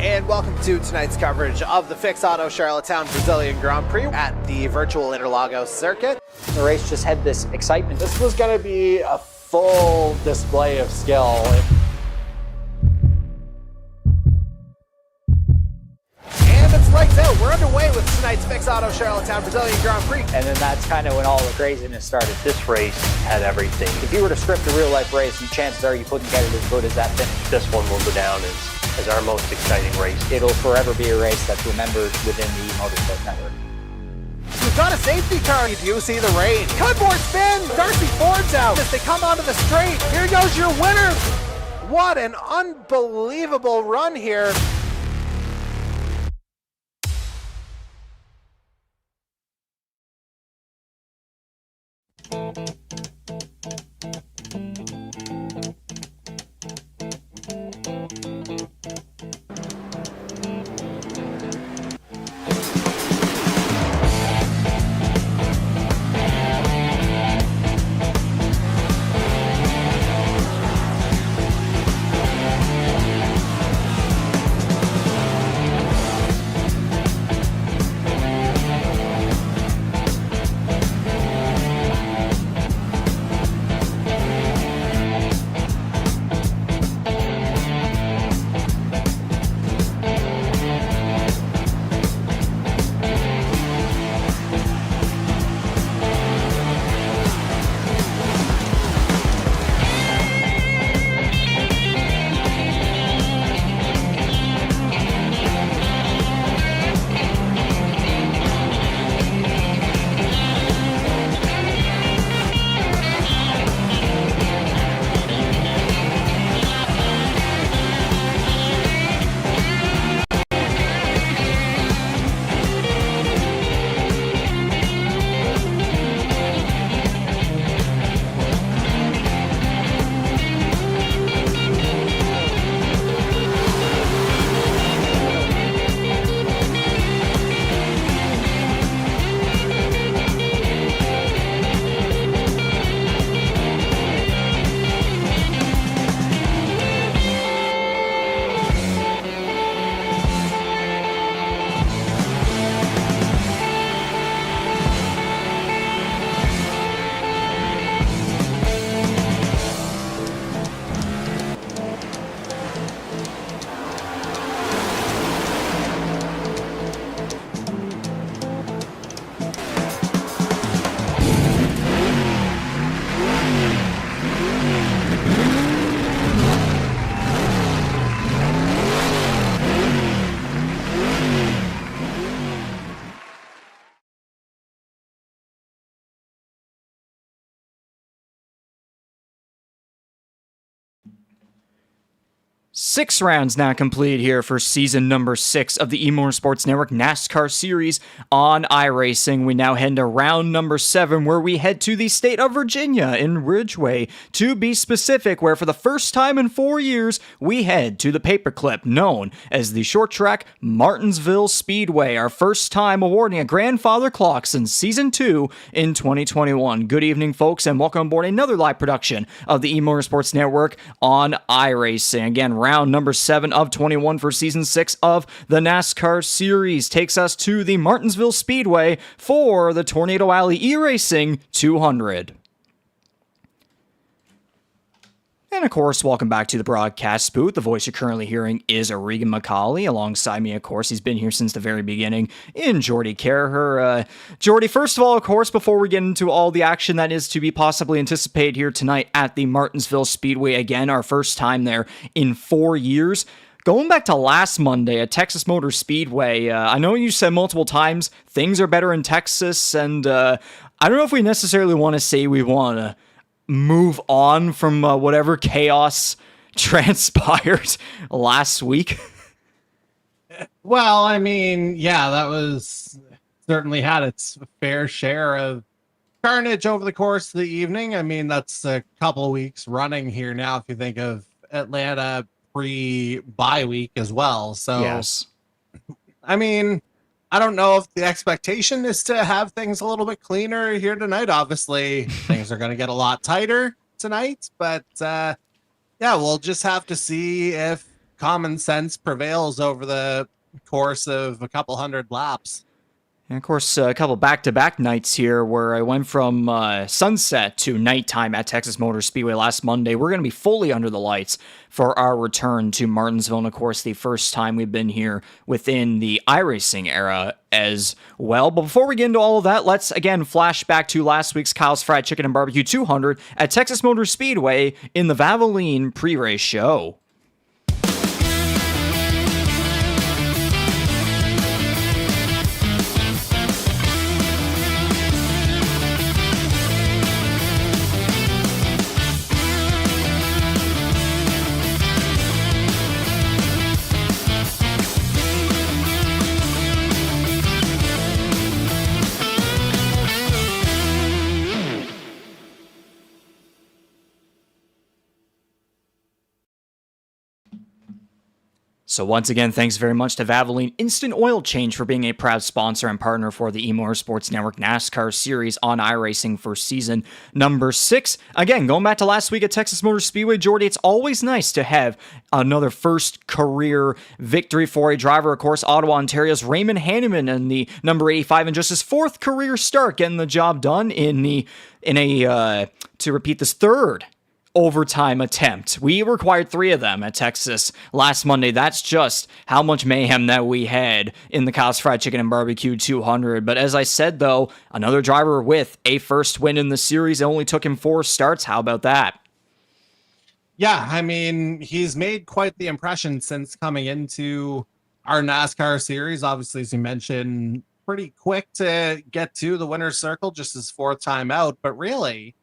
And welcome to tonight's coverage of the Fix Auto Charlottetown Brazilian Grand Prix at the virtual Interlagos circuit. The race just had this excitement. This was going to be a full display of skill. And it's lights out. We're underway with tonight's Fix Auto Charlottetown Brazilian Grand Prix. And then that's kind of when all the craziness started. This race had everything. If you were to script a real-life race, and chances are you couldn't get it as good as that finish. This one will go down as our most exciting race. It'll forever be a race that's remembered within the E-Motorsports Network. We've got a safety car. You do see the rain. Cudmore spin. Darcy Ford's out. As they come onto the straight. Here goes your winner. What an unbelievable run here. Six rounds now complete here for season number 6 of the E-Motorsports Network NASCAR Series on iRacing. We now head to round number 7, where we head to the state of Virginia in Ridgeway, to be specific, where for the first time in 4 years, we head to the paperclip known as the short track Martinsville Speedway, our first time awarding a grandfather clock since season 2 in 2021. Good evening, folks, and welcome aboard another live production of the E-Motorsports Network on iRacing. Again, round number 7 of 21 for season 6 of the NASCAR Series takes us to the Martinsville Speedway for the Tornado Alley E-Racing 200. And of course, welcome back to the broadcast booth. The voice you're currently hearing is Regan McCauley. Alongside me, of course, he's been here since the very beginning in Jordy Carraher. Jordy, first of all, of course, before we get into all the action that is to be possibly anticipated here tonight at the Martinsville Speedway, again, our first time there in 4 years. Going back to last Monday at Texas Motor Speedway, I know you said multiple times things are better in Texas, and I don't know if we necessarily want to say we want to move on from whatever chaos transpired last week. Well, I mean, yeah, that was certainly had its fair share of carnage over the course of the evening. I mean, that's a couple of weeks running here now, if you think of Atlanta pre-bye week as well. So, yes. I mean, I don't know if the expectation is to have things a little bit cleaner here tonight. Obviously, things are going to get a lot tighter tonight, but yeah, we'll just have to see if common sense prevails over the course of a couple hundred laps. And of course, a couple back-to-back nights here where I went from sunset to nighttime at Texas Motor Speedway last Monday. We're going to be fully under the lights for our return to Martinsville. And of course, the first time we've been here within the iRacing era as well. But before we get into all of that, let's again flash back to last week's Kyle's Fried Chicken and Barbecue 200 at Texas Motor Speedway in the Valvoline pre-race show. So once again, thanks very much to Valvoline Instant Oil Change for being a proud sponsor and partner for the E-Motorsports Network NASCAR Series on iRacing for season number 6. Again, going back to last week at Texas Motor Speedway, Jordy, it's always nice to have another first career victory for a driver. Of course, Ottawa, Ontario's Raymond Hanneman in the number 85 and just his 4th career start, getting the job done to repeat this 3rd overtime attempt. We required 3 of them at Texas last Monday. That's just how much mayhem that we had in the Kyle's Fried Chicken and Barbecue 200. But as I said, though, another driver with a first win in the series. It only took him 4 starts. How about that? Yeah, I mean, he's made quite the impression since coming into our NASCAR series. Obviously, as you mentioned, pretty quick to get to the winner's circle, just his 4th time out. But really,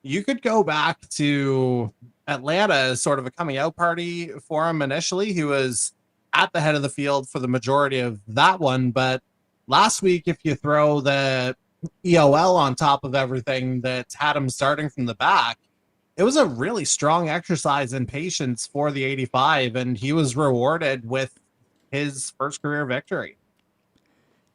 you could go back to Atlanta as sort of a coming out party for him initially. He was at the head of the field for the majority of that one. But last week, if you throw the EOL on top of everything that had him starting from the back, it was a really strong exercise in patience for the 85, and he was rewarded with his first career victory.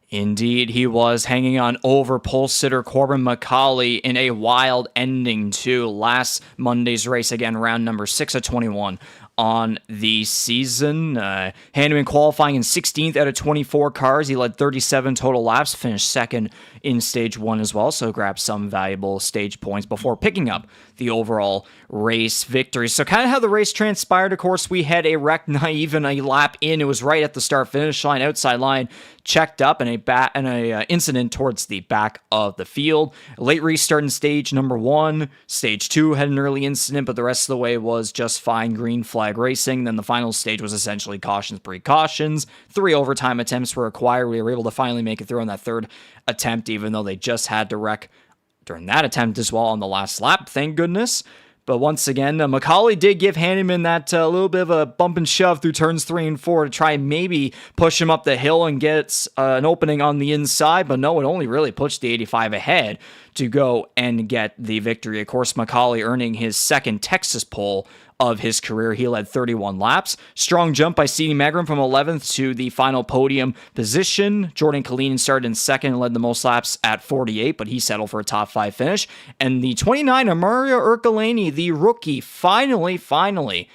Indeed, he was hanging on over pole sitter Corbin McCauley in a wild ending to last Monday's race, again, round number 6 of 21 on the season. Hanneman qualifying in 16th out of 24 cars. He led 37 total laps, finished 2nd in stage 1 as well, so grabbed some valuable stage points before picking up the overall race victory. So kind of how the race transpired, of course, we had a wreck, not even a lap in. It was right at the start-finish line, outside line, checked up, and a incident towards the back of the field. A late restart in stage number 1. Stage 2 had an early incident, but the rest of the way was just fine. Green flag racing. Then the final stage was essentially cautions, precautions. 3 overtime attempts were required. We were able to finally make it through on that 3rd attempt, even though they just had to wreck during that attempt as well on the last lap, thank goodness. But once again, McCauley did give Hanneman that little bit of a bump and shove through turns 3 and 4 to try and maybe push him up the hill and get an opening on the inside. But no, it only really pushed the 85 ahead to go and get the victory. Of course, McCauley earning his 2nd Texas pole of his career. He led 31 laps. Strong jump by C.D. Magrum from 11th to the final podium position. Jordan Kalinin started in 2nd and led the most laps at 48, but he settled for a top 5 finish. And the 29, Amara Ercolani, the rookie, finally,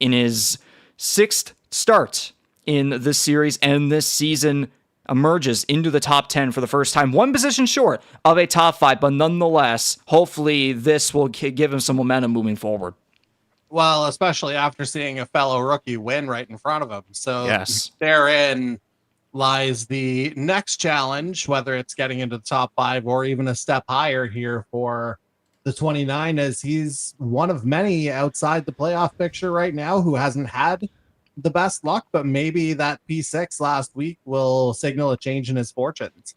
in his 6th start in this series and this season, emerges into the top 10 for the first time. 1 position short of a top 5, but nonetheless, hopefully this will give him some momentum moving forward. Well, especially after seeing a fellow rookie win right in front of him. So yes, therein lies the next challenge, whether it's getting into the top 5 or even a step higher here for the 29, as he's one of many outside the playoff picture right now who hasn't had the best luck, but maybe that P6 last week will signal a change in his fortunes.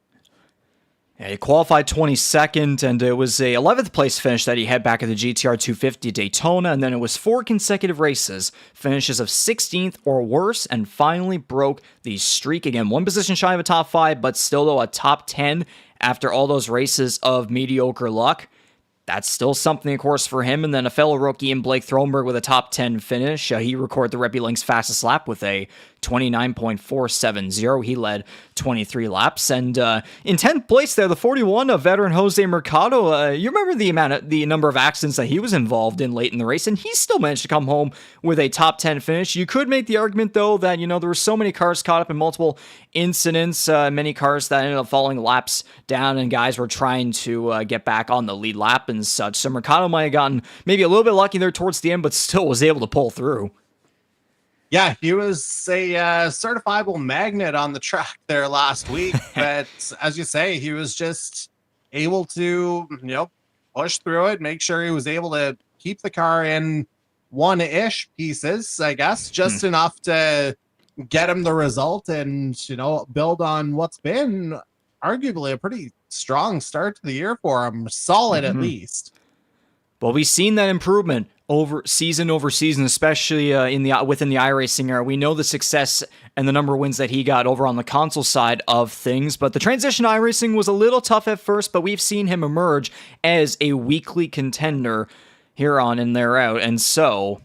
Yeah, he qualified 22nd, and it was a 11th place finish that he had back at the GTR 250 Daytona, and then it was 4 consecutive races, finishes of 16th or worse, and finally broke the streak again. 1 position shy of a top 5, but still though a top 10 after all those races of mediocre luck. that's still something, of course, for him. And then a fellow rookie in Blake Thronberg with a top 10 finish. He recorded the Repulinks fastest lap with a 29.470. He led 23 laps. And in 10th place there, the 41 of veteran Jose Mercado. You remember the number of accidents that he was involved in late in the race, and he still managed to come home with a top 10 finish. You could make the argument, though, that, there were so many cars caught up in multiple incidents, many cars that ended up falling laps down, and guys were trying to get back on the lead lap and such. So Mercado might have gotten maybe a little bit lucky there towards the end, but still was able to pull through. Yeah, he was a certifiable magnet on the track there last week. But as you say, he was just able to, push through it, make sure he was able to keep the car in one-ish pieces, I guess, just enough to get him the result and, build on what's been arguably a pretty strong start to the year for him. Solid, at least. Well, we've seen that improvement over season, especially within the iRacing era. We know the success and the number of wins that he got over on the console side of things, but the transition to iRacing was a little tough at first, but we've seen him emerge as a weekly contender here on and there out. And so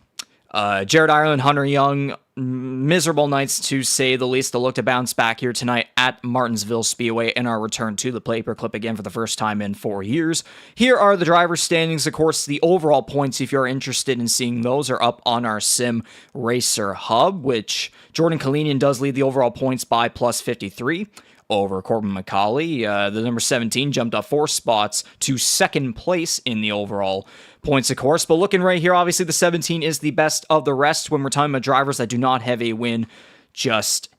Jared Ireland, Hunter Young, miserable nights to say the least. They'll look to bounce back here tonight at Martinsville Speedway in our return to the paperclip again for the first time in 4 years. Here are the driver standings. Of course, the overall points, if you're interested in seeing those, are up on our Sim Racer Hub, which Jordan Kalinian does lead the overall points by plus 53 over Corbin McCauley. The number 17 jumped up 4 spots to second place in the overall points, of course. But looking right here, obviously the 17 is the best of the rest when we're talking about drivers that do not have a win just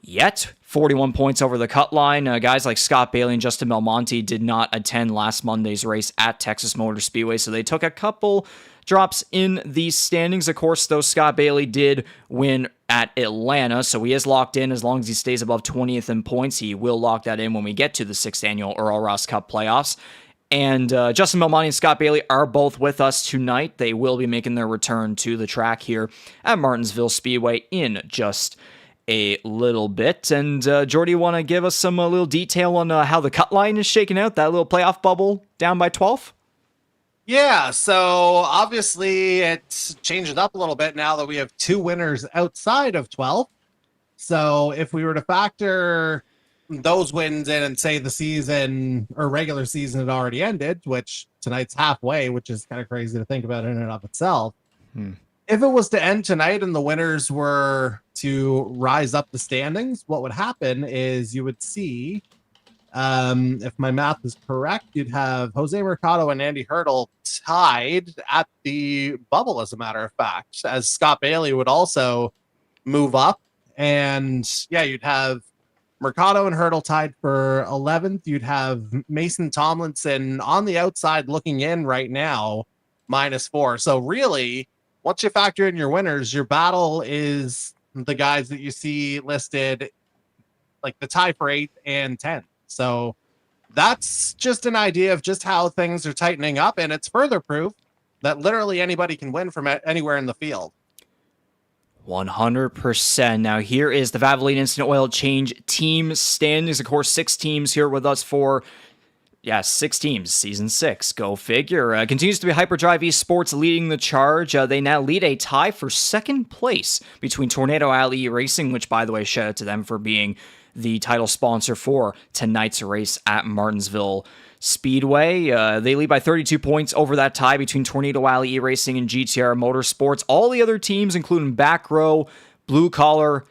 yet. 41 points over the cut line. Guys like Scott Bailey and Justin Belmonte did not attend last Monday's race at Texas Motor Speedway, so they took a couple drops in the standings. Of course, though, Scott Bailey did win at Atlanta, so he is locked in as long as he stays above 20th in points. He will lock that in when we get to the 6th annual Earl Ross Cup playoffs. And Justin Belmonte and Scott Bailey are both with us tonight. They will be making their return to the track here at Martinsville Speedway in just a little bit. And Jordy, you want to give us some little detail on how the cut line is shaking out, that little playoff bubble down by 12? Yeah, so obviously it's changed up a little bit now that we have 2 winners outside of 12. So if we were to factor those wins in and say the season or regular season had already ended, which tonight's halfway, which is kind of crazy to think about in and of itself. If it was to end tonight and the winners were to rise up the standings, what would happen is you would see, if my math is correct, you'd have Jose Mercado and Andy Hurdle tied at the bubble, as a matter of fact, as Scott Bailey would also move up. And yeah, you'd have Mercado and Hurdle tied for 11th. You'd have Mason Tomlinson on the outside looking in right now, -4. So really, once you factor in your winners, your battle is the guys that you see listed, like the tie for 8th and 10th. So that's just an idea of just how things are tightening up, and it's further proof that literally anybody can win from anywhere in the field. 100%. Now here is the Valvoline Instant Oil Change team standings. Of course, 6 teams here with us for 6 teams, season 6. Go figure. Continues to be Hyperdrive Esports leading the charge. They now lead a tie for 2nd place between Tornado Alley Racing, which, by the way, shout out to them for being the title sponsor for tonight's race at Martinsville Speedway. They lead by 32 points over that tie between Tornado Alley E-Racing and GTR Motorsports. All the other teams, including Back Row, Blue Collar,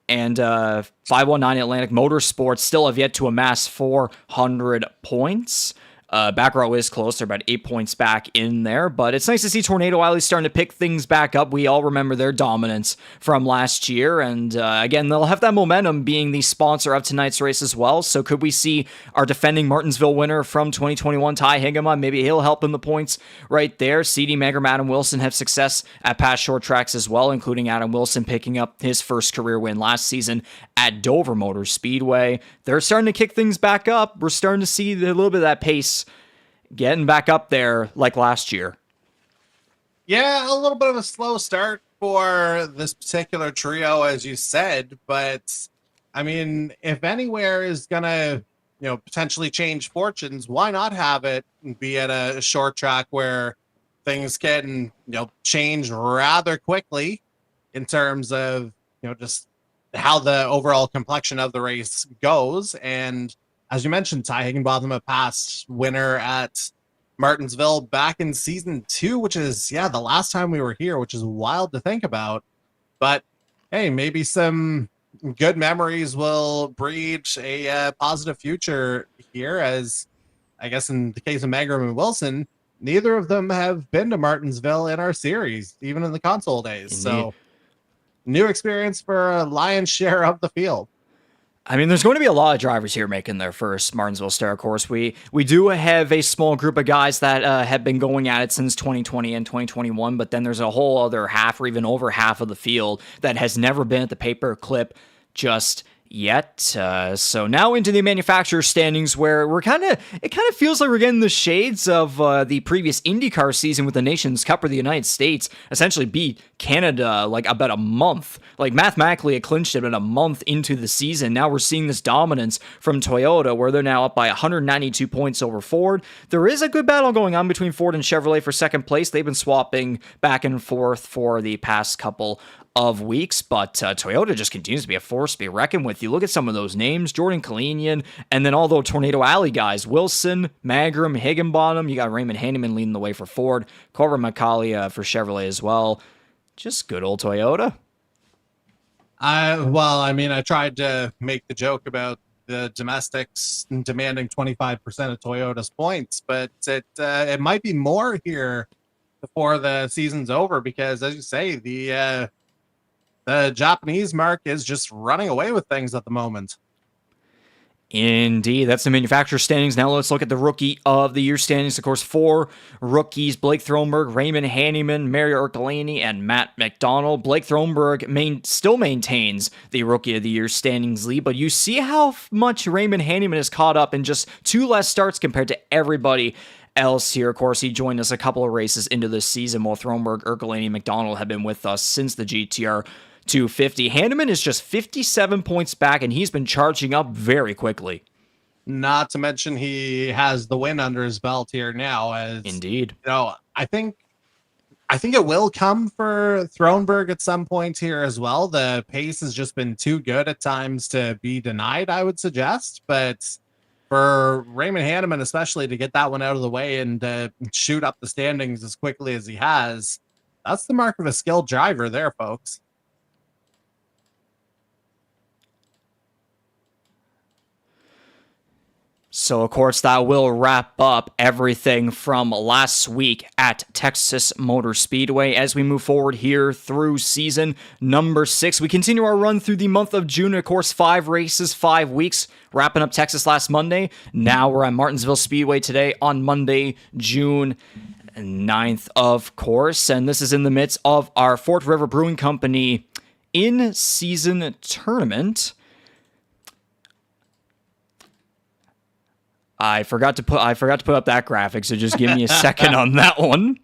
and 519 Atlantic Motorsports, still have yet to amass 400 points. Back Row is close. They're about 8 points back in there, but it's nice to see Tornado Alley starting to pick things back up. We all remember their dominance from last year, and again, they'll have that momentum being the sponsor of tonight's race as well. So could we see our defending Martinsville winner from 2021, Ty Higema? Maybe he'll help in the points right there. CD Megram, Adam Wilson have success at past short tracks as well, including Adam Wilson picking up his first career win last season at Dover Motor Speedway. They're starting to kick things back up. We're starting to see a little bit of that pace getting back up there like last year. Yeah, a little bit of a slow start for this particular trio, as you said, but I mean, if anywhere is going to potentially change fortunes, why not have it be at a short track where things can, change rather quickly in terms of, just how the overall complexion of the race goes. And as you mentioned, Ty Higginbotham, a past winner at Martinsville back in season 2, which is, the last time we were here, which is wild to think about. But hey, maybe some good memories will breed a positive future here, as I guess in the case of Magram and Wilson, neither of them have been to Martinsville in our series, even in the console days. Indeed. So new experience for a lion's share of the field. I mean, there's going to be a lot of drivers here making their first Martinsville Star Course. We do have a small group of guys that have been going at it since 2020 and 2021, but then there's a whole other half or even over half of the field that has never been at the paperclip just yet. So now into the manufacturer standings, where it kind of feels like we're getting the shades of the previous IndyCar season with the Nations Cup, where the United States essentially beat Canada like about a month. Like mathematically it clinched it about a month into the season. Now we're seeing this dominance from Toyota, where they're now up by 192 points over Ford. There is a good battle going on between Ford and Chevrolet for second place. They've been swapping back and forth for the past couple of weeks, but Toyota just continues to be a force to be reckoned with. You look at some of those names: Jordan Kalinian, and then all the Tornado Alley guys, Wilson, Magram, Higginbottom. You got Raymond Hanneman leading the way for Ford, Corbin McCauley for Chevrolet as well. Just good old Toyota. I tried to make the joke about the domestics demanding 25% of Toyota's points, but it might be more here before the season's over, because as you say, the Japanese mark is just running away with things at the moment. Indeed, that's the manufacturer standings. Now let's look at the Rookie of the Year standings. Of course, 4 rookies: Blake Thronberg, Raymond Hanneman, Mario Ercolini, and Matt McDonald. Blake Thronberg still maintains the Rookie of the Year standings lead, but you see how much Raymond Hanneman has caught up in just 2 less starts compared to everybody else here. Of course, he joined us a couple of races into this season, while Thronberg, Ercolini, and McDonald have been with us since the GTR 250. Hanneman is just 57 points back, and he's been charging up very quickly. Not to mention he has the win under his belt here now. As Indeed, I think it will come for Thronberg at some point here as well. The pace has just been too good at times to be denied, I would suggest. But for Raymond Hanneman, especially, to get that one out of the way and to shoot up the standings as quickly as he has, that's the mark of a skilled driver there, folks. So, of course, that will wrap up everything from last week at Texas Motor Speedway. As we move forward here through season number 6, we continue our run through the month of June. Of course, 5 races, 5 weeks, wrapping up Texas last Monday. Now we're at Martinsville Speedway today on Monday, June 9th, of course. And this is in the midst of our Fort River Brewing Company in-season tournament. I forgot to put up that graphic, so just give me a second on that one.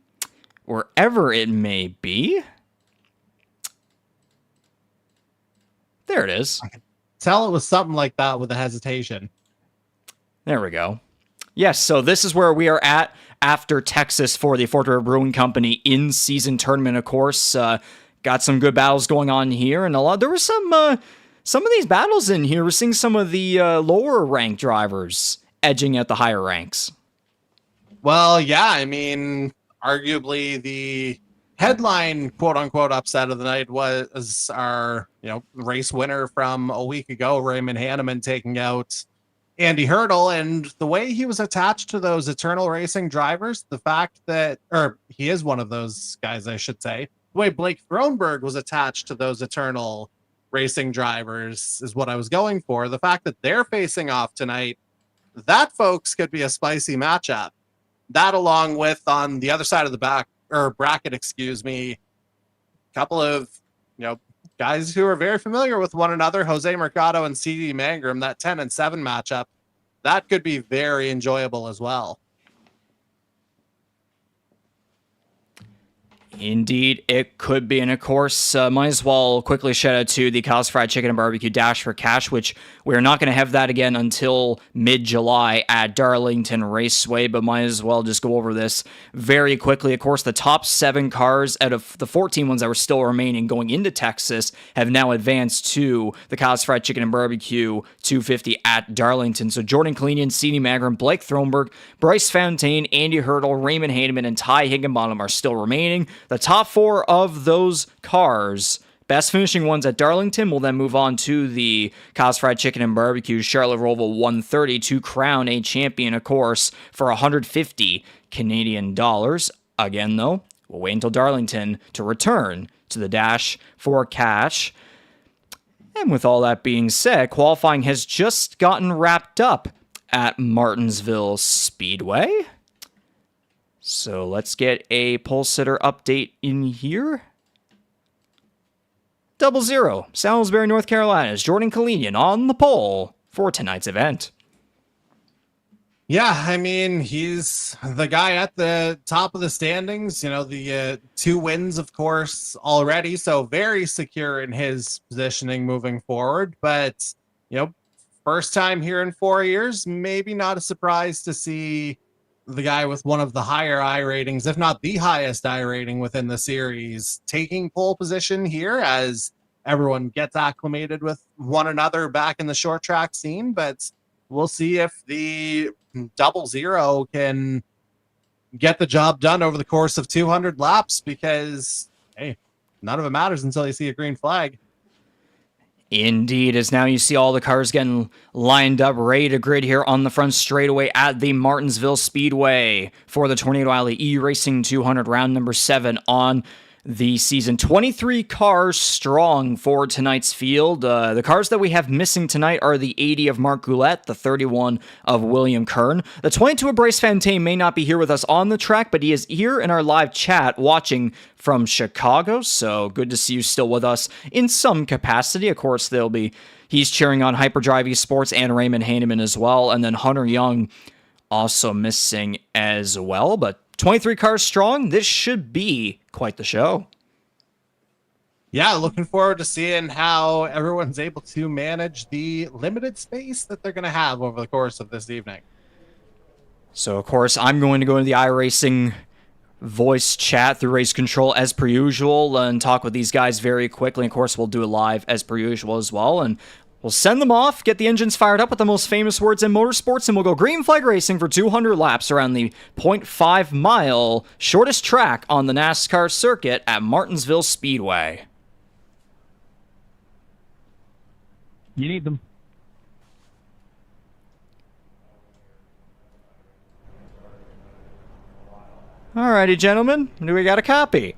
Wherever it may be. There it is. I could tell it was something like that with a hesitation. There we go. Yes, so this is where we are at after Texas for the Fort River Brewing Company in-season tournament, of course. Got some good battles going on here, and there was some of these battles in here. We're seeing some of the lower ranked drivers edging at the higher ranks. Well, yeah, I mean, arguably the headline quote-unquote upset of the night was our race winner from a week ago, Raymond Hanneman, taking out Andy Hurdle. And the way he was attached to those Eternal Racing drivers, the fact that, or he is one of those guys, I should say, the way Blake Thronberg was attached to those Eternal Racing drivers is what I was going for. The fact that they're facing off tonight, that, folks, could be a spicy matchup. That, along with on the other side of the bracket, a couple of guys who are very familiar with one another, Jose Mercado and CD Mangrum, that 10-7 matchup, that could be very enjoyable as well. Indeed, it could be. And of course, might as well quickly shout out to the Kyle's Fried Chicken and Barbecue Dash for Cash, which we're not going to have that again until mid-July at Darlington Raceway, but might as well just go over this very quickly. Of course, the top 7 cars out of the 14 ones that were still remaining going into Texas have now advanced to the Kyle's Fried Chicken and Barbecue 250 at Darlington. So Jordan Kalinian, Sidney Magrum, Blake Thronberg, Bryce Fontaine, Andy Hurdle, Raymond Haydeman, and Ty Higginbottom are still remaining. The top 4 of those cars, best finishing ones at Darlington, will then move on to the Kyle's Fried Chicken and Barbecue Charlotte Roval 130 to crown a champion, of course, for 150 Canadian dollars. Again, though, we'll wait until Darlington to return to the Dash for Cash. And with all that being said, qualifying has just gotten wrapped up at Martinsville Speedway. So let's get a pole sitter update in here. 00, Salisbury, North Carolina's Jordan Kalinian on the pole for tonight's event. Yeah, I mean, he's the guy at the top of the standings. You know, the 2 wins, of course, already. So very secure in his positioning moving forward. But, you know, first time here in 4 years, maybe not a surprise to see the guy with one of the higher I ratings, if not the highest I rating within the series, taking pole position here as everyone gets acclimated with one another back in the short track scene. But we'll see if the 00 can get the job done over the course of 200 laps, because, hey, none of it matters until you see a green flag. Indeed, as now you see all the cars getting lined up, ready to grid here on the front straightaway at the Martinsville Speedway for the Tornado Alley E-Racing 200, round number 7 on the season. 23 cars strong for tonight's field. The cars that we have missing tonight are the 80 of Mark Goulette, the 31 of William Kern. The 22 of Bryce Fontaine may not be here with us on the track, but he is here in our live chat watching from Chicago, so good to see you still with us in some capacity. Of course, he's cheering on Hyperdrive Esports and Raymond Hayneman as well, and then Hunter Young also missing as well, but 23 cars strong. This should be quite the show. Yeah, looking forward to seeing how everyone's able to manage the limited space that they're going to have over the course of this evening. So, of course, I'm going to go into the iRacing voice chat through Race Control as per usual and talk with these guys very quickly. Of course, we'll do it live as per usual as well, and we'll send them off, get the engines fired up with the most famous words in motorsports, and we'll go green flag racing for 200 laps around the 0.5 mile shortest track on the NASCAR circuit at Martinsville Speedway. You need them. Alrighty, gentlemen, do we got a copy?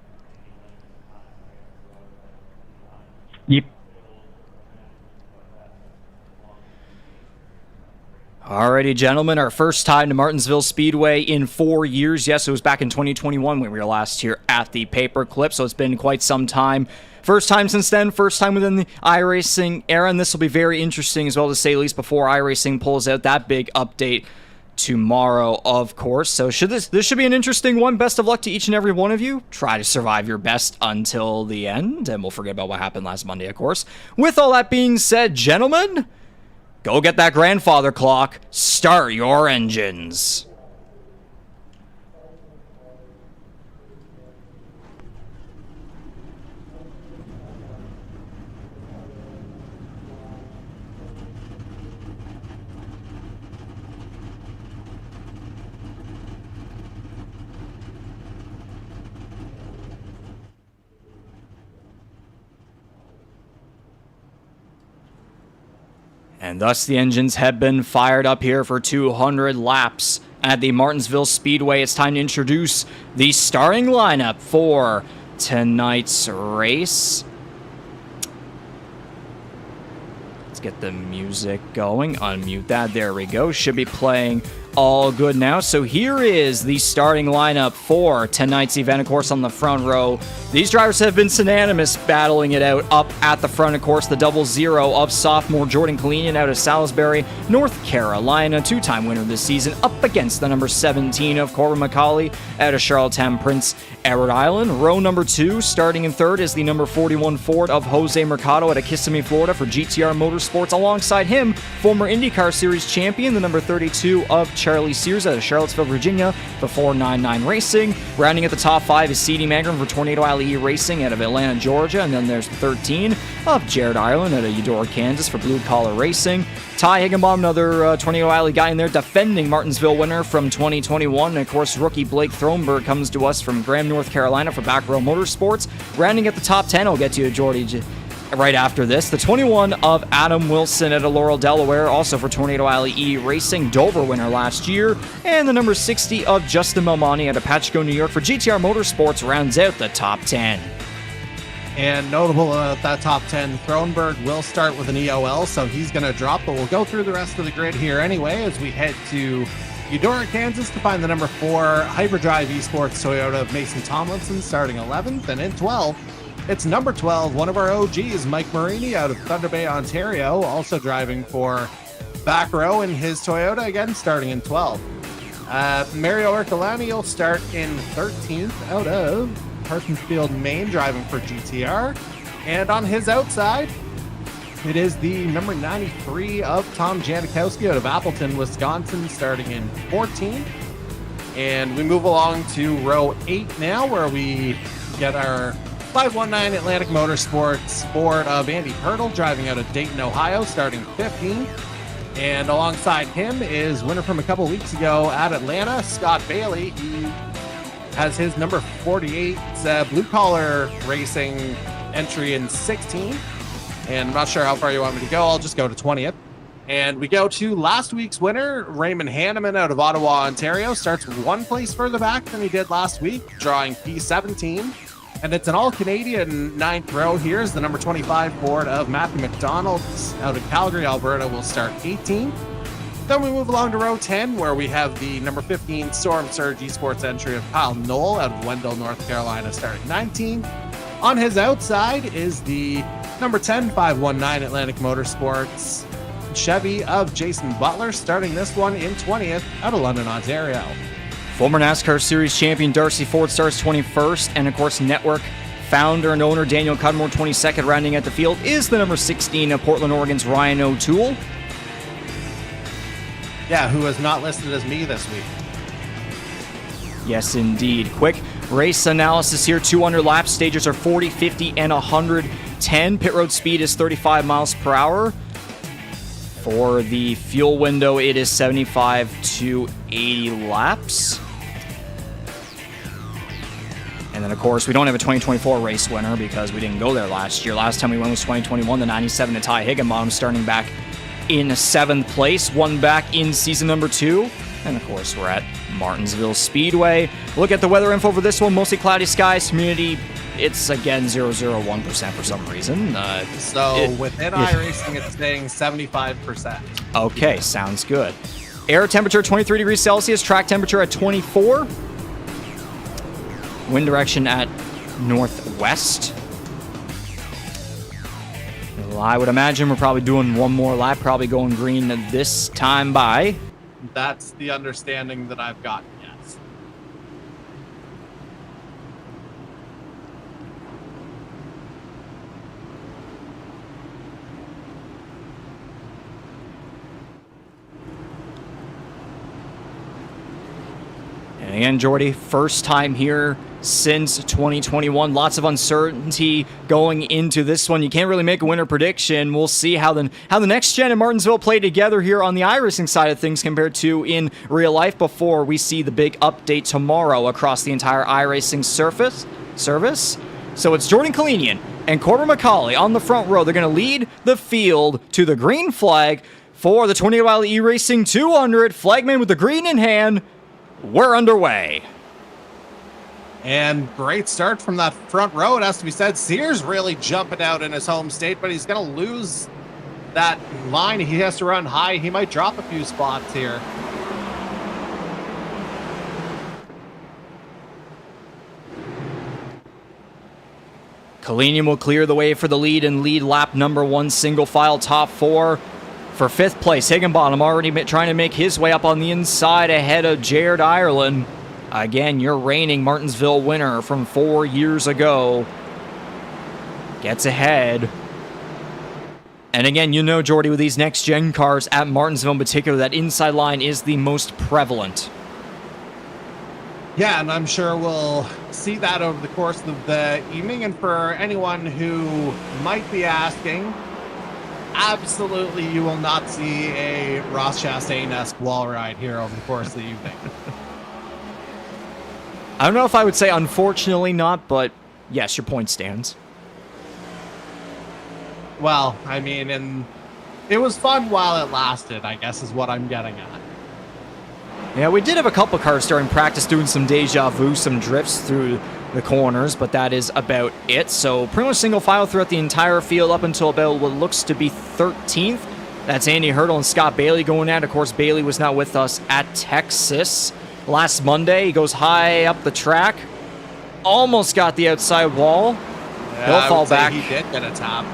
Yep. Alrighty, gentlemen, our first time to Martinsville Speedway in 4 years. Yes, it was back in 2021 when we were last here at the Paperclip, so it's been quite some time. First time since then, first time within the iRacing era, and this will be very interesting as well, to say at least, before iRacing pulls out that big update tomorrow, of course. So this should be an interesting one. Best of luck to each and every one of you. Try to survive your best until the end, and we'll forget about what happened last Monday, of course. With all that being said, gentlemen, go get that grandfather clock. Start your engines. And thus the engines have been fired up here for 200 laps at the Martinsville Speedway. It's time to introduce the starting lineup for tonight's race. Let's get the music going. Unmute that. There we go. Should be playing all good now. So here is the starting lineup for tonight's event, of course, on the front row. These drivers have been synonymous battling it out up at the front, of course. The 00 of sophomore Jordan Kalinian out of Salisbury, North Carolina, two-time winner this season, up against the number 17 of Corbin McCauley out of Charlottetown Prince Edward Island. Row number 2, starting in third, is the number 41 Ford of Jose Mercado out of Kissimmee, Florida for GTR Motorsports. Alongside him, former IndyCar Series champion, the number 32 of Charlie Sears out of Charlottesville, Virginia for 499 Racing. Rounding at the top 5 is C.D. Mangrum for Tornado Alley Racing out of Atlanta, Georgia. And then there's 13 of Jared Ireland out of Eudora, Kansas for Blue Collar Racing. Ty Higginbottom, another Tornado Alley guy in there, defending Martinsville winner from 2021. And of course, rookie Blake Thronberg comes to us from Graham, North Carolina for Back Row Motorsports. Rounding at the top 10, I'll get to you, Jordy, right after this. The 21 of Adam Wilson out of Laurel, Delaware, also for Tornado Alley E Racing, Dover winner last year. And the number 60 of Justin Melmani out of Patchco, New York for GTR Motorsports rounds out the top 10. And notable at that top 10, Thronberg will start with an EOL, so he's going to drop, but we'll go through the rest of the grid here anyway as we head to Eudora, Kansas to find the number 4 Hyperdrive Esports Toyota of Mason Tomlinson starting 11th. And in 12, it's number 12, one of our OGs, Mike Marini out of Thunder Bay, Ontario, also driving for Back Row in his Toyota, again starting in 12. Mario Ercolani will start in 13th out of Parsonsfield, Maine, driving for GTR. And on his outside, it is the number 93 of Tom Janikowski out of Appleton, Wisconsin, starting in 14th. And we move along to row 8 now, where we get our 519 Atlantic Motorsports Ford of Andy Hurdle, driving out of Dayton, Ohio, starting 15th. And alongside him is winner from a couple weeks ago at Atlanta, Scott Bailey. He has his number 48 Blue Collar Racing entry in 16th. And I'm not sure how far you want me to go. I'll just go to 20th. And we go to last week's winner, Raymond Hanneman out of Ottawa, Ontario. Starts one place further back than he did last week, drawing P17. And it's an all-Canadian 9th row. Here's the number 25 Ford of Matthew McDonald out of Calgary, Alberta, will start 18th. Then we move along to row 10, where we have the number 15 Storm Surge Esports entry of Kyle Knoll out of Wendell, North Carolina, starting 19th. On his outside is the number 10 519 Atlantic Motorsports Chevy of Jason Butler, starting this one in 20th out of London, Ontario. Former NASCAR Series champion Darcy Ford starts 21st, and of course, Network founder and owner Daniel Cudmore 22nd. Rounding at the field is the number 16 of Portland, Oregon's Ryan O'Toole. Yeah, who is not listed as me this week. Yes, indeed. Quick race analysis here. 200 laps. Stages are 40, 50, and 110. Pit road speed is 35 miles per hour. For the fuel window, it is 75 to 80 laps. And then, of course, we don't have a 2024 race winner because we didn't go there last year. Last time we went was 2021, the 97 to Ty Higginbottom, starting back in 7th place, one back in season number 2. And of course, we're at Martinsville Speedway. Look at the weather info for this one. Mostly cloudy skies. Humidity, it's again 001% for some reason. Within iRacing, it's staying 75%. Okay, sounds good. Air temperature 23 degrees Celsius. Track temperature at 24. Wind direction at northwest. I would imagine we're probably doing one more lap, probably going green this time by. That's the understanding that I've gotten, yes. And again, Jordy, first time here since 2021. Lots of uncertainty going into this one. You can't really make a winner prediction. We'll see how the next gen and Martinsville play together here on the iRacing side of things compared to in real life before we see the big update tomorrow across the entire iRacing service. So it's Jordan Kalinian and Corbin McCauley on the front row. They're going to lead the field to the green flag for the Tornado Alley E-Racing 200. Flagman with the green in hand. We're underway. And great start from that front row, it has to be said. Sears really jumping out in his home state, but he's going to lose that line. He has to run high. He might drop a few spots here. Aluminium will clear the way for the lead in lead lap number 1, single file top 4. For 5th place, Higginbottom already trying to make his way up on the inside ahead of Jared Ireland. Again, your reigning Martinsville winner from 4 years ago gets ahead. And again, you know, Jordy, with these next-gen cars at Martinsville in particular, that inside line is the most prevalent. Yeah, and I'm sure we'll see that over the course of the evening. And for anyone who might be asking, absolutely you will not see a Ross Chastain-esque wall ride here over the course of the evening. I don't know if I would say unfortunately not, but yes, your point stands. Well, I mean, and it was fun while it lasted, I guess is what I'm getting at. Yeah, we did have a couple cars during practice doing some deja vu, some drifts through the corners, but that is about it. So pretty much single file throughout the entire field up until about what looks to be 13th. That's Andy Hurdle and Scott Bailey going at. Of course, Bailey was not with us at Texas last Monday. He goes high up the track. Almost got the outside wall. Yeah, He'll fall back. He did get a tap.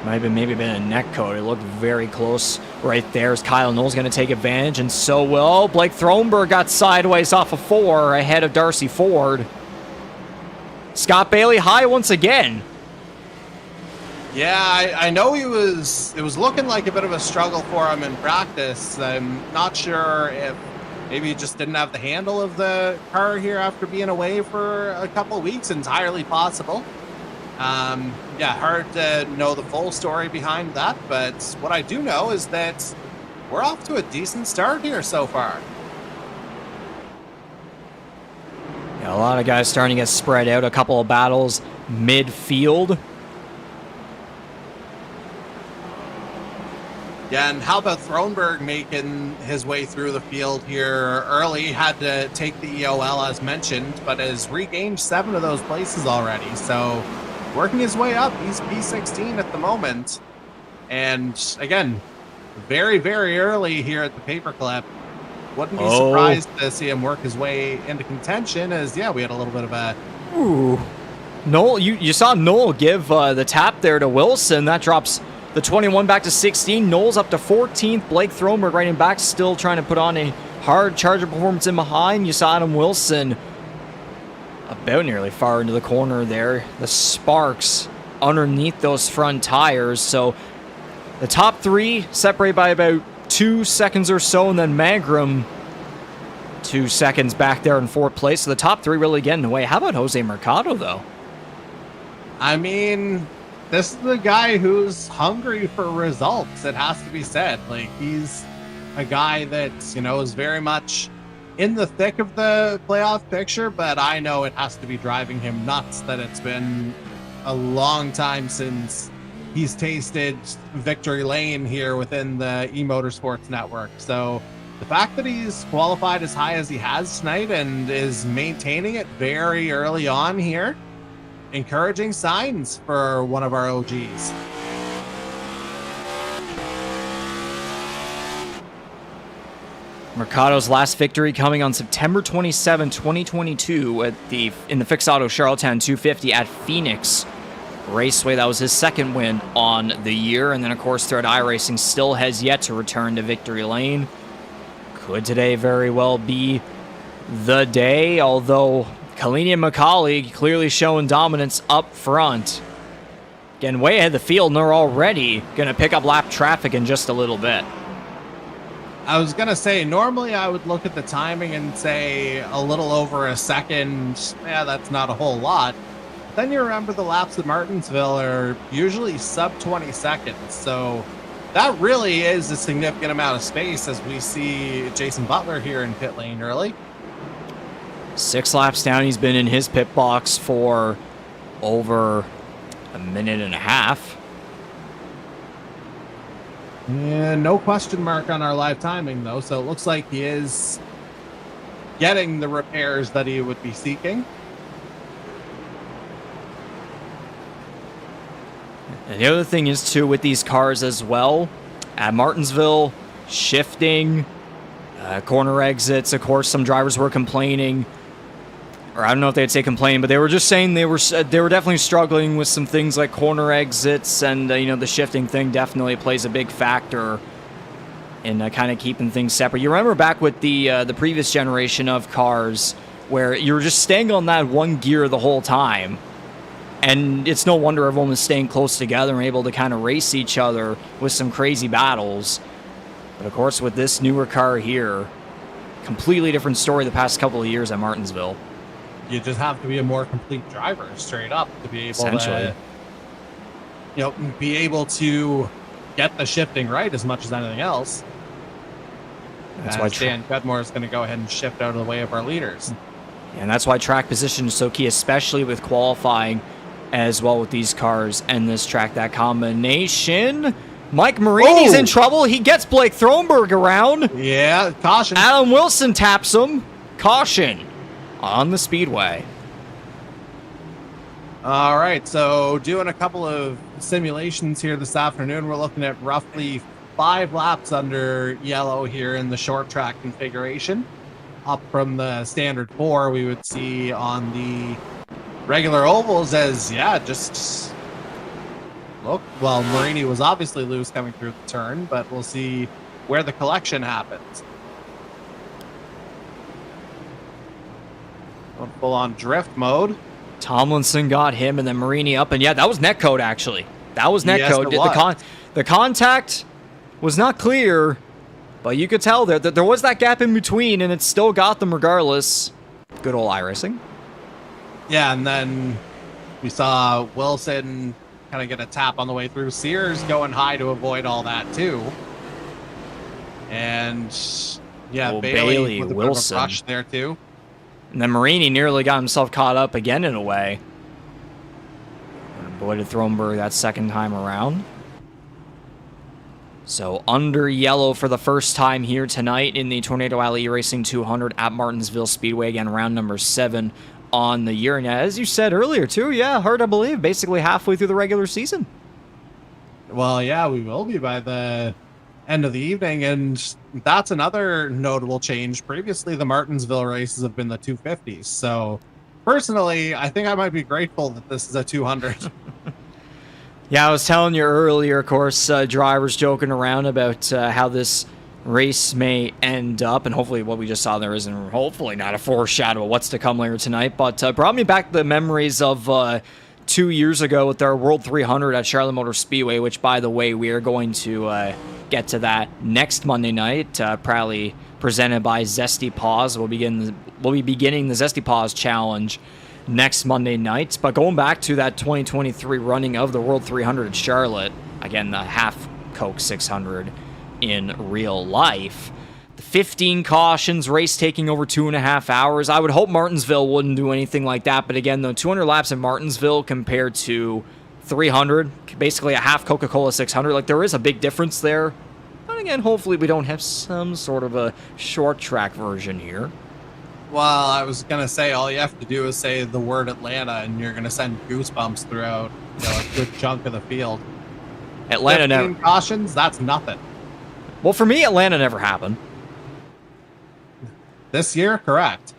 Might have been maybe been a neck coat. It looked very close right there as Kyle Knowles going to take advantage, and so will. Blake Thronberg got sideways off of 4 ahead of Darcy Ford. Scott Bailey high once again. Yeah, I know it was looking like a bit of a struggle for him in practice. I'm not sure if maybe he just didn't have the handle of the car here after being away for a couple of weeks. Entirely possible. Yeah, hard to know the full story behind that, but what I do know is that we're off to a decent start here so far. Yeah, a lot of guys starting to get spread out. A couple of battles midfield. Yeah, and how about Thronberg making his way through the field here early? Had to take the EOL as mentioned, but has regained 7 of those places already. So working his way up. He's P16 at the moment. And again, very, very early here at the paperclip. Wouldn't be surprised to see him work his way into contention as, yeah, we had a little bit of a... Ooh. Noel, you saw Noel give the tap there to Wilson. That drops the 21 back to 16. Noel's up to 14th. Blake Thronberg right in back, still trying to put on a hard charger performance in behind. You saw Adam Wilson about nearly far into the corner there. The sparks underneath those front tires. So the top 3 separate by about 2 seconds or so, and then Magram 2 seconds back there in 4th place. So the top 3 really getting away. How about Jose Mercado, though? I mean, this is the guy who's hungry for results, it has to be said. Like, he's a guy that, you know, is very much in the thick of the playoff picture, but I know it has to be driving him nuts that it's been a long time since he's tasted victory lane here within the E-Motorsports Network. So the fact that he's qualified as high as he has tonight and is maintaining it very early on here, encouraging signs for one of our OGs. Mercado's last victory coming on September 27, 2022 in the Fixed Auto Charlottetown 250 at Phoenix Raceway. That was his 2nd win on the year. And then, of course, third iRacing still has yet to return to victory lane. Could today very well be the day, although Kalini and McCauley clearly showing dominance up front. Getting way ahead of the field, and they're already going to pick up lap traffic in just a little bit. I was going to say, normally I would look at the timing and say a little over a second. Yeah, that's not a whole lot. Then you remember the laps at Martinsville are usually sub 20 seconds. So that really is a significant amount of space as we see Jason Butler here in pit lane early. 6 laps down, he's been in his pit box for over a minute and a half. Yeah, no question mark on our live timing, though, so it looks like he is getting the repairs that he would be seeking. And the other thing is, too, with these cars as well, at Martinsville, shifting, corner exits, of course, some drivers were complaining or I don't know if they'd say complain, but they were just saying they were definitely struggling with some things like corner exits, and the shifting thing definitely plays a big factor in kind of keeping things separate. You remember back with the previous generation of cars where you were just staying on that one gear the whole time, and it's no wonder everyone was staying close together and able to kind of race each other with some crazy battles. But of course, with this newer car here, completely different story the past couple of years at Martinsville. You just have to be a more complete driver, straight up, to be able to, be able to get the shifting right as much as anything else. That's why Dan Cudmore is going to go ahead and shift out of the way of our leaders. And that's why track position is so key, especially with qualifying as well with these cars and this track. That combination. Mike Marini's in trouble. He gets Blake Thronberg around. Yeah, caution. Adam Wilson taps him. Caution on the speedway. All right, so doing a couple of simulations here this afternoon. We're looking at roughly 5 laps under yellow here in the short track configuration, up from the standard 4 we would see on the regular ovals. As just look, well, Marini was obviously loose coming through the turn, but we'll see where the collection happens. Full on drift mode. Tomlinson got him, and then Marini up, and that was netcode actually. That was netcode. Yes, the contact was not clear, but you could tell that there was that gap in between, and it still got them regardless. Good old iRacing. Yeah, and then we saw Wilson kind of get a tap on the way through. Sears going high to avoid all that too. And Bailey with a Wilson. bit of a rush there too. And then Marini nearly got himself caught up again in a way. And avoided Thronberg that second time around. So under yellow for the first time here tonight in the Tornado Alley Racing 200 at Martinsville Speedway. Again, round number 7 on the year. And as you said earlier too, hard to believe, basically halfway through the regular season. Well, we will be by the end of the evening, and that's another notable change. Previously, the Martinsville races have been the 250s. So personally, I think I might be grateful that this is a 200. I was telling you earlier, of course, drivers joking around about how this race may end up, and hopefully what we just saw there isn't hopefully not a foreshadow of what's to come later tonight, but brought me back the memories of 2 years ago with our World 300 at Charlotte Motor Speedway, which, by the way, we are going to get to that next Monday night, proudly presented by Zesty Paws. We'll be beginning the Zesty Paws Challenge next Monday night. But going back to that 2023 running of the World 300 at Charlotte, again, the half Coke 600 in real life. The 15 cautions, race taking over 2.5 hours. I would hope Martinsville wouldn't do anything like that. But again, though, 200 laps in Martinsville compared to 300, basically a half Coca-Cola 600. Like, there is a big difference there. But again, hopefully we don't have some sort of a short track version here. Well, I was going to say, all you have to do is say the word Atlanta, and you're going to send goosebumps throughout a good chunk of the field. Atlanta 15 never... cautions, that's nothing. Well, for me, Atlanta never happened. This year, correct.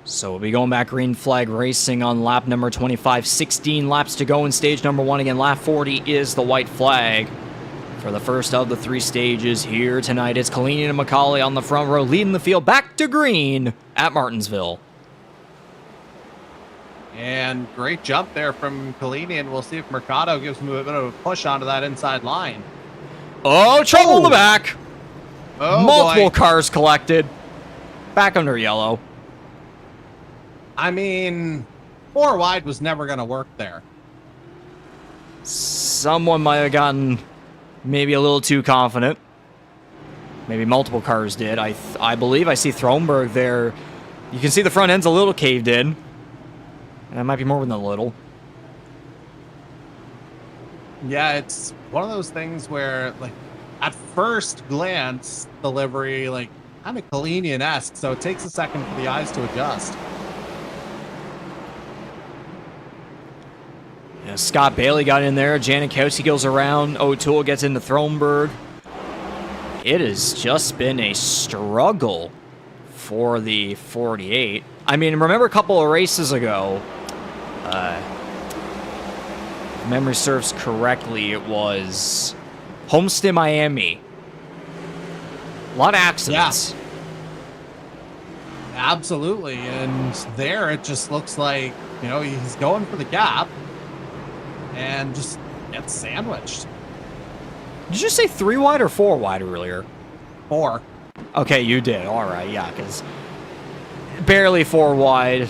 So we'll be going back green flag racing on lap number 25. 16 laps to go in stage number 1. Again, lap 40 is the white flag for the first of the 3 stages here tonight. It's Kalinian and McCauley on the front row, leading the field back to green at Martinsville. And great jump there from Kalinian. We'll see if Mercado gives him a bit of a push onto that inside line. Oh, trouble in the back. Oh, multiple boy. cars collected. Back under yellow. I mean, 4 wide was never going to work there. Someone might have gotten maybe a little too confident. Maybe multiple cars did. I believe I see Thronberg there. You can see the front end's a little caved in. And that might be more than a little. Yeah, it's one of those things where, like, at first glance, the livery, like, kind of Kalinian-esque, so it takes a second for the eyes to adjust. Yeah, Scott Bailey got in there. Janikowski goes around. O'Toole gets into Thronberg. It has just been a struggle for the 48. I mean, remember a couple of races ago, if memory serves correctly, it was Homestead, Miami. A lot of accidents. Yeah. Absolutely. And there it just looks like, you know, he's going for the gap and just gets sandwiched. Did you say 3 wide or 4 wide earlier? 4. Okay, you did. All right, yeah, because barely 4 wide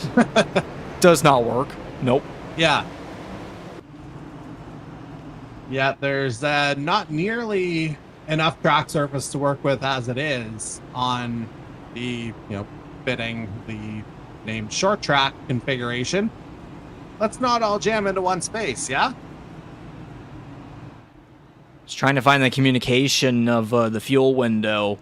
does not work. Nope. Yeah. Yeah, there's not nearly enough track surface to work with as it is on the, fitting the named short track configuration. Let's not all jam into one space, yeah? Just trying to find the communication of the fuel window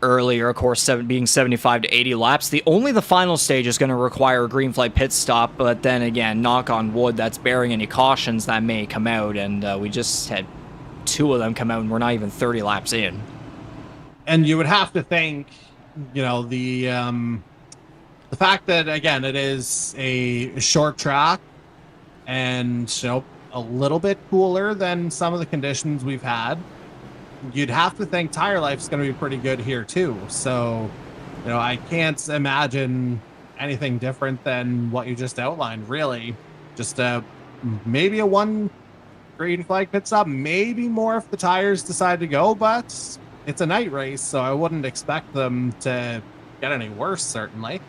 earlier, of course, being 75 to 80 laps. The final stage is going to require a green flag pit stop, but then again, knock on wood, that's bearing any cautions that may come out, and we just had 2 of them come out, and we're not even 30 laps in. And you would have to think, the fact that, again, it is a short track and, a little bit cooler than some of the conditions we've had, you'd have to think tire life is going to be pretty good here too. So, I can't imagine anything different than what you just outlined, really. Just maybe a 1 green flag pit stop, maybe more if the tires decide to go, but it's a night race, so I wouldn't expect them to get any worse, certainly.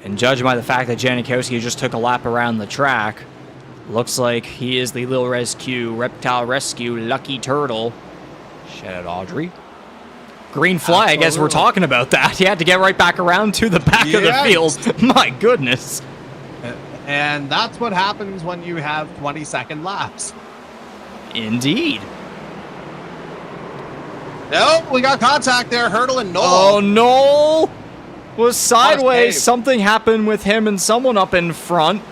And judging by the fact that Janikowski just took a lap around the track, looks like he is the Lil Rescue, Reptile Rescue, Lucky Turtle. Shout out Audrey. Green flag, Absolutely. as we're talking about that. He had to get right back around to the back of the field. My goodness. And that's what happens when you have 20-second laps. Indeed. Nope, we got contact there. Hurdle and Noel. Oh, Noel was sideways. Dave. Something happened with him and someone up in front.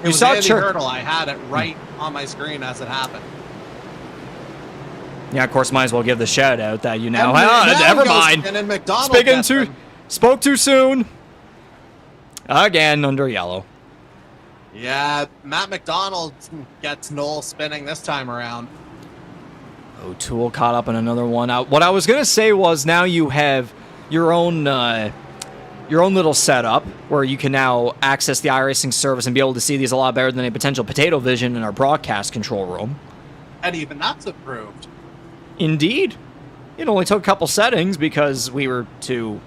It was Andy Hurdle. I had it right on my screen as it happened. Yeah, of course, might as well give the shout out that you now. And Never mind. And then McDonald Spoke too soon. Again, under yellow. Yeah, Matt McDonald gets Noel spinning this time around. O'Toole caught up in another one. What I was gonna say was now you have your own little setup where you can now access the iRacing service and be able to see these a lot better than a potential potato vision in our broadcast control room. And even that's approved. Indeed. It only took a couple settings because we were too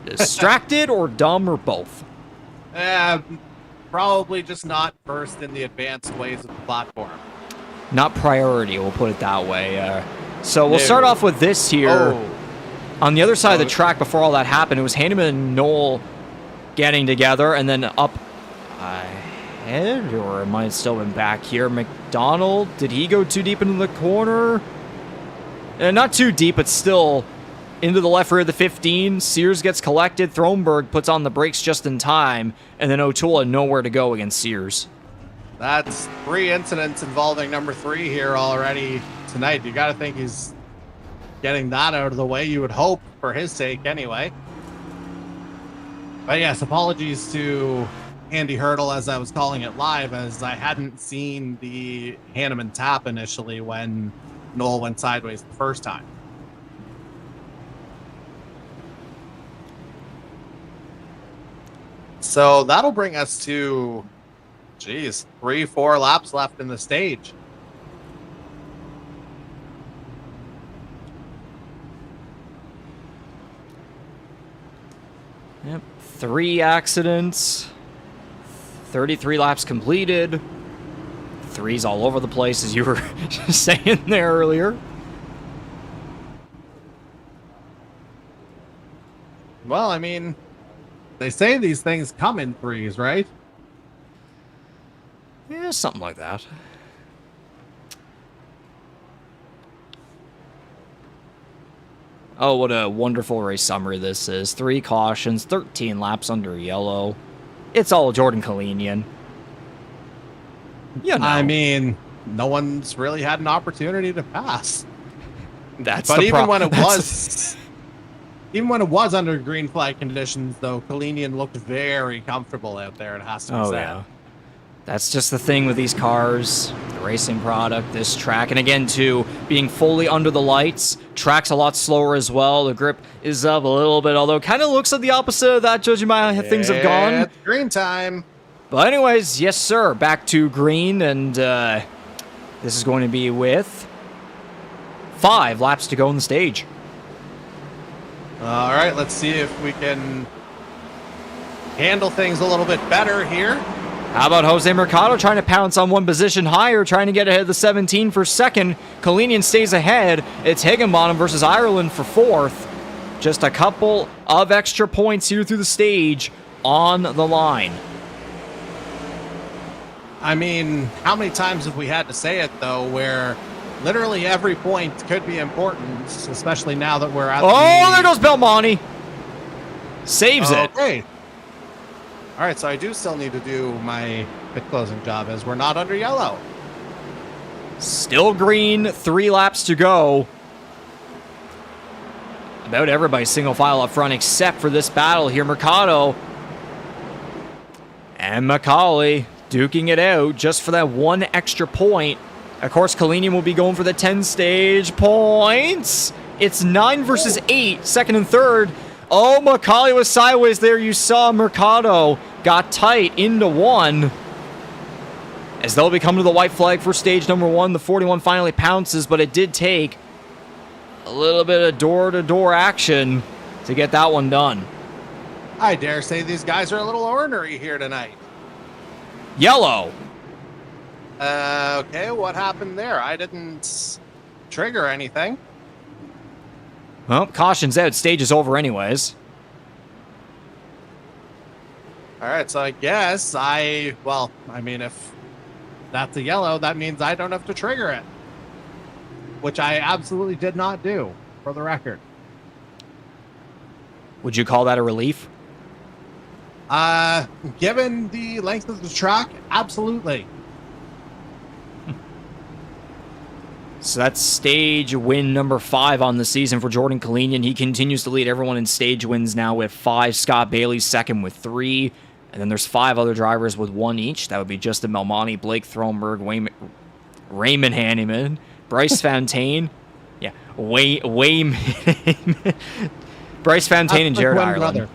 distracted or dumb or both. Probably just not versed in the advanced ways of the platform. Not priority, we'll put it that way. So we'll start off with this here. Oh. On the other side of the track, before all that happened, it was Hanneman and Noel getting together, and then up ahead, or it might have still been back here. McDonald, did he go too deep into the corner? Not too deep, but still into the left rear of the 15. Sears gets collected. Thronberg puts on the brakes just in time, and then O'Toole had nowhere to go against Sears. That's 3 incidents involving number 3 here already tonight. You got to think he's getting that out of the way, you would hope, for his sake anyway. But yes, apologies to Andy Hurdle, as I was calling it live, as I hadn't seen the Hanneman tap initially when Noel went sideways the first time. So that'll bring us to, 3-4 laps left in the stage. Yep, 3 accidents, 33 laps completed, 3s all over the place, as you were saying there earlier. Well, I mean, they say these things come in 3s, right? Yeah, something like that. Oh, what a wonderful race summary this is. 3 cautions, 13 laps under yellow. It's all Jordan Kalinian. You know. I mean, no one's really had an opportunity to pass. That's But the even problem. when it was, even when it was under green flag conditions, though, Kalinian looked very comfortable out there. It has to be Oh, said. yeah. That's just the thing with these cars, the racing product, this track. And again, too, being fully under the lights, track's a lot slower as well. The grip is up a little bit, although it kind of looks like the opposite of that, judging by how things have gone. It's green time. But anyways, yes, sir, back to green, and this is going to be with 5 laps to go on the stage. All right, let's see if we can handle things a little bit better here. How about Jose Mercado trying to pounce on one position higher, trying to get ahead of the 17 for second. Kalinian stays ahead. It's Higginbottom versus Ireland for fourth. Just a couple of extra points here through the stage on the line. I mean, how many times have we had to say it, though, where literally every point could be important, especially now that we're at there goes Belmonte. Saves it. Okay. All right, so I do still need to do my pit closing job as we're not under yellow. Still green, 3 laps to go. About everybody's single file up front except for this battle here. Mercado and Macaulay duking it out just for that one extra point. Of course, Kalinian will be going for the 10 stage points. It's 9 versus 8, second and third. Oh, Macaulay was sideways there. You saw Mercado got tight into 1. As they'll be coming to the white flag for stage number 1. The 41 finally pounces, but it did take a little bit of door-to-door action to get that one done. I dare say these guys are a little ornery here tonight. Yellow. Okay, what happened there? I didn't trigger anything. Well, caution's out. Stage is over anyways. All right, so I guess well, I mean, if that's a yellow, that means I don't have to trigger it. Which I absolutely did not do, for the record. Would you call that a relief? Given the length of the track, absolutely. So that's stage win number 5 on the season for Jordan Kalinian. He continues to lead everyone in stage wins now with 5. Scott Bailey second with 3. And then there's 5 other drivers with 1 each. That would be Justin Belmonte, Blake Thronberg, Raymond Hanneman, Bryce Fontaine. Yeah, Bryce Fontaine and Jared Ireland. Brother.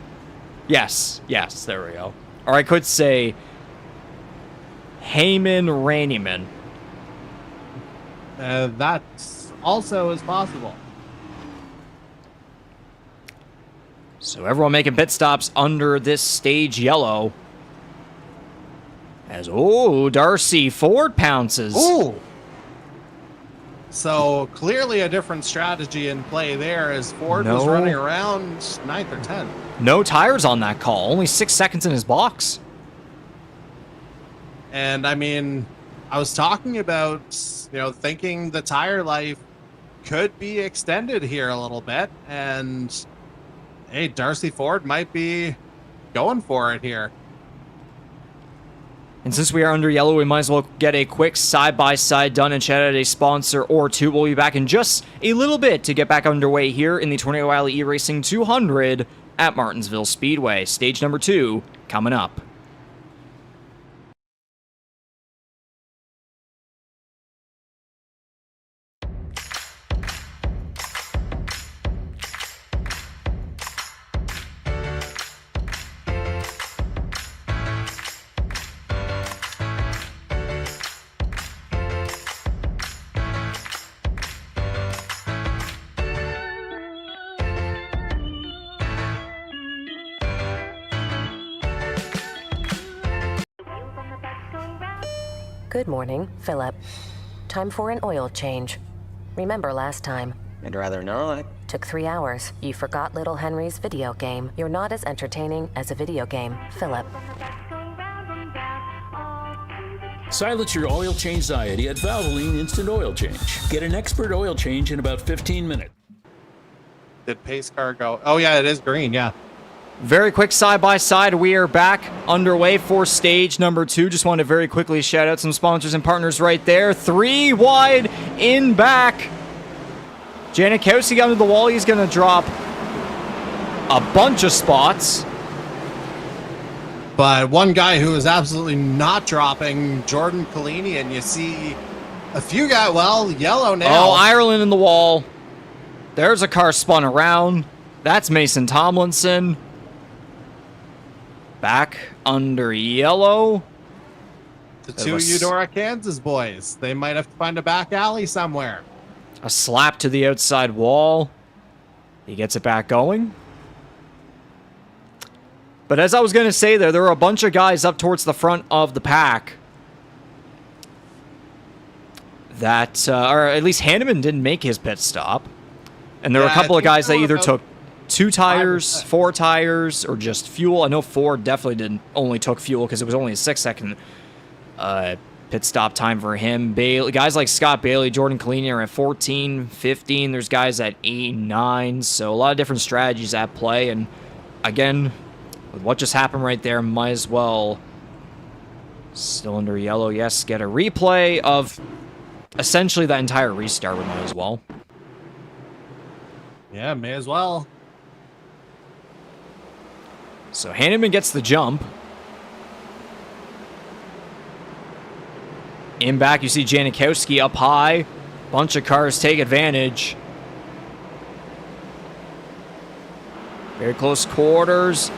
Yes, there we go. Or I could say Heyman Ranneman. That also is possible. So everyone making pit stops under this stage yellow. As, Darcy Ford pounces. Ooh. So clearly a different strategy in play there as Ford was running around 9th or 10th. No tires on that call. Only 6 seconds in his box. And I mean, I was talking about, thinking the tire life could be extended here a little bit. And hey, Darcy Ford might be going for it here. And since we are under yellow, we might as well get a quick side-by-side done and chat at a sponsor or two. We'll be back in just a little bit to get back underway here in the Tornado Alley E-Racing 200 at Martinsville Speedway. Stage number 2 coming up. Good morning, Philip. Time for an oil change. Remember last time? I'd rather not. Took 3 hours. You forgot Little Henry's video game. You're not as entertaining as a video game, Philip. Silence your oil change anxiety at Valvoline Instant Oil Change. Get an expert oil change in about 15 minutes. Did pace car go? Oh yeah, it is green. Yeah. Very quick side-by-side. We are back underway for stage number 2. Just wanted to very quickly shout out some sponsors and partners right there. 3 wide in back. Janikowski under the wall. He's going to drop a bunch of spots. But one guy who is absolutely not dropping, Jordan Collini, and you see a few guys, well, yellow now. Oh, Ireland in the wall. There's a car spun around. That's Mason Tomlinson. Back under yellow. The 2 Eudora, Kansas boys. They might have to find a back alley somewhere. A slap to the outside wall. He gets it back going. But as I was going to say there were a bunch of guys up towards the front of the pack that, or at least Hanneman didn't make his pit stop. And there were a couple of guys that either took 2 tires, 4 tires, or just fuel. I know 4 definitely didn't only took fuel because it was only a 6-second pit stop time for him. Bailey, guys like Scott Bailey, Jordan Collini are at 14, 15. There's guys at 8, 9. So a lot of different strategies at play. And again, with what just happened right there, might as well, still under yellow, yes, get a replay of essentially that entire restart. We might as well. Yeah, may as well. So Hanneman gets the jump. In back, you see Janikowski up high. Bunch of cars take advantage. Very close quarters.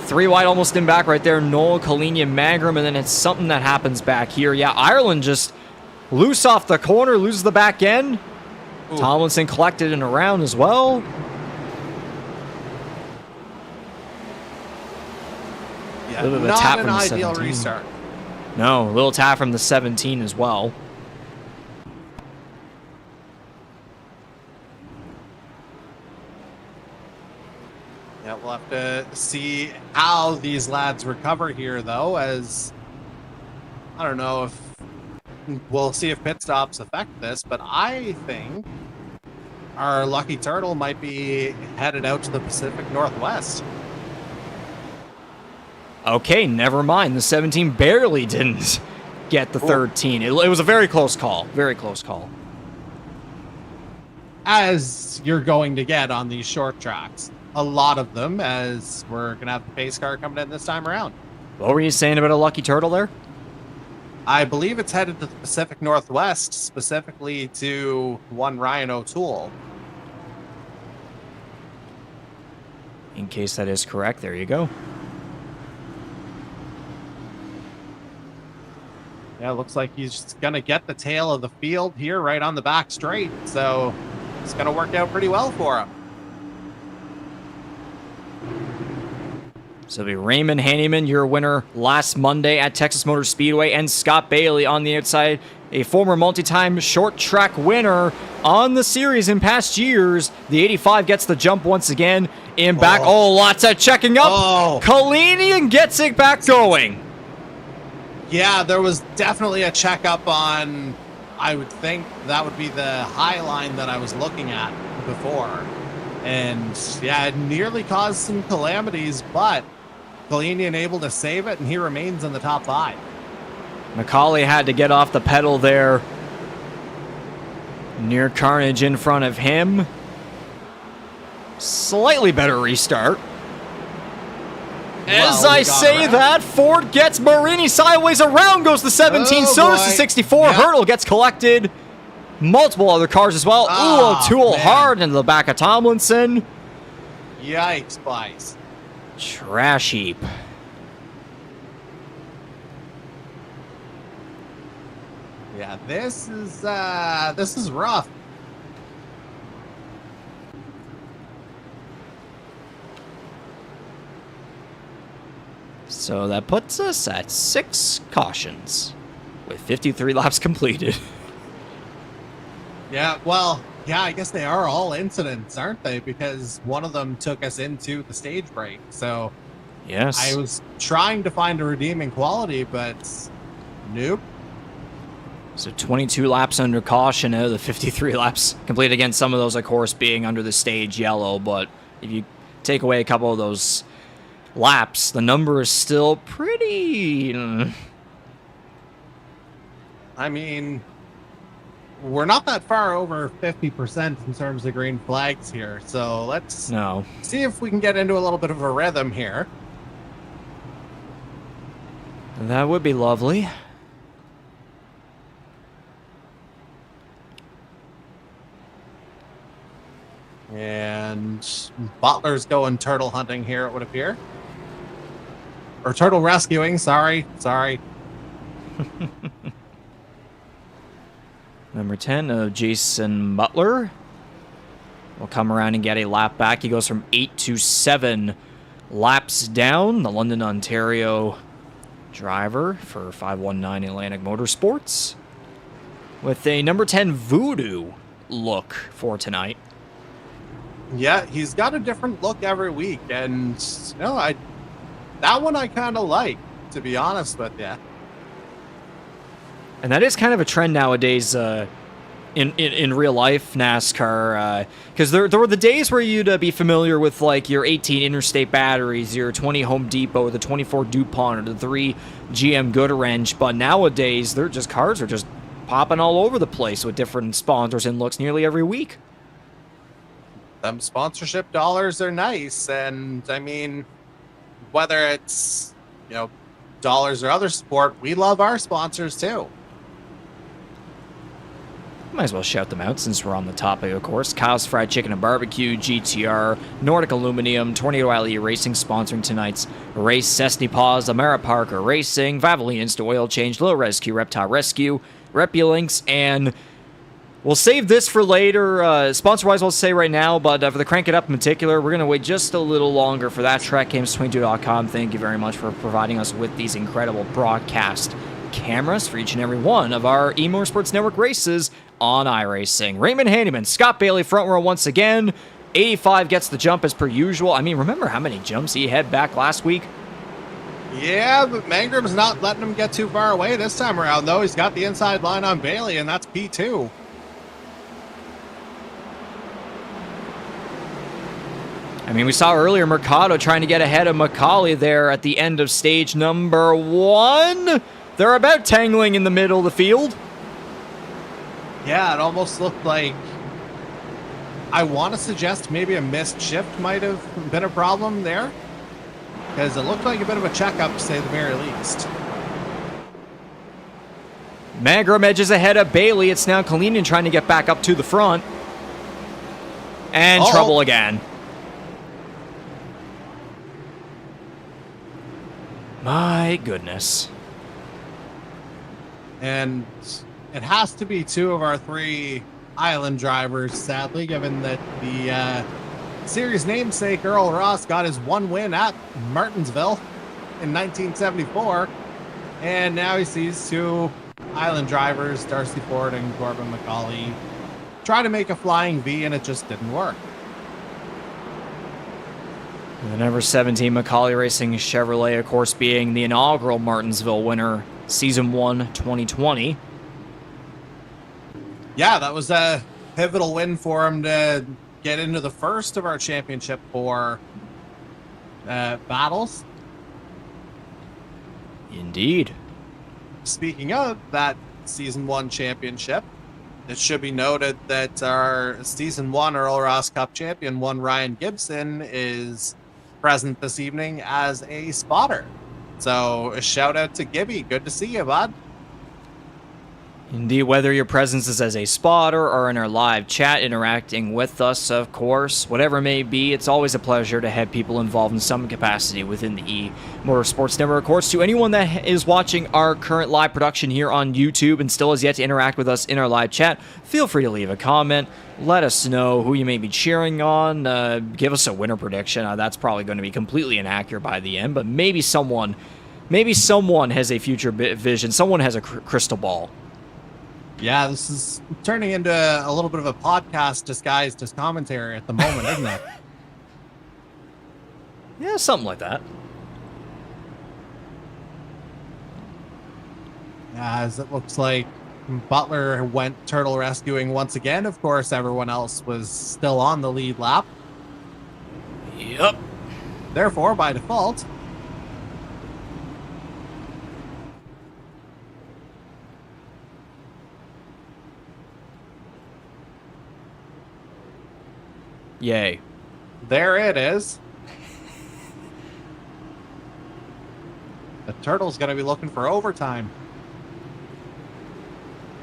3 wide almost in back right there. Noel, Collini, and Magram. And then it's something that happens back here. Yeah, Ireland just loose off the corner, loses the back end. Ooh. Tomlinson collected and around as well. Yeah, a little bit of not tap an from the ideal 17. restart. No, a little tap from the 17 as well. Yeah, we'll have to see how these lads recover here, though, as I don't know if we'll see if pit stops affect this, but I think our lucky turtle might be headed out to the Pacific Northwest. Okay, never mind. The 17 barely didn't get the 13. It was a very close call. Very close call. As you're going to get on these short tracks. A lot of them, as we're going to have the pace car coming in this time around. What were you saying about a lucky turtle there? I believe it's headed to the Pacific Northwest, specifically to one Ryan O'Toole. In case that is correct, there you go. Yeah, looks like he's going to get the tail of the field here right on the back straight. So it's going to work out pretty well for him. So it'll be Raymond Hanneman, your winner last Monday at Texas Motor Speedway, and Scott Bailey on the outside, a former multi-time short track winner on the series in past years. The 85 gets the jump once again. In back, lots of checking up. Collini gets it back going. Yeah, there was definitely a checkup on, I would think that would be the high line that I was looking at before. And yeah, it nearly caused some calamities, but Collini able to save it, and he remains in the top 5. McCauley had to get off the pedal there. Near carnage in front of him. Slightly better restart. As I say that, Ford gets Marini sideways. Around goes the 17. So does the 64. Yep. Hurdle gets collected. Multiple other cars as well. Ooh, O'Toole hard into the back of Tomlinson. Yikes, Spice. Trash heap. Yeah, this is rough. So that puts us at 6 cautions with 53 laps completed. Yeah, well, yeah, I guess they are all incidents, aren't they? Because one of them took us into the stage break. So yes, I was trying to find a redeeming quality, but nope. So 22 laps under caution out of the 53 laps complete. Again, some of those, of course, being under the stage yellow. But if you take away a couple of those laps, the number is still pretty... I mean, we're not that far over 50% in terms of green flags here. So let's see if we can get into a little bit of a rhythm here. That would be lovely. And Butler's going turtle hunting here, it would appear. Or turtle rescuing, sorry. Number 10, Jason Butler will come around and get a lap back. He goes from 8 to 7 laps down. The London, Ontario driver for 519 Atlantic Motorsports with a number 10 Voodoo look for tonight. Yeah, he's got a different look every week, and that one I kind of like, to be honest with you. And that is kind of a trend nowadays in real life NASCAR, because there were the days where you'd be familiar with like your 18 Interstate batteries, your 20 Home Depot, the 24 DuPont, or the 3 GM Goodwrench, but nowadays cars are just popping all over the place with different sponsors and looks nearly every week. Them sponsorship dollars are nice, and I mean, whether it's dollars or other support, we love our sponsors too. Might as well shout them out since we're on the topic, of course. Kyle's Fried Chicken and Barbecue, GTR, Nordic Aluminium, Tornado Alley Racing sponsoring tonight's race, Zesty Paws, Amara Parker Racing, Valvoline Instant Oil Change, Little Rescue, Reptile Rescue, Repulinks, and we'll save this for later. Sponsor-wise, I'll say right now, but for the Crank It Up in particular, we're going to wait just a little longer for that. TrackGames22.com, thank you very much for providing us with these incredible broadcast cameras for each and every one of our E-Motorsports Network races on iRacing. Raymond Handyman, Scott Bailey, front row once again. 85 gets the jump as per usual. I mean, remember how many jumps he had back last week? Yeah, but Mangram's not letting him get too far away this time around, though. He's got the inside line on Bailey, and that's P2. I mean, we saw earlier Mercado trying to get ahead of Macaulay there at the end of stage number 1. They're about tangling in the middle of the field. Yeah, it almost looked like, I want to suggest maybe a missed shift might have been a problem there, because it looked like a bit of a checkup, to say the very least. Magram edges ahead of Bailey. It's now Kalinian trying to get back up to the front. And trouble again. My goodness. And it has to be 2 of our 3 island drivers, sadly, given that the series namesake Earl Ross got his 1 win at Martinsville in 1974. And now he sees 2 island drivers, Darcy Ford and Corbin McCauley, try to make a flying V, and it just didn't work. The number 17 Macaulay Racing Chevrolet, of course, being the inaugural Martinsville winner, Season 1 2020. Yeah, that was a pivotal win for him to get into the first of our Championship 4 battles. Indeed. Speaking of that Season 1 championship, it should be noted that our Season 1 Earl Ross Cup champion, one Ryan Gibson, is present this evening as a spotter. So a shout out to Gibby. Good to see you, bud. Indeed, whether your presence is as a spotter or in our live chat interacting with us, of course, whatever it may be, it's always a pleasure to have people involved in some capacity within the E-Motorsports Network. Of course, to anyone that is watching our current live production here on YouTube and still has yet to interact with us in our live chat, feel free to leave a comment. Let us know who you may be cheering on. Give us a winner prediction. That's probably going to be completely inaccurate by the end, but maybe someone has a future vision. Someone has a crystal ball. Yeah, this is turning into a little bit of a podcast disguised as commentary at the moment, isn't it? Yeah, something like that. As it looks like Butler went turtle rescuing once again. Of course, everyone else was still on the lead lap. Yep. Therefore, by default, yay. there it is. The Turtle's going to be looking for overtime.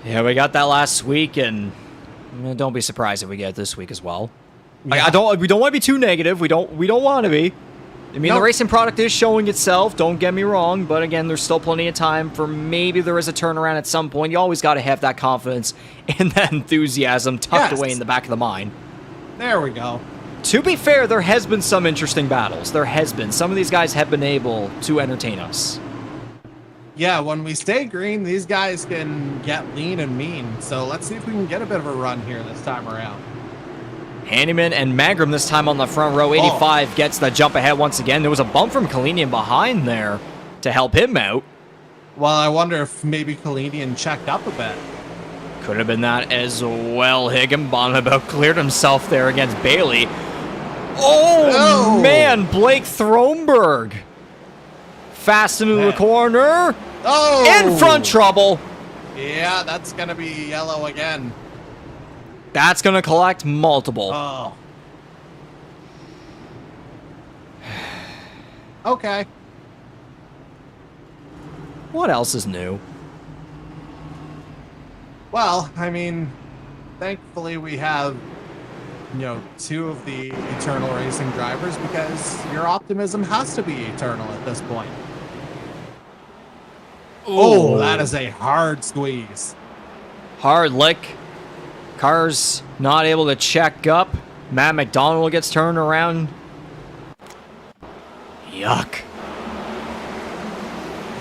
Yeah, we got that last week, and don't be surprised if we get it this week as well. Yeah. We don't want to be too negative. We don't want to be. I mean, Nope. the racing product is showing itself. Don't get me wrong, but again, there's still plenty of time for maybe there is a turnaround at some point. You always got to have that confidence and that enthusiasm tucked Yes. away in the back of the mind. There we go. To be fair, there has been some interesting battles. There has been. Some of these guys have been able to entertain us. Yeah, when we stay green, these guys can get lean and mean. So let's see if we can get a bit of a run here this time around. Hanneman and Magram this time on the front row. 85 gets the jump ahead once again. There was a bump from Kalinian behind there to help him out. Well, I wonder if maybe Kalinian checked up a bit. Could have been that as well. Higginbottom about cleared himself there against Bailey. Oh, No. man, Blake Thronberg. Fast into the corner. Oh! In front trouble. Yeah, that's going to be yellow again. That's going to collect multiple. Oh. Okay. What else is new? Well, I mean, thankfully we have, two of the eternal racing drivers because your optimism has to be eternal at this point. Oh, that is a hard squeeze. Hard lick. Car's not able to check up. Matt McDonald gets turned around. Yuck.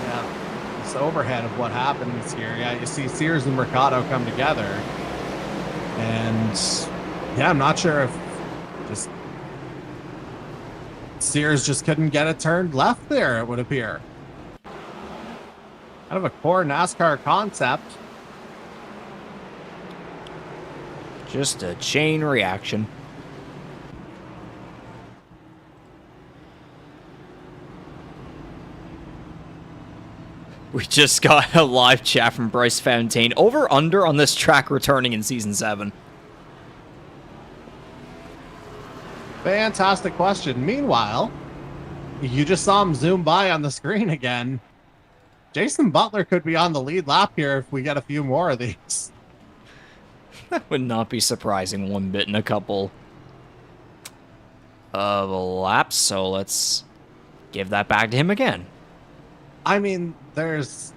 Yeah, it's overhead of what happens here. Yeah, you see Sears and Mercado come together. And, yeah, I'm not sure if just Sears just couldn't get it turned left there, it would appear. Kind of a core NASCAR concept. Just a chain reaction. We just got a live chat from Bryce Fontaine. Over under on this track returning in Season 7. Fantastic question. Meanwhile, you just saw him zoom by on the screen again. Jason Butler could be on the lead lap here if we get a few more of these. That would not be surprising one bit in a couple of laps, so let's give that back to him again. I mean, this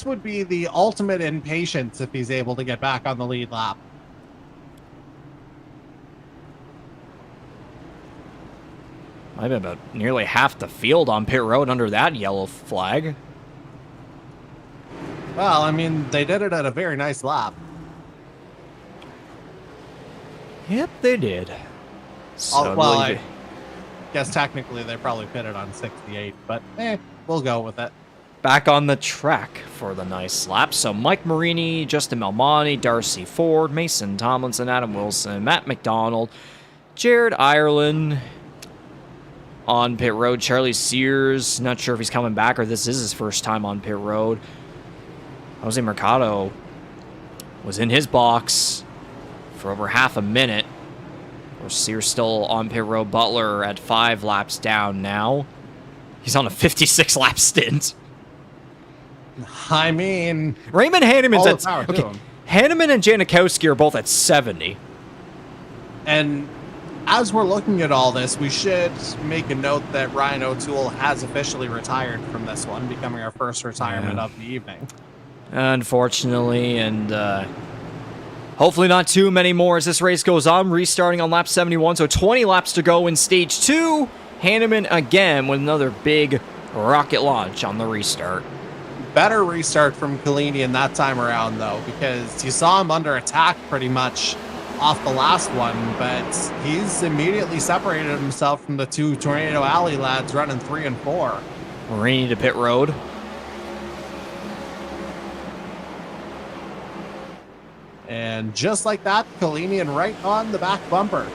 would be the ultimate impatience if he's able to get back on the lead lap. Might have been about nearly half the field on pit road under that yellow flag. Well, I mean, they did it at a very nice lap. Yep, they did. So Well, I guess technically they probably pitted on 68, but we'll go with it. back on the track for the nice lap. So Mike Marini, Justin Malmonti, Darcy Ford, Mason Tomlinson, Adam Wilson, Matt McDonald, Jared Ireland on pit road. Charlie Sears, not sure if he's coming back or this is his first time on pit road. Jose Mercado was in his box for over half a minute. Of course, Sears still on pit road. Butler at 5 laps down now. He's on a 56 lap stint. I mean, Raymond Hanneman's all the power at to okay. him. Hanneman and Janikowski are both at 70. And as we're looking at all this, we should make a note that Ryan O'Toole has officially retired from this one, becoming our first retirement of the evening. Unfortunately, and hopefully not too many more as this race goes on. Restarting on lap 71, so 20 laps to go in stage 2. Hanneman again with another big rocket launch on the restart. Better restart from Kalinian that time around, though, because you saw him under attack pretty much off the last one, but he's immediately separated himself from the two Tornado Alley lads running 3 and 4. Marini to pit road. And just like that, Kalinian right on the back bumper.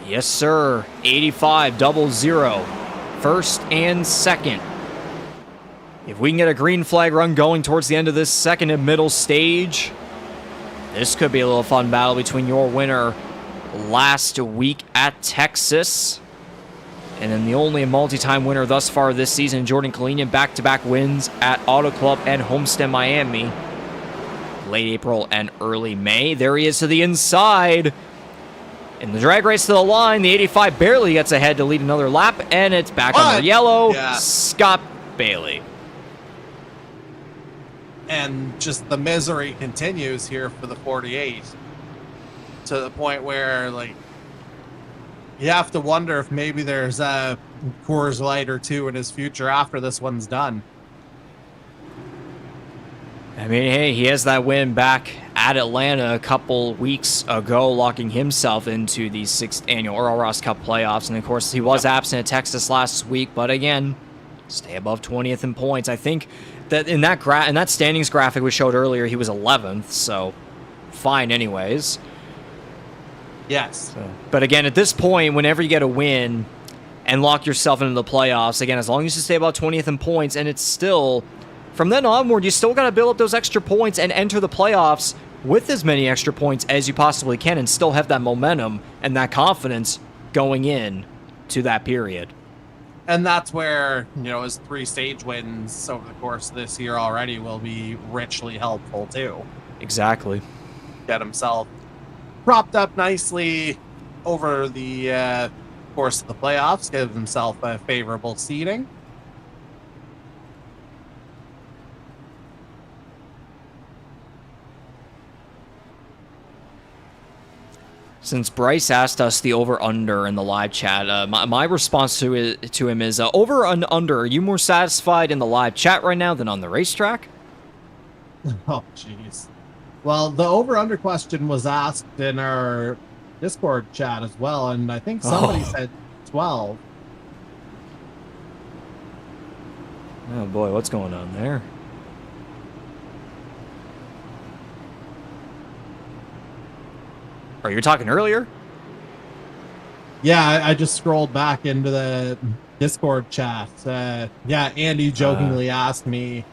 Yes, sir. 85 00. first and second. If we can get a green flag run going towards the end of this second and middle stage, this could be a little fun battle between your winner last week at Texas, and then the only multi-time winner thus far this season, Jordan Kalinian, back-to-back wins at Auto Club and Homestead Miami, late April and early May. There he is to the inside. In the drag race to the line, the 85 barely gets ahead to lead another lap, and it's back on the yellow. Yeah. Scott Bailey. And just the misery continues here for the 48, to the point where, like, you have to wonder if maybe there's a Coors Light or two in his future after this one's done. I mean, hey, he has that win back at Atlanta a couple weeks ago, locking himself into the 6th annual Earl Ross Cup playoffs. And, of course, he was absent at Texas last week, but again, stay above 20th in points. I think that in that standings graphic we showed earlier, he was 11th, so fine anyways. Yes. But again, at this point, whenever you get a win and lock yourself into the playoffs, again, as long as you stay about 20th in points, and it's still, from then onward, you still got to build up those extra points and enter the playoffs with as many extra points as you possibly can and still have that momentum and that confidence going in to that period. And that's where, his 3 stage wins over the course of this year already will be richly helpful too. Exactly. Get himself propped up nicely over the course of the playoffs, give himself a favorable seeding. Since Bryce asked us the over-under in the live chat, my response to him is over and under. Are you more satisfied in the live chat right now than on the racetrack? Oh, jeez. Well, the over-under question was asked in our Discord chat as well, and I think somebody said 12. Oh boy, what's going on there? Are you talking earlier? Yeah, I just scrolled back into the Discord chat. Yeah, Andy jokingly asked me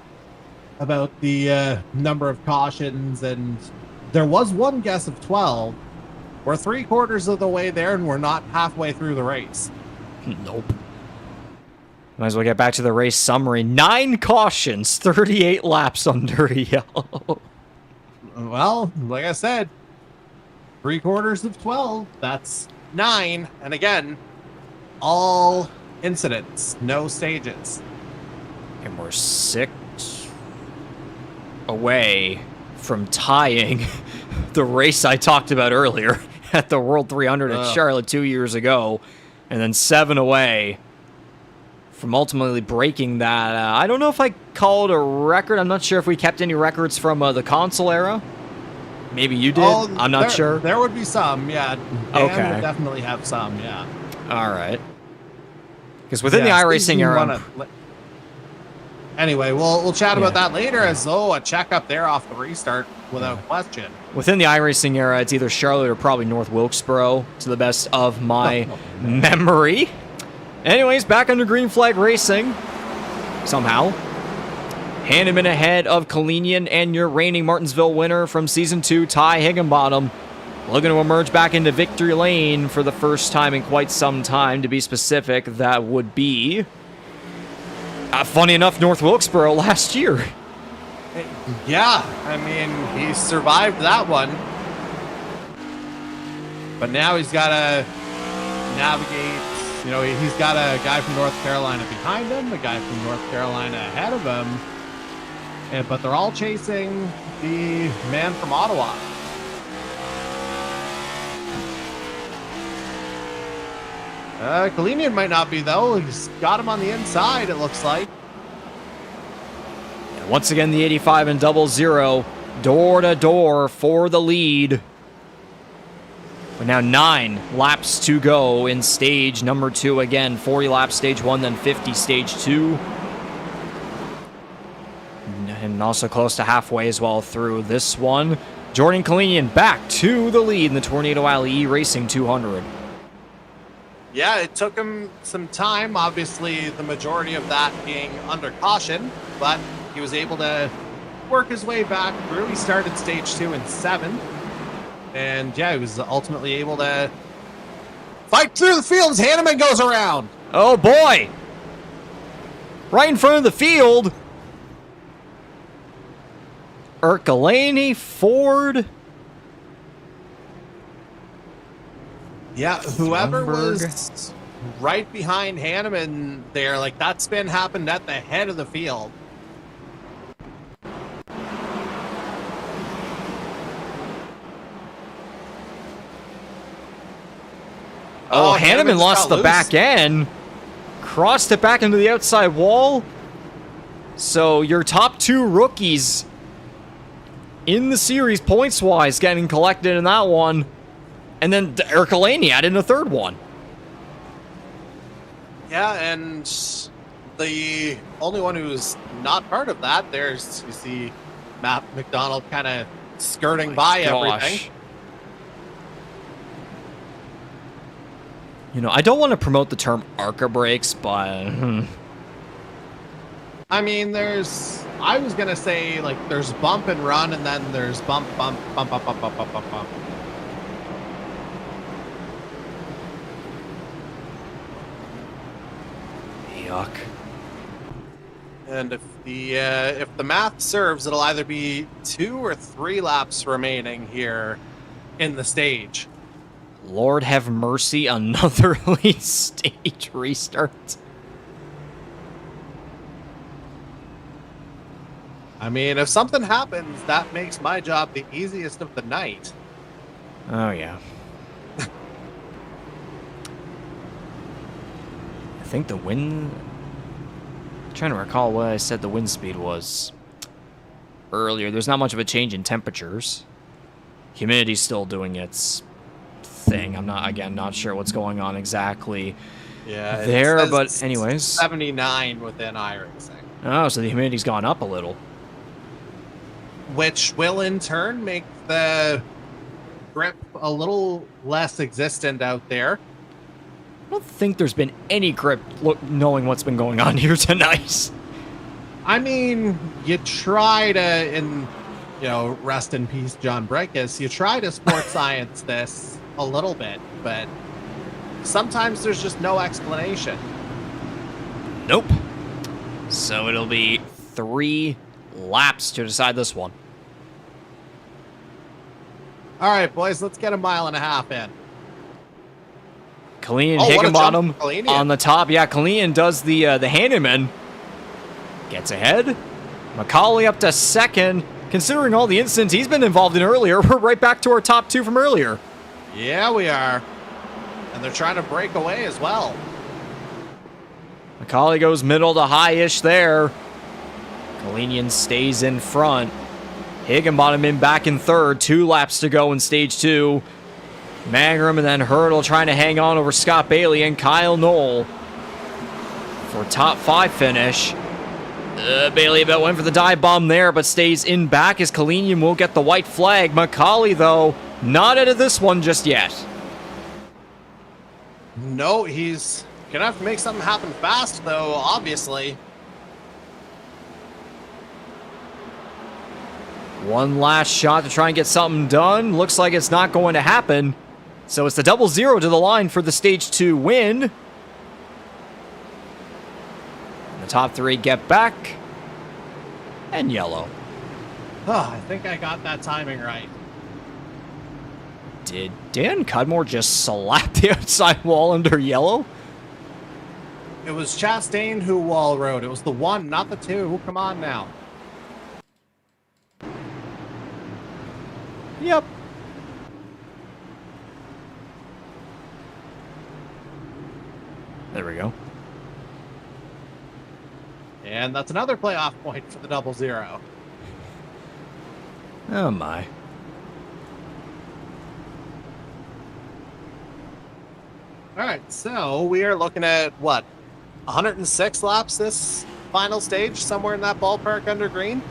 about the number of cautions, and there was one guess of 12. We're 3/4 of the way there, and we're not halfway through the race. Nope. Might as well get back to the race summary. 9 cautions, 38 laps under yellow. Well, like I said, 3/4 of 12, that's 9. And again, all incidents, no stages. And we're 6 away from tying the race I talked about earlier at the World 300 at Charlotte 2 years ago. And then 7 away from ultimately breaking that. I don't know if I called a record. I'm not sure if we kept any records from the console era. Maybe you did. I'm not sure. There would be some, yeah. Dan would definitely have some, yeah. All right. Because within the iRacing era... Anyway, we'll chat about that later, as a checkup there off the restart without question. Within the iRacing era, it's either Charlotte or probably North Wilkesboro, to the best of my memory. Anyways, back under green flag racing. Somehow. Hanneman ahead of Kalinian and your reigning Martinsville winner from Season 2, Ty Higginbottom. Looking to emerge back into victory lane for the first time in quite some time. To be specific, that would be... funny enough, North Wilkesboro last year. Yeah, I mean, he survived that one. But now he's got to navigate. He's got a guy from North Carolina behind him, a guy from North Carolina ahead of him. But they're all chasing the man from Ottawa. Kalinian might not be, though. He's got him on the inside, it looks like. And once again, the 85 and 00, door to door for the lead. But now 9 laps to go in stage number 2. Again, 40 laps stage 1, then 50 stage 2. And also close to halfway as well through this one. Jordan Kalinian back to the lead in the Tornado Alley E-Racing 200. Yeah, it took him some time, obviously the majority of that being under caution, but he was able to work his way back through. He started stage 2 in 7th, and yeah, he was ultimately able to fight through the field as Hanneman goes around. Oh boy! Right in front of the field. Ercolini, Ford. Yeah, whoever Stromberg. was right behind Hanneman there, like that spin happened at the head of the field. Oh, Hanneman Hanneman's lost got the loose. back end. Crossed it back into the outside wall. So your top 2 rookies in the series points-wise getting collected in that one. And then Ercolini added in a third one. Yeah, and the only one who's not part of that, there's, you see Matt McDonald kind of skirting by everything. You know, I don't want to promote the term ARCA brakes, but... I mean, I was going to say, like, there's bump and run, and then there's bump, bump, bump, bump, bump, bump, bump, bump, bump. Yuck. And if the math serves, it'll either be 2 or 3 laps remaining here in the stage. Lord have mercy, another lead stage restart. I mean, if something happens, that makes my job the easiest of the night. Oh, yeah. I think the wind... I'm trying to recall what I said the wind speed was earlier. There's not much of a change in temperatures. Humidity's still doing its thing. I'm not sure what's going on exactly there, but anyways. 79 within iRacing. Oh, so the humidity's gone up a little. Which will in turn make the grip a little less existent out there. I don't think there's been any grip knowing what's been going on here tonight. I mean, you try to, rest in peace, John Brekus, you try to sports science this a little bit, but sometimes there's just no explanation. Nope. So it'll be 3 laps to decide this one. All right, boys, let's get a 1.5 miles in. Kalinian what a Higginbottom jump, Kalinian. on the top. Yeah, Kalinian does the Hanneman. Gets ahead. Macaulay up to second. Considering all the incidents he's been involved in earlier, we're right back to our top 2 from earlier. Yeah, we are. And they're trying to break away as well. Macaulay goes middle to high-ish there. Kalinian stays in front. Higginbottom in back in third. 2 laps to go in stage 2. Mangrum and then Hurdle trying to hang on over Scott Bailey and Kyle Knoll for top 5 finish. Bailey about went for the dive bomb there, but stays in back as Kalinian will get the white flag. Macaulay, though, not out of this one just yet. No, he's gonna have to make something happen fast, though, obviously. One last shot to try and get something done. Looks like it's not going to happen. So it's the 0-0 to the line for the stage 2 win. And the top 3 get back. And yellow. Oh, I think I got that timing right. Did Dan Cudmore just slap the outside wall under yellow? It was Chastain who wall rode. It was the 1, not the 2. Come on now. Yep. There we go. And that's another playoff point for the 0-0. Oh my. All right, so we are looking at, what, 106 laps this final stage, somewhere in that ballpark under green?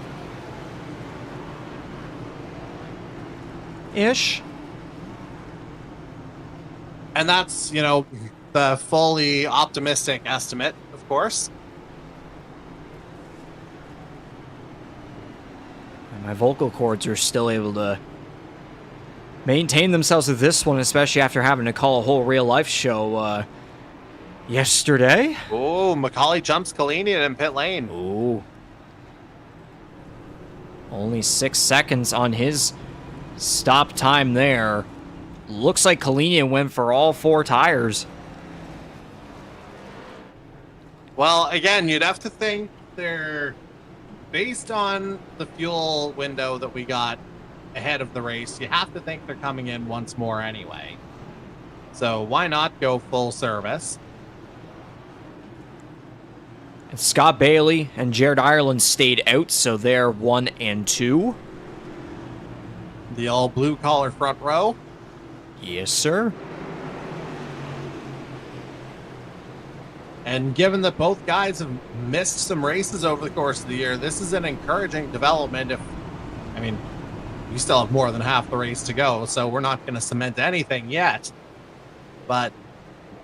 Ish. And that's, a fully optimistic estimate, of course. And my vocal cords are still able to maintain themselves with this one, especially after having to call a whole real-life show yesterday. Oh, Macaulay jumps Kalinian in pit lane. Ooh. Only 6 seconds on his stop time there. Looks like Kalinian went for all 4 tires. Well, again, you'd have to think they're based on the fuel window that we got ahead of the race. You have to think they're coming in once more anyway. So why not go full service? And Scott Bailey and Jared Ireland stayed out, so they're 1 and 2. The all blue collar front row. Yes, sir. And given that both guys have missed some races over the course of the year, this is an encouraging development. We still have more than half the race to go, so we're not going to cement anything yet. But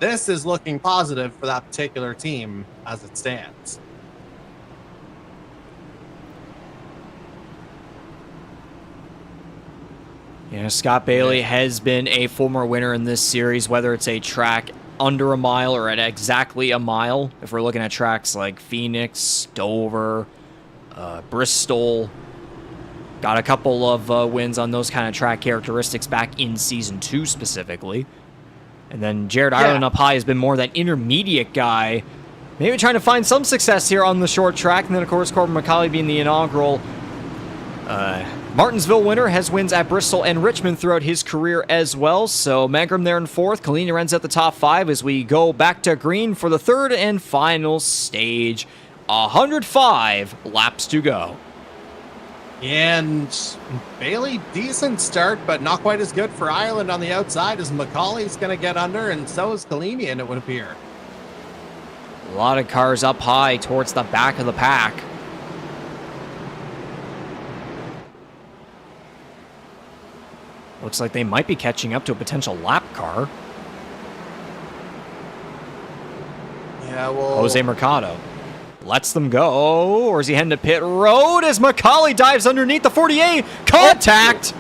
this is looking positive for that particular team as it stands. Yeah, Scott Bailey has been a former winner in this series, whether it's a track under a mile or at exactly a mile. If we're looking at tracks like Phoenix, Dover, Bristol, got a couple of wins on those kind of track characteristics back in Season 2 specifically. And then Jared Ireland up high has been more that intermediate guy, maybe trying to find some success here on the short track. And then, of course, Corbin McCauley being the inaugural Martinsville winner, has wins at Bristol and Richmond throughout his career as well. So Mangrum there in 4th. Kalina ends at the top 5 as we go back to green for the 3rd and final stage. 105 laps to go. And Bailey, decent start, but not quite as good for Ireland on the outside, as McCauley's going to get under, and so is Kalinian, it would appear. A lot of cars up high towards the back of the pack. Looks like they might be catching up to a potential lap car. Yeah, well, Jose Mercado lets them go, or is he heading to pit road as McCauley dives underneath the 48? Contact!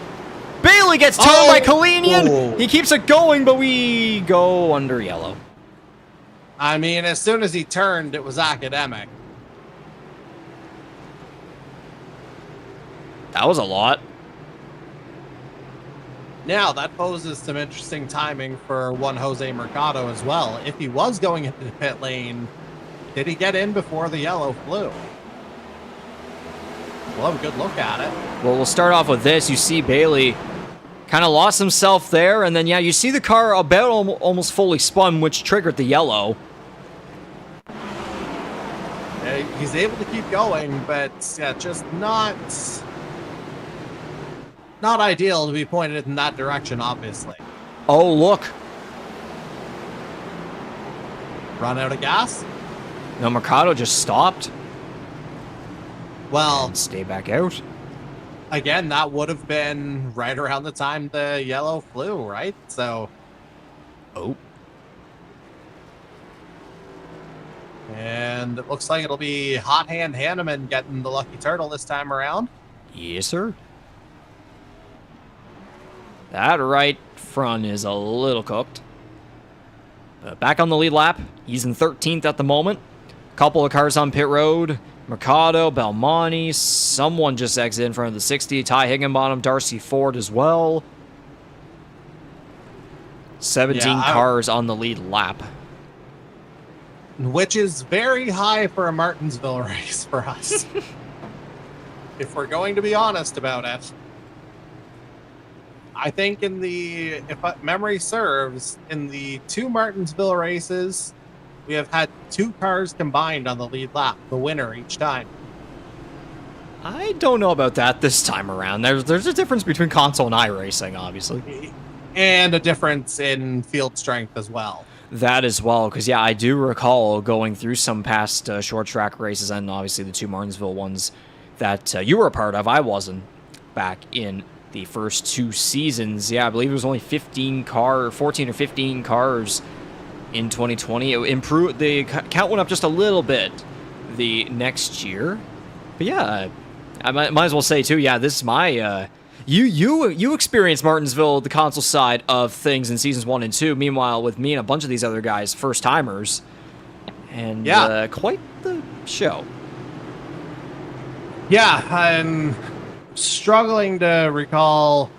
Bailey gets towed by Kalinian. Oh. He keeps it going, but we go under yellow. I mean, as soon as he turned, it was academic. That was a lot. Now, that poses some interesting timing for one Jose Mercado as well. If he was going into the pit lane, did he get in before the yellow flew? We'll have a good look at it. Well, we'll start off with this. You see Bailey kind of lost himself there, and then, yeah, you see the car about almost fully spun, which triggered the yellow. He's able to keep going, but yeah, just not ideal to be pointed in that direction, obviously. Oh, look. Run out of gas? No, Mercado just stopped. Well, And stay back out. again, that would have been right around the time the yellow flew, right? So, Oh. and it looks like it'll be Hot Hand Hanneman getting the lucky turtle this time around. Yes, sir. That right front is a little cooked. Back on the lead lap. He's in 13th at the moment. Couple of cars on pit road. Mercado, Belmonte, someone just exited in front of the 60. Ty Higginbottom, Darcy Ford as well. 17 cars on the lead lap. Which is very high for a Martinsville race for us. If we're going to be honest about it. I think if memory serves, in the 2 Martinsville races, we have had 2 cars combined on the lead lap, the winner each time. I don't know about that this time around. There's a difference between console and iRacing, obviously. And a difference in field strength as well. That as well, because, yeah, I do recall going through some past short track races, and obviously the 2 Martinsville ones that you were a part of. I wasn't back in the first 2 seasons. Yeah, I believe it was only 14 or 15 cars in 2020. It improved, the count went up just a little bit the next year. But yeah, I might as well say too, yeah, this is my you experienced Martinsville, the console side of things in seasons 1 and 2. Meanwhile, with me and a bunch of these other guys, first timers, and quite the show. Yeah, I'm struggling to recall.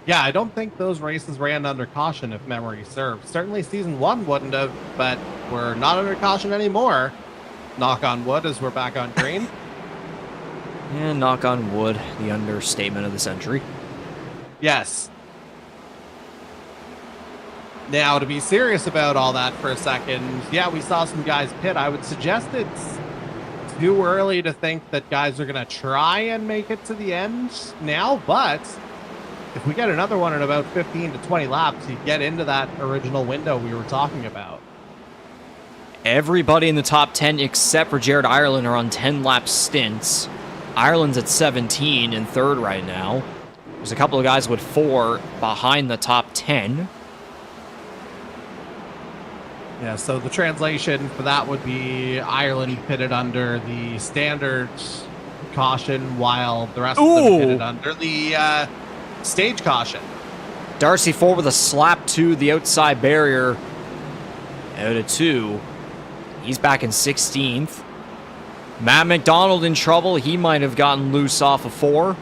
Yeah, I don't think those races ran under caution, if memory serves. Certainly season 1 wouldn't have, but we're not under caution anymore. Knock on wood as we're back on green. And knock on wood, the understatement of the century. Yes. Now, to be serious about all that for a second, yeah, we saw some guys pit. I would suggest it's too early to think that guys are going to try and make it to the end now, but if we get another one in about 15 to 20 laps, you get into that original window we were talking about. Everybody in the top 10 except for Jared Ireland are on 10-lap stints. Ireland's at 17 in third right now. There's a couple of guys with 4 behind the top 10. Yeah, so the translation for that would be Ireland pitted under the standard caution while the rest of them pitted under the stage caution. Darcy Ford with a slap to the outside barrier out of 2. He's back in 16th. Matt McDonald in trouble. He might have gotten loose off of 4.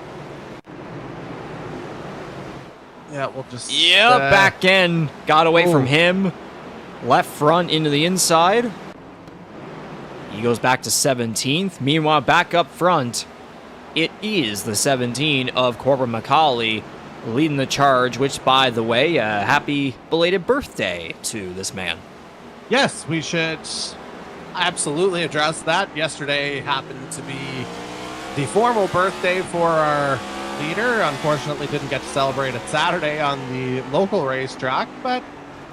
Yeah, we'll just... back in. Got away from him. Left front into the inside. He goes back to 17th. Meanwhile, back up front, it is the 17 of Corbin McCauley leading the charge, which, by the way, happy belated birthday to this man. Yes, we should absolutely address that. Yesterday happened to be the formal birthday for our leader. Unfortunately, didn't get to celebrate it Saturday on the local racetrack, but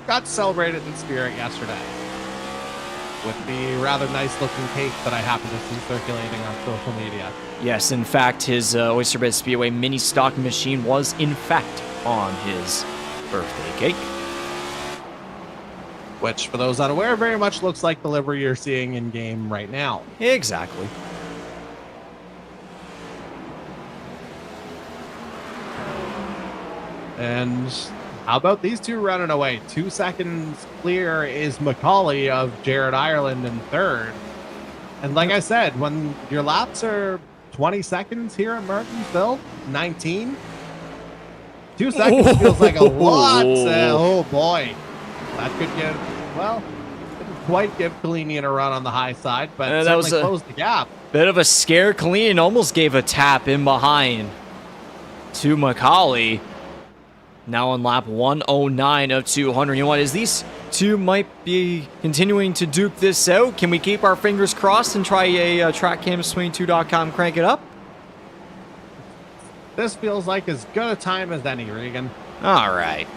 got to celebrate it in spirit yesterday with the rather nice looking cake that I happened to see circulating on social media. Yes, in fact, his Oyster Bay Speedway mini stocking machine was, in fact, on his birthday cake. Which, for those unaware, very much looks like the livery you're seeing in game right now. Exactly. And how about these two running away? 2 seconds clear is McCauley of Jared Ireland in third. And like I said, when your laps are 20 seconds here at Martinsville, 19, 2 seconds feels like a lot. Oh boy. That could give, well, didn't quite give Kalinian a run on the high side, but certainly closed the gap. Bit of a scare. Kalinian almost gave a tap in behind to McCauley. Now on lap 109 of 200. You know what? As these two might be continuing to duke this out, can we keep our fingers crossed and try a TrackCams22.com crank it up? This feels like as good a time as any, Regan. All right.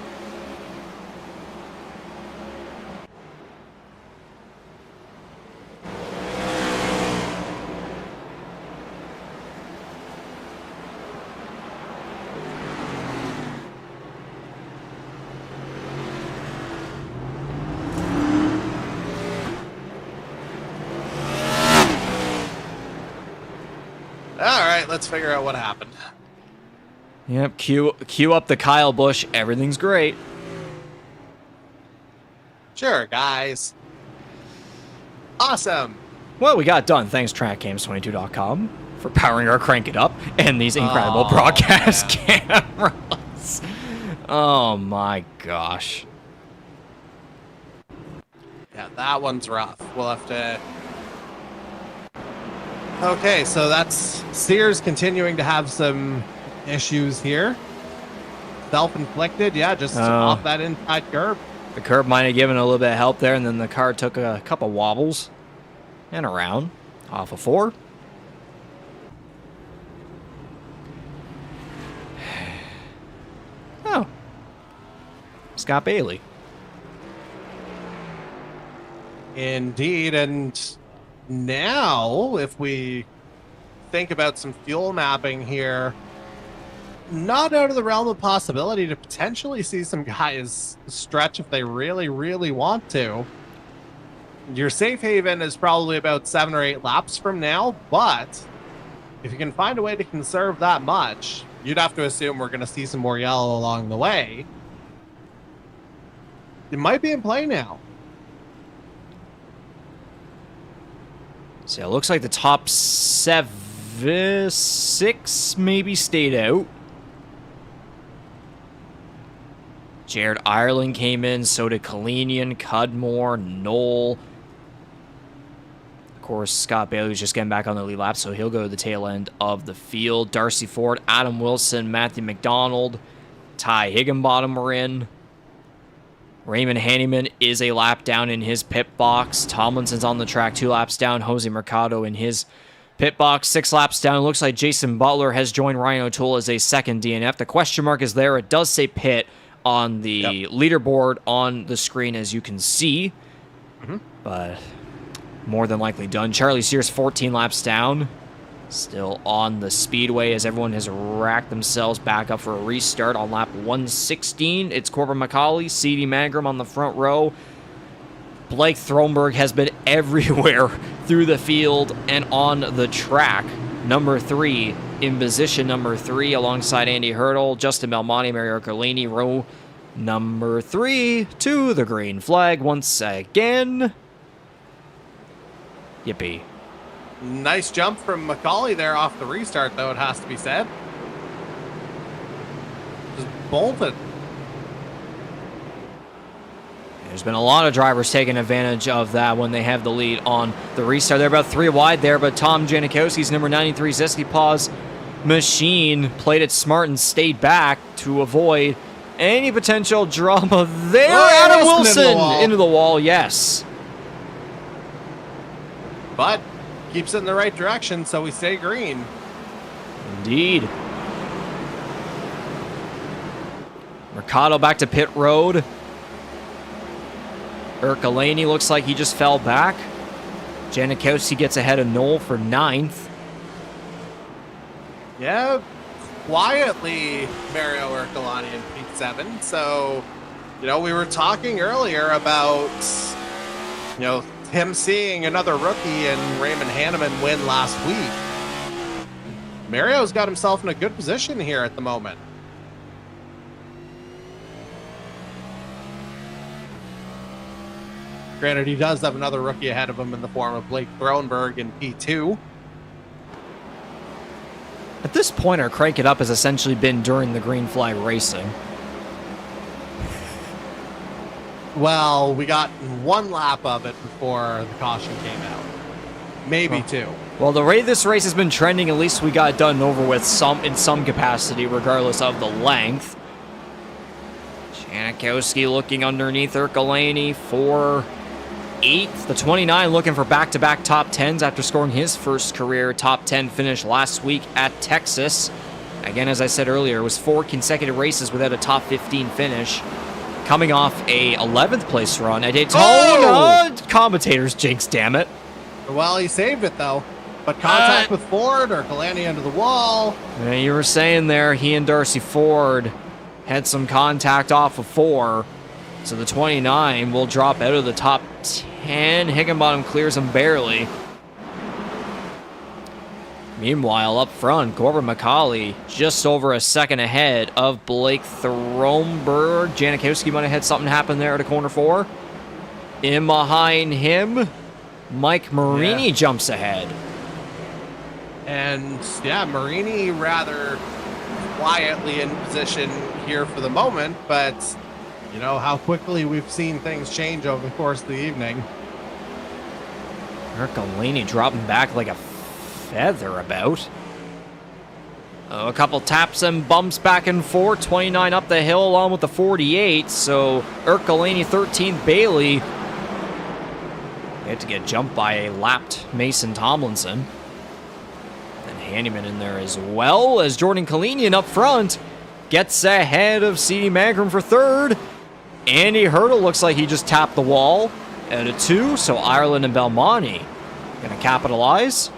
Let's figure out what happened. Yep, cue up the Kyle Busch. Everything's great. Sure, guys. Awesome. Well, we got done. Thanks, TrackCams22.com, for powering our Crank It Up and these incredible broadcast cameras. Oh my gosh. Yeah, that one's rough. We'll have to... Okay, so that's Sears continuing to have some issues here. Self-inflicted, yeah, just off that inside curb. The curb might have given a little bit of help there, and then the car took a couple wobbles and around off of 4. Oh. Scott Bailey. Indeed, and now if we think about some fuel mapping here, not out of the realm of possibility to potentially see some guys stretch if they really, really want to. Your safe haven is probably about 7 or 8 laps from now, but if you can find a way to conserve that much, you'd have to assume we're going to see some more yellow along the way. It might be in play now. So it looks like the top 6 maybe stayed out. Jared Ireland came in, so did Kalinian, Cudmore, Knoll. Of course, Scott Bailey's just getting back on the lead lap, so he'll go to the tail end of the field. Darcy Ford, Adam Wilson, Matthew McDonald, Ty Higginbottom were in. Raymond Hanneman is a lap down in his pit box. Tomlinson's on the track 2 laps down. Jose Mercado in his pit box 6 laps down. It looks like Jason Butler has joined Ryan O'Toole as a second DNF. The question mark is there. It does say pit on the leaderboard on the screen, as you can see. But more than likely done. Charlie Sears 14 laps down. Still on the speedway as everyone has racked themselves back up for a restart on lap 116. It's Corbin McCauley, C.D. Mangrum on the front row. Blake Thronberg has been everywhere through the field and on the track. Number 3 in position number 3 alongside Andy Hurdle, Justin Belmonte, Mario Carlini, row number 3 to the green flag once again. Yippee. Nice jump from McCauley there off the restart, though, it has to be said. Just bolted. There's been a lot of drivers taking advantage of that when they have the lead on the restart. They're about 3 wide there, but Tom Janikowski's number 93 Zesty Paws machine played it smart and stayed back to avoid any potential drama there. Adam Wilson into the wall, yes. But keeps it in the right direction, so we stay green. Indeed. Mercado back to pit road. Ercolini looks like he just fell back. Janikowski gets ahead of Knoll for 9th. Yeah, quietly Mario Ercolini in P7. So, you know, we were talking earlier about, you know, him seeing another rookie and Raymond Hanneman win last week. Mario's got himself in a good position here at the moment. Granted, he does have another rookie ahead of him in the form of Blake Thronberg in P2. At this point, our crank it up has essentially been during the green flag racing. Well, we got 1 lap of it before the caution came out. Maybe 2. Well, the way this race has been trending, at least we got it done and over with in some capacity, regardless of the length. Janikowski looking underneath Ercolini for 8th. The 29 looking for back-to-back top 10s after scoring his first career top 10 finish last week at Texas. Again, as I said earlier, it was 4 consecutive races without a top 15 finish. Coming off a 11th place run at Daytona. Oh! Commentators jinx, damn it. Well, he saved it, though. But contact with Ford or Kalani under the wall. Yeah, you were saying there, he and Darcy Ford had some contact off of 4. So the 29 will drop out of the top 10. Higginbottom clears him barely. Meanwhile, up front, Corbin McCauley just over a second ahead of Blake Thronberg. Janikowski might have had something happen there at corner 4. In behind him, Mike Marini jumps ahead. And, yeah, Marini rather quietly in position here for the moment, but, you know, how quickly we've seen things change over the course of the evening. Ercolini dropping back like a feather about. A couple taps and bumps back and forth. 29 up the hill along with the 48. So Ercolini 13th, Bailey. They had to get jumped by a lapped Mason Tomlinson. And Hanneman in there as well as Jordan Kalinian up front gets ahead of C.D. Mangrum for 3rd. Andy Hurdle looks like he just tapped the wall at a 2. So Ireland and Belmonte gonna capitalize.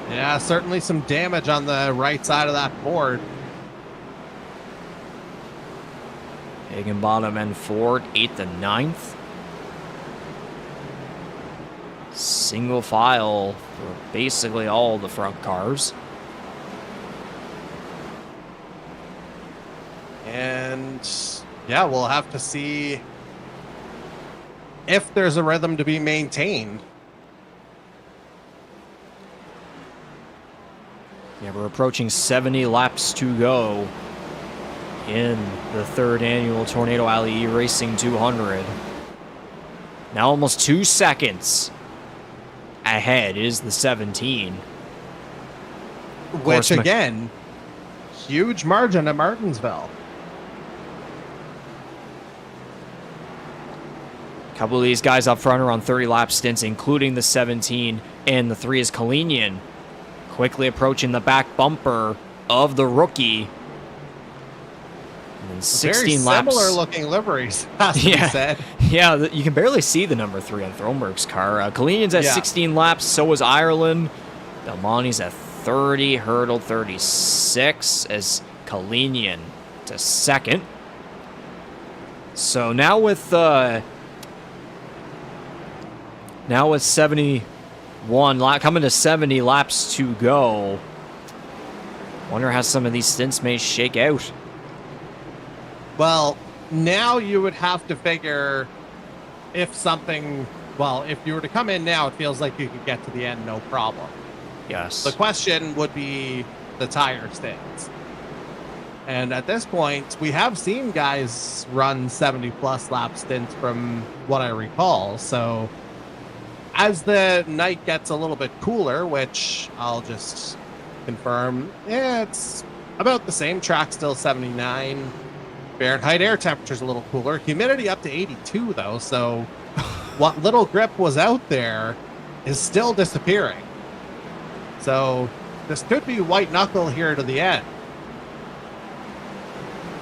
Yeah, certainly some damage on the right side of that board. Higginbottom and Ford, 8th and 9th. Single file for basically all the front cars. And yeah, we'll have to see if there's a rhythm to be maintained. Yeah, we're approaching 70 laps to go in the 3rd annual Tornado Alley Racing 200. Now almost 2 seconds ahead is the 17. Which, again, huge margin at Martinsville. A couple of these guys up front are on 30 lap stints, including the 17, and the 3 is Kalinian. Quickly approaching the back bumper of the rookie. And then 16 laps. Very similar looking liveries, has to be said. Yeah, you can barely see the number 3 on Thronberg's car. Kalinian's at 16 laps, so is Ireland. Belmonte's at 30, Hurdle 36, as Kalinian to 2nd. So now with 71 coming to 70 laps to go. Wonder how some of these stints may shake out. Well, now you would have to figure if you were to come in now, it feels like you could get to the end no problem. Yes. The question would be the tire stints. And at this point, we have seen guys run 70 plus lap stints from what I recall. So as the night gets a little bit cooler, which I'll just confirm, it's about the same. Track still 79. Fahrenheit, air temperature's a little cooler. Humidity up to 82 though, so what little grip was out there is still disappearing. So this could be white knuckle here to the end.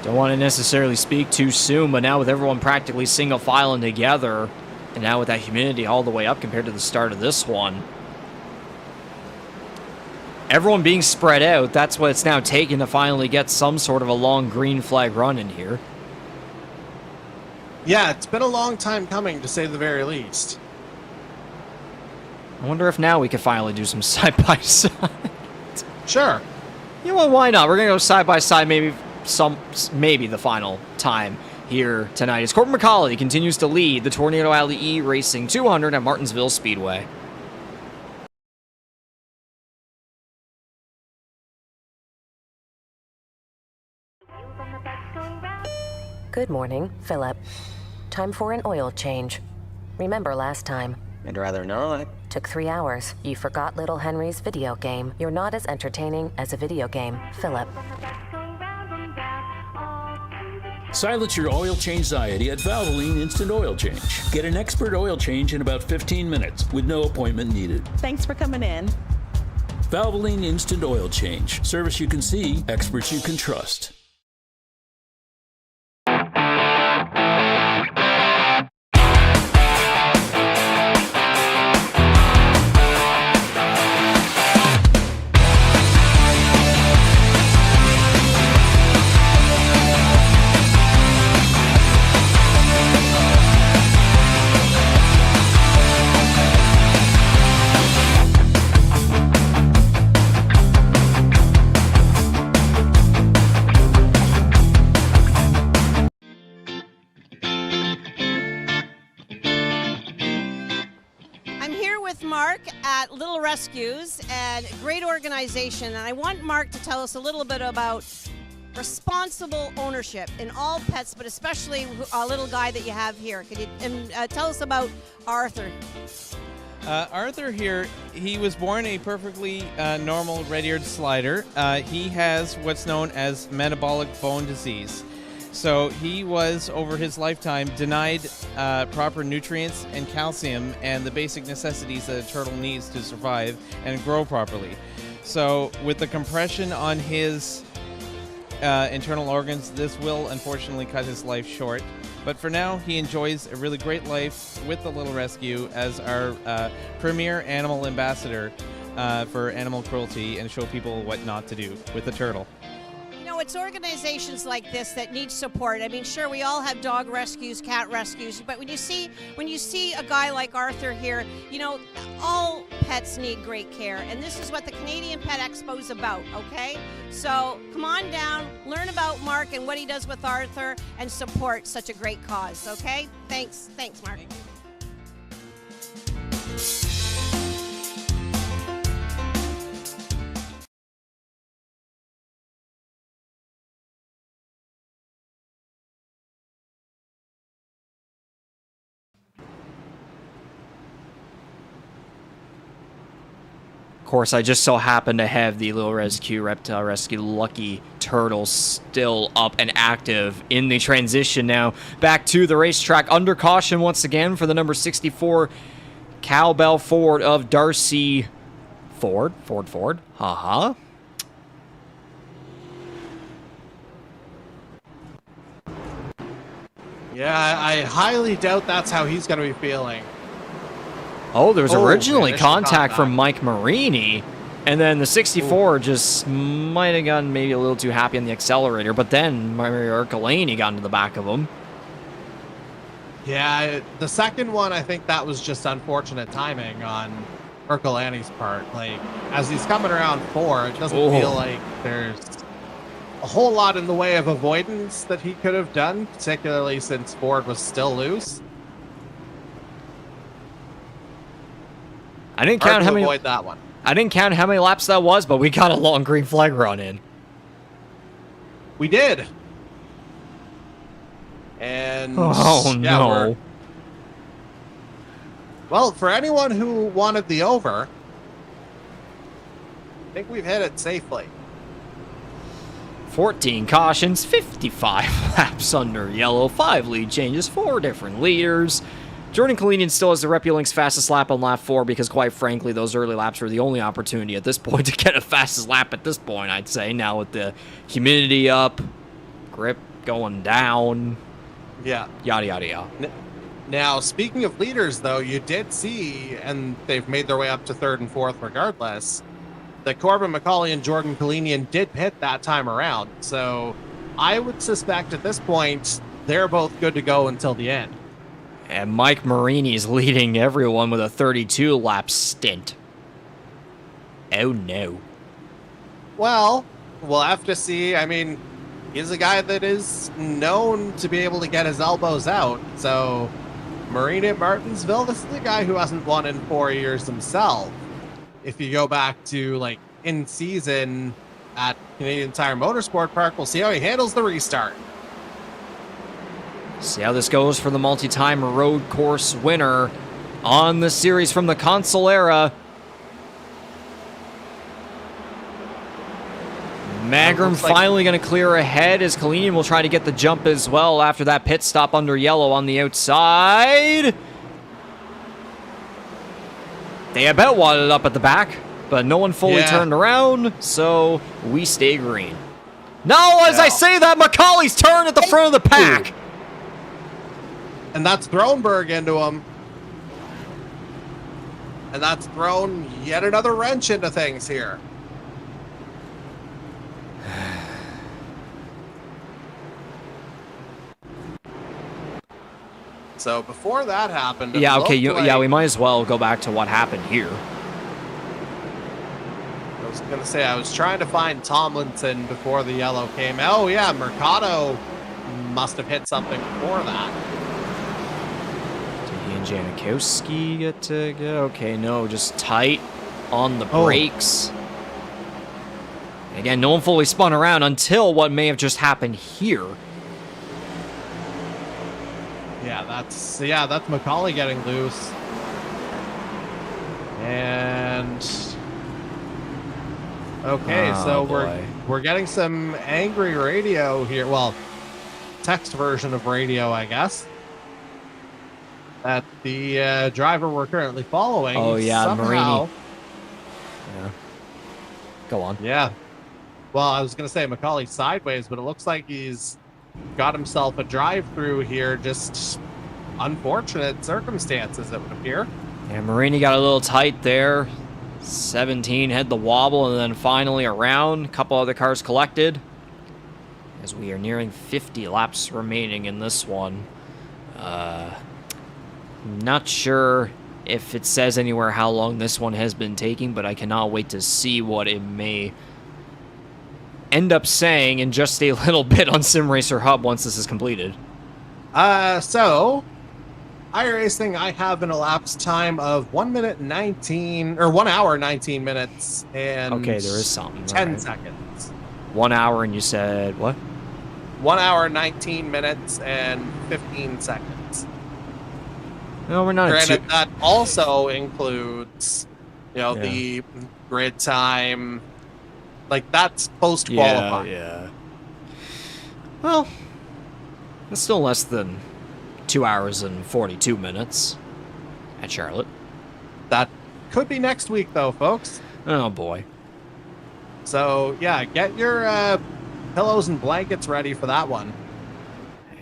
Don't want to necessarily speak too soon, but now with everyone practically single filing together, and now with that humidity all the way up compared to the start of this one, everyone being spread out, that's what it's now taken to finally get some sort of a long green flag run in here. Yeah, it's been a long time coming, to say the very least. I wonder if now we could finally do some side-by-side. Sure. Yeah, well, why not? We're going to go side-by-side maybe the final time here tonight. As Corbin McCauley continues to lead the Tornado Alley E Racing 200 at Martinsville Speedway. Good morning, Philip. Time for an oil change. Remember last time? I'd rather not. Took 3 hours. You forgot Little Henry's video game. You're not as entertaining as a video game, Philip. Silence your oil change anxiety at Valvoline Instant Oil Change. Get an expert oil change in about 15 minutes with no appointment needed. Thanks for coming in. Valvoline Instant Oil Change. Service you can see, experts you can trust. Rescues, and great organization, and I want Mark to tell us a little bit about responsible ownership in all pets, but especially a little guy that you have here. Could you tell us about Arthur? Arthur here, he was born a perfectly normal red-eared slider. He has what's known as metabolic bone disease. So he was, over his lifetime, denied proper nutrients and calcium and the basic necessities that a turtle needs to survive and grow properly. So with the compression on his internal organs, this will unfortunately cut his life short. But for now, he enjoys a really great life with the Little Rescue as our premier animal ambassador for animal cruelty and show people what not to do with the turtle. it's organizations like this that need support. I mean, sure, we all have dog rescues, cat rescues, but when you see a guy like Arthur here, you know, all pets need great care, and this is what the Canadian Pet Expo is about, okay? So come on down, learn about Mark and what he does with Arthur, and support such a great cause, okay? Thanks, Mark. Of course, I just so happen to have the Little Rescue, Reptile Rescue, Lucky Turtle still up and active in the transition now. Back to the racetrack under caution once again for the number 64 Cowbell Ford of Darcy Ford. Haha. Yeah, I highly doubt that's how he's going to be feeling. Oh, there was originally initial contact from Mike Marini, and then the 64 just might have gotten maybe a little too happy on the accelerator, but then Mario Ercolini got into the back of him. Yeah, the second one, I think that was just unfortunate timing on Ercolani's part. Like, as he's coming around 4, it doesn't feel like there's a whole lot in the way of avoidance that he could have done, particularly since Ford was still loose. I didn't count how many. Avoid that one. I didn't count how many laps that was, but we got a long green flag run in. We did. And oh yeah, no. Well, for anyone who wanted the over, I think we've hit it safely. 14 cautions, 55 laps under yellow, 5 lead changes, 4 different leaders. Jordan Kalinian still has the Repulinks fastest lap on lap 4 because, quite frankly, those early laps were the only opportunity at this point to get a fastest lap at this point, I'd say. Now with the humidity up, grip going down. Yeah. Yada, yada, yada. Now, speaking of leaders, though, you did see, and they've made their way up to 3rd and 4th regardless, that Corbin McCauley and Jordan Kalinian did pit that time around. So I would suspect at this point, they're both good to go until the end. And Mike Marini's leading everyone with a 32-lap stint. Oh, no. Well, we'll have to see. I mean, he's a guy that is known to be able to get his elbows out. So, Marini at Martinsville, this is the guy who hasn't won in 4 years himself. If you go back to, like, in season at Canadian Tire Motorsport Park, we'll see how he handles the restart. See how this goes for the multi-time road course winner on the series from the Consolera. Magrum finally going to clear ahead as Kalinian will try to get the jump as well after that pit stop under yellow on the outside. They about wadded up at the back, but no one fully turned around, so we stay green. Now, as I say that, McCauley's turn at the front of the pack. And that's Thronberg into him. And that's thrown yet another wrench into things here. So before that happened... Yeah, okay, yeah, we might as well go back to what happened here. I was going to say, I was trying to find Tomlinson before the yellow came. Oh, yeah, Mercado must have hit something before that. Janikowski get to go? Okay, no, just tight on the brakes. Again, no one fully spun around until what may have just happened here. Yeah, that's McCauley getting loose. And okay, so we're getting some angry radio here. Well, text version of radio, I guess. That the driver we're currently following. Oh, yeah, somehow, Marini. Yeah. Go on. Yeah. Well, I was going to say McCauley sideways, but it looks like he's got himself a drive-through here. Just unfortunate circumstances, it would appear. Yeah, Marini got a little tight there. 17 had the wobble, and then finally around. A couple other cars collected. as we are nearing 50 laps remaining in this one. Not sure if it says anywhere how long this one has been taking, but I cannot wait to see what it may end up saying in just a little bit on Sim Racer Hub once this is completed. So iRacing, I have an elapsed time of 1 hour 19 minutes and okay, there is something. 10 right. seconds. 1 hour, and you said what? 1 hour 19 minutes and 15 seconds. No, we're not. Granted, that also includes, the grid time. Like, that's post-qualifying. Yeah. Well, it's still less than 2 hours and 42 minutes at Charlotte. That could be next week, though, folks. Oh, boy. So, yeah, get your pillows and blankets ready for that one.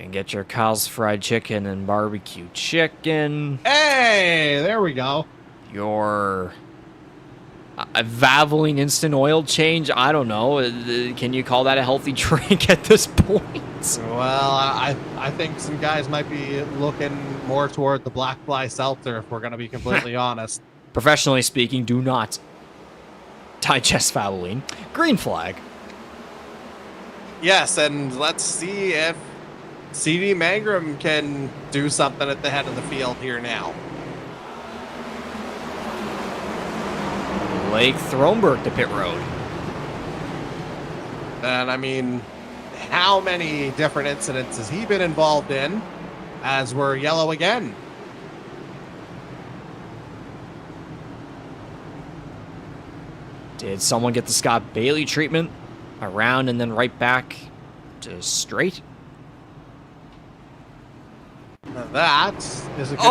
And get your Kyle's fried chicken and barbecue chicken. Hey, there we go. Your Valvoline instant oil change. I don't know. Can you call that a healthy drink at this point? Well, I think some guys might be looking more toward the Black Fly Seltzer, if we're going to be completely honest. Professionally speaking, do not digest Valvoline. Green flag. Yes, and let's see if CD Mangrum can do something at the head of the field here now. Blake Thronberg to pit road. And I mean, how many different incidents has he been involved in as we're yellow again? Did someone get the Scott Bailey treatment? Around and then right back to straight? Now that is a good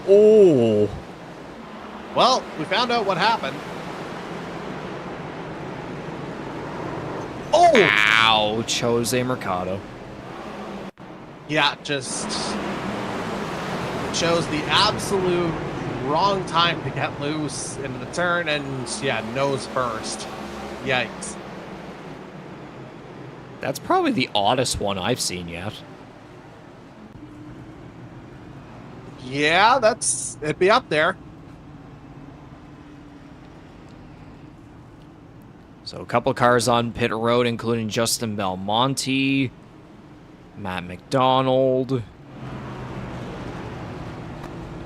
Oh! Well, we found out what happened. Oh! Ouch, Jose Mercado. Yeah, just chose the absolute wrong time to get loose into the turn and, yeah, nose first. Yikes. That's probably the oddest one I've seen yet. Yeah, it'd be up there. So a couple cars on pit road, including Justin Belmonte, Matt McDonald.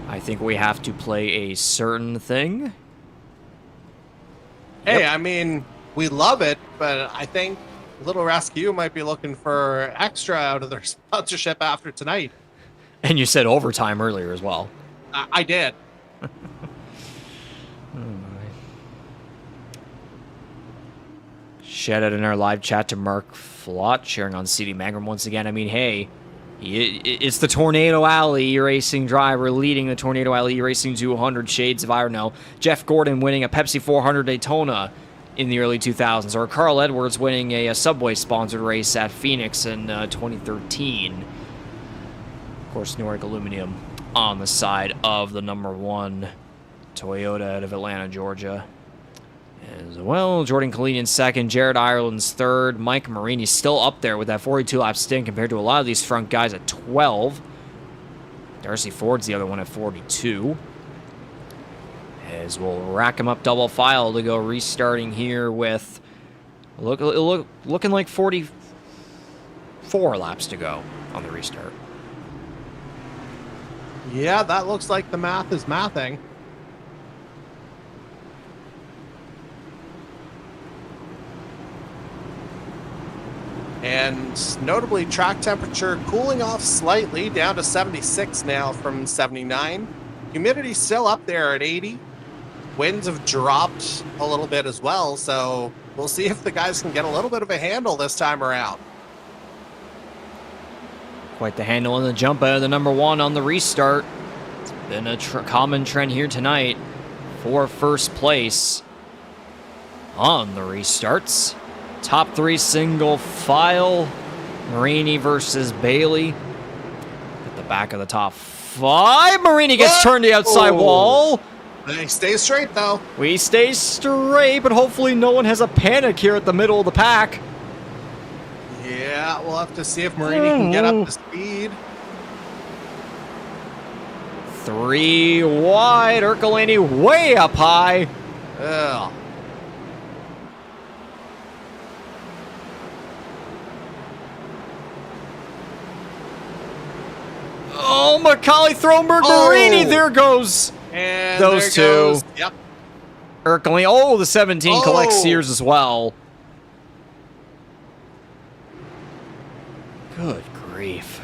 I think we have to play a certain thing. Hey, I mean, we love it, but I think Little Rescue might be looking for extra out of their sponsorship after tonight. And you said overtime earlier as well. I did. Shout out in our live chat to Mark Flott, sharing on CD Mangrum once again. I mean, hey, it's the Tornado Alley racing driver leading the Tornado Alley racing 200 Shades of Iron. Jeff Gordon winning a Pepsi 400 Daytona in the early 2000s, or Carl Edwards winning a Subway-sponsored race at Phoenix in 2013. Of course, Nordic Aluminium on the side of the number 1 Toyota out of Atlanta, Georgia. As well, Jordan Kalinian second, Jared Ireland's third, Mike Marini still up there with that 42-lap stint compared to a lot of these front guys at 12. Darcy Ford's the other one at 42. As we'll rack him up double file to go restarting here with looking like 44 laps to go on the restart. Yeah, that looks like the math is mathing. And notably, track temperature cooling off slightly down to 76 now from 79. Humidity still up there at 80. Winds have dropped a little bit as well, so we'll see if the guys can get a little bit of a handle this time around. Quite the handle on the jump out of the number 1 on the restart. It's been a common trend here tonight for first place on the restarts. Top 3 single file. Marini versus Bailey. At the back of the top 5. Marini gets turned to the outside wall. They stay straight, though. We stay straight, but hopefully no one has a panic here at the middle of the pack. Yeah, we'll have to see if Marini can get up to speed. 3 wide. Ercolini way up high. Ugh. Oh, Macaulay, Thronberg, Marini. There goes And those two. there goes. Yep. Ercolini. Oh, the 17 collects Sears as well. Good grief.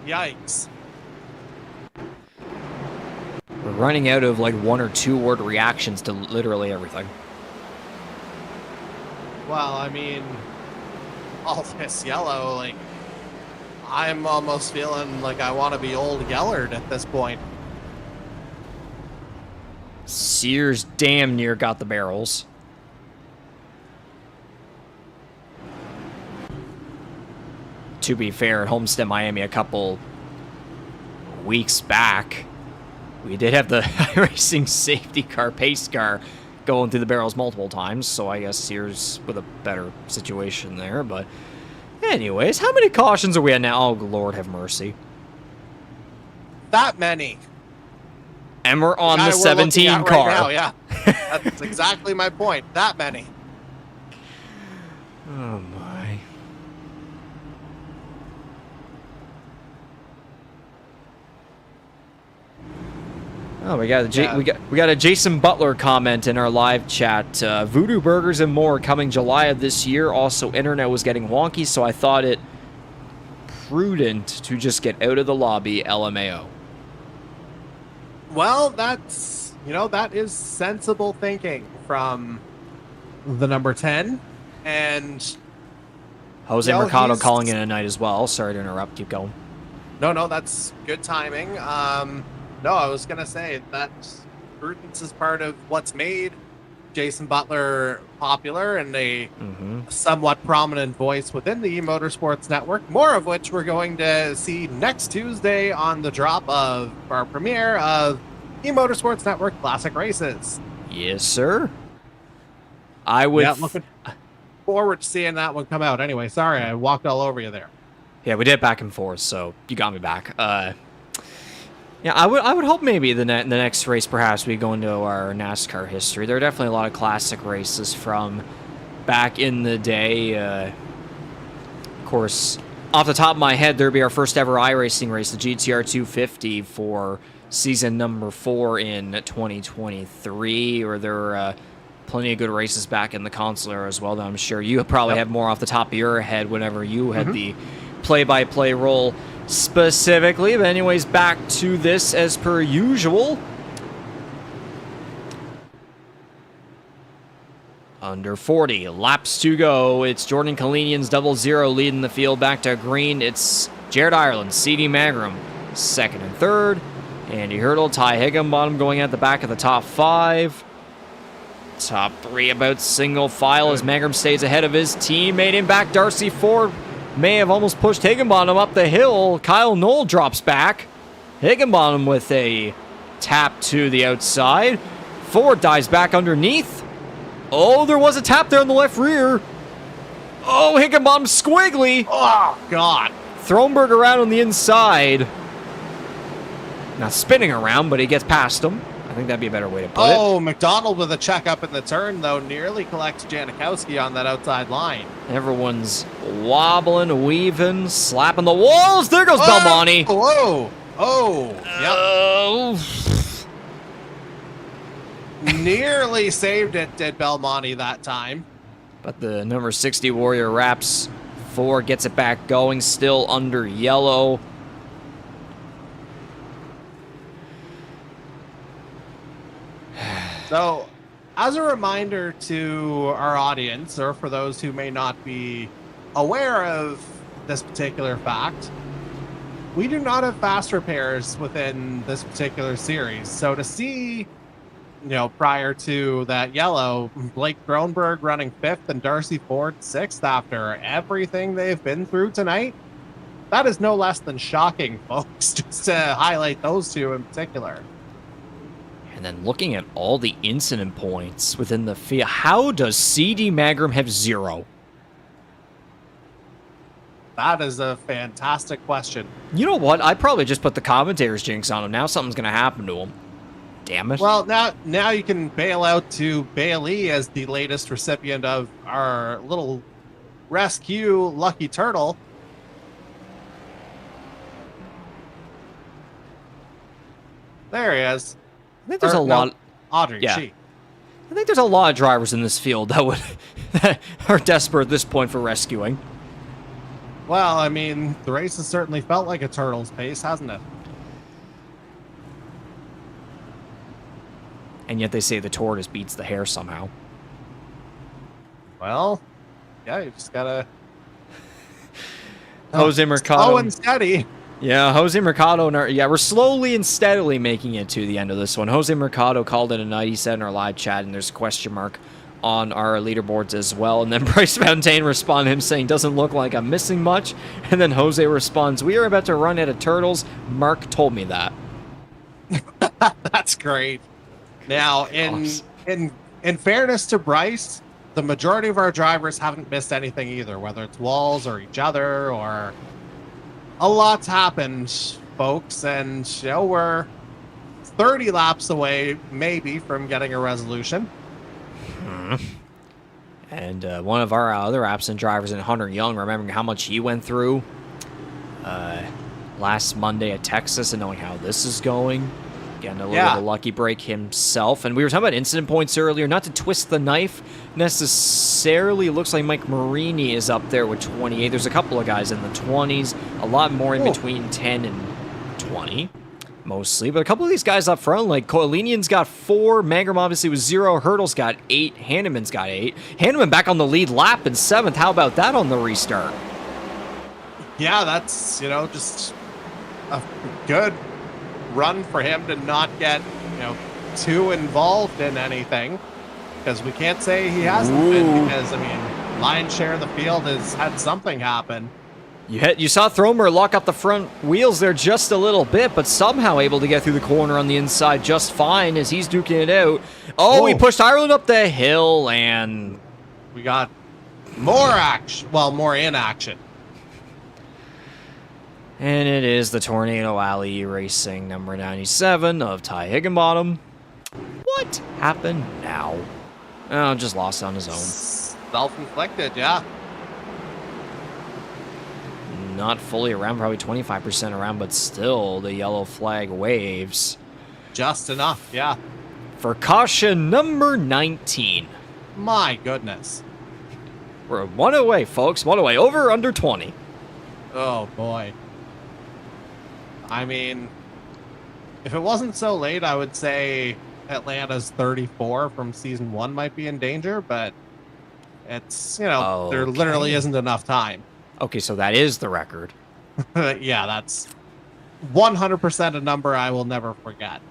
Yikes. We're running out of like 1 or 2 word reactions to literally everything. Well, I mean, all this yellow, like, I'm almost feeling like I want to be old Gellert at this point. Sears damn near got the barrels. To be fair, at Homestead, Miami, a couple weeks back, we did have the racing safety car, pace car, going through the barrels multiple times, so I guess Sears with a better situation there, but anyways, how many cautions are we at now? Oh, Lord have mercy. That many. And we're on the We're 17 looking at car. Right now, yeah. That's exactly my point. That many. Oh, my. Oh, we got a Jason Butler comment in our live chat. Voodoo Burgers and more coming July of this year. Also, internet was getting wonky, so I thought it prudent to just get out of the lobby. LMAO. Well, that's, that is sensible thinking from the number 10. And Jose Mercado calling it a night as well. Sorry to interrupt. Keep going. No, that's good timing. No, I was going to say that prudence is part of what's made Jason Butler popular and a somewhat prominent voice within the E-Motorsports Network, more of which we're going to see next Tuesday on the drop of our premiere of E-Motorsports Network Classic Races. Yes, sir. I would... Yeah, looking forward to seeing that one come out. Anyway, sorry, I walked all over you there. Yeah, we did back and forth, so you got me back. Yeah, I would hope maybe the next race perhaps we go into our NASCAR history. There are definitely a lot of classic races from back in the day. Of course, off the top of my head, there'd be our first ever iRacing race, the GTR 250 for season number 4 in 2023. Or there were plenty of good races back in the console era as well, that I'm sure you probably have more off the top of your head whenever you had the play-by-play role specifically. But anyways, back to this as per usual. Under 40 laps to go. It's Jordan Kalinian's 00 leading the field. Back to green, it's Jared Ireland, CD Magram second and third. Andy Hurdle, Ty Higginbottom going at the back of the top 5. Top 3 about single file as Magram stays ahead of his teammate. In back, Darcy Ford may have almost pushed Higginbottom up the hill. Kyle Knoll drops back. Higginbottom with a tap to the outside. Ford dives back underneath. Oh, there was a tap there in the left rear. Oh, Higginbottom squiggly. Oh, God. Thronberg around on the inside. Not spinning around, but he gets past him. I think that'd be a better way to put it. Oh, McDonald with a check up in the turn, though, nearly collects Janikowski on that outside line. Everyone's wobbling, weaving, slapping the walls. There goes Belmonte. Whoa. Oh. Yep. Nearly saved it, did Belmonte that time. But the number 60 Warrior wraps 4, gets it back going, still under yellow. So, as a reminder to our audience, or for those who may not be aware of this particular fact, we do not have fast repairs within this particular series. So to see, prior to that yellow, Blake Thronberg running 5th and Darcy Ford 6th after everything they've been through tonight, that is no less than shocking, folks, just to highlight those two in particular. And And then looking at all the incident points within the field, how does CD Magram have 0? That is a fantastic question. You know what? I probably just put the commentator's jinx on him. Now something's going to happen to him. Damn it. Well, now you can bail out to Bailey as the latest recipient of our little rescue Lucky Turtle. There he is. I think there's a lot. Audrey, yeah. she. I think there's a lot of drivers in this field that are desperate at this point for rescuing. Well, I mean, the race has certainly felt like a turtle's pace, hasn't it? And yet they say the tortoise beats the hare somehow. Well, yeah, you just gotta... Jose Mercado. Slow and steady. Yeah, Jose Mercado. We're slowly and steadily making it to the end of this one. Jose Mercado called it a night. He said in our live chat, and there's a question mark on our leaderboards as well. And then Bryce Fontaine responded him saying, doesn't look like I'm missing much. And then Jose responds, we are about to run out of turtles. Mark told me that. That's great. Now, in fairness to Bryce, the majority of our drivers haven't missed anything either, whether it's walls or each other or... A lot's happened, folks, and you know, we're 30 laps away, maybe, from getting a resolution. And one of our other absent drivers in Hunter Young, remembering how much he went through last Monday at Texas and knowing how this is going. Getting a little bit of a lucky break himself. And we were talking about incident points earlier. Not to twist the knife necessarily. It looks like Mike Marini is up there with 28. There's a couple of guys in the 20s. A lot more in between 10 and 20, mostly. But a couple of these guys up front, like Colinian's got 4. Magram obviously was 0. Hurdle's got 8. Hanneman's got 8. Hanneman back on the lead lap in 7th. How about that on the restart? Yeah, that's, you know, just a good run for him to not get, you know, too involved in anything, because we can't say he hasn't been, because I mean, lion's share of the field has had something happen. You saw Thromer lock up the front wheels there just a little bit, but somehow able to get through the corner on the inside just fine as he's duking it out. Oh, he pushed Ireland up the hill, and we got more action, well, more inaction. And it is the Tornado Alley Racing number 97 of Ty Higginbottom. What happened now? Oh, just lost on his own. Self-inflicted, yeah. Not fully around, probably 25% around, but still the yellow flag waves. Just enough, yeah. For caution number 19. My goodness. We're 1 away, folks. 1 away. Over or under 20. Oh, boy. I mean, if it wasn't so late, I would say Atlanta's 34 from season 1 might be in danger, but it's, you know, there literally isn't enough time. Okay, so that is the record. Yeah, that's 100% a number I will never forget.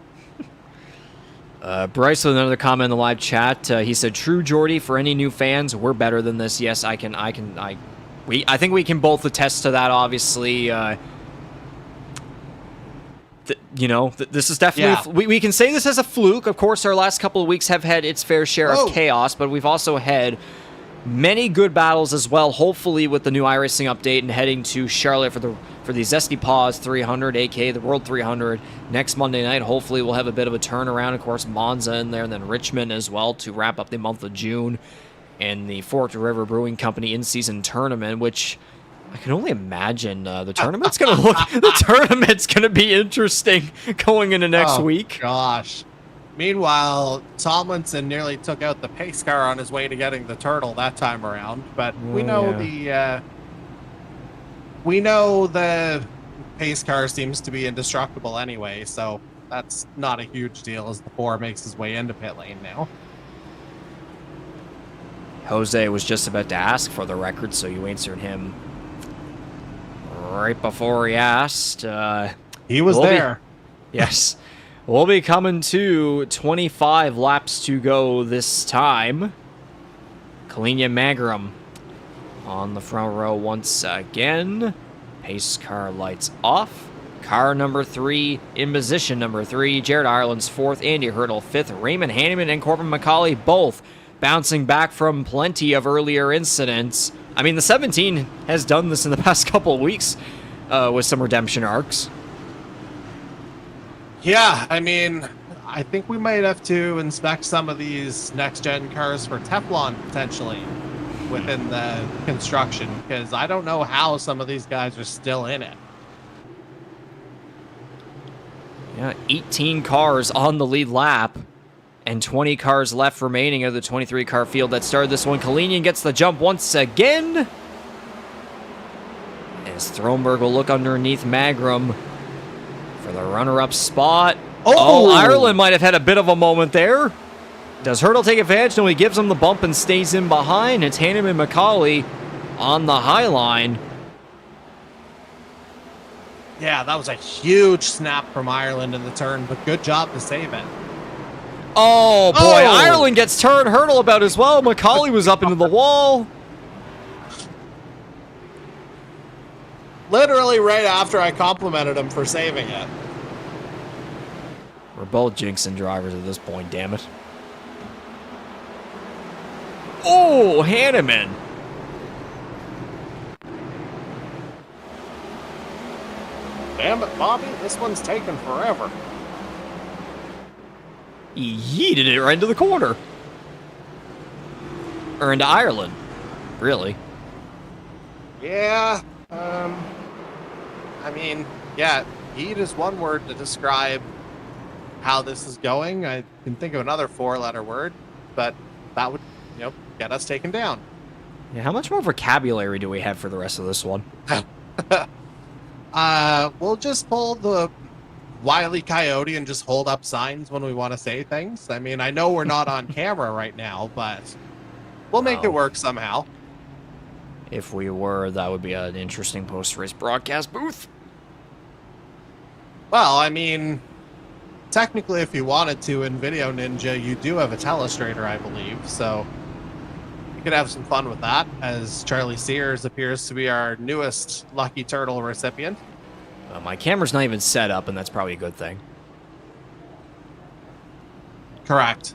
Bryce with another comment in the live chat. He said, "True, Jordy. For any new fans, we're better than this." Yes, I think we can both attest to that. Obviously, you know, this is definitely we can say this as a fluke. Of course, our last couple of weeks have had its fair share of chaos, but we've also had many good battles as well. Hopefully, with the new iRacing update and heading to Charlotte for the Zesty Paws 300, aka the World 300 next Monday night. Hopefully, we'll have a bit of a turnaround. Of course, Monza in there, and then Richmond as well to wrap up the month of June, and the Forked River Brewing Company in-season tournament, which I can only imagine the tournament's gonna look. The tournament's gonna be interesting going into next week. Gosh. Meanwhile, Tomlinson nearly took out the pace car on his way to getting the turtle that time around. But we know the pace car seems to be indestructible anyway, so that's not a huge deal as the 4 makes his way into pit lane now. Jose was just about to ask for the record, so you answered him right before he asked. He was there. Yes. We'll be coming to 25 laps to go this time. Kalina Magram on the front row once again. Pace car lights off. Car number 3 in position number 3. Jared Ireland's 4th, Andy Hurdle 5th, Raymond Hanneman and Corbin McCauley both bouncing back from plenty of earlier incidents. I mean, the 17 has done this in the past couple of weeks with some redemption arcs. Yeah, I mean, I think we might have to inspect some of these next-gen cars for Teflon, potentially, within the construction, because I don't know how some of these guys are still in it. Yeah, 18 cars on the lead lap, and 20 cars left remaining of the 23-car field that started this one. Kalinian gets the jump once again, as Thronberg will look underneath Magrum for the runner-up spot. Oh, Ireland might have had a bit of a moment there. Does Hurdle take advantage? No, he gives him the bump and stays in behind. It's Hanneman and McCauley on the high line. Yeah, that was a huge snap from Ireland in the turn, but good job to save it. Oh, boy. Ireland gets turned Hurdle about as well. McCauley was up into the wall. Literally right after I complimented him for saving it. We're both jinxing drivers at this point, damn it. Oh, Hanneman. Damn it, Bobby. This one's taking forever. He yeeted it right into the corner. Or into Ireland, really. Yeah, I mean, yeah, yeet is one word to describe how this is going. I can think of another 4-letter word, but that would, get us taken down. Yeah, how much more vocabulary do we have for the rest of this one? We'll just pull the Wile E. Coyote and just hold up signs when we want to say things. I mean, I know we're not on camera right now, but we'll make it work somehow. If we were, that would be an interesting post-race broadcast booth. Well, I mean, technically, if you wanted to in Video Ninja, you do have a telestrator, I believe, so you could have some fun with that, as Charlie Sears appears to be our newest Lucky Turtle recipient. My camera's not even set up, and that's probably a good thing. Correct.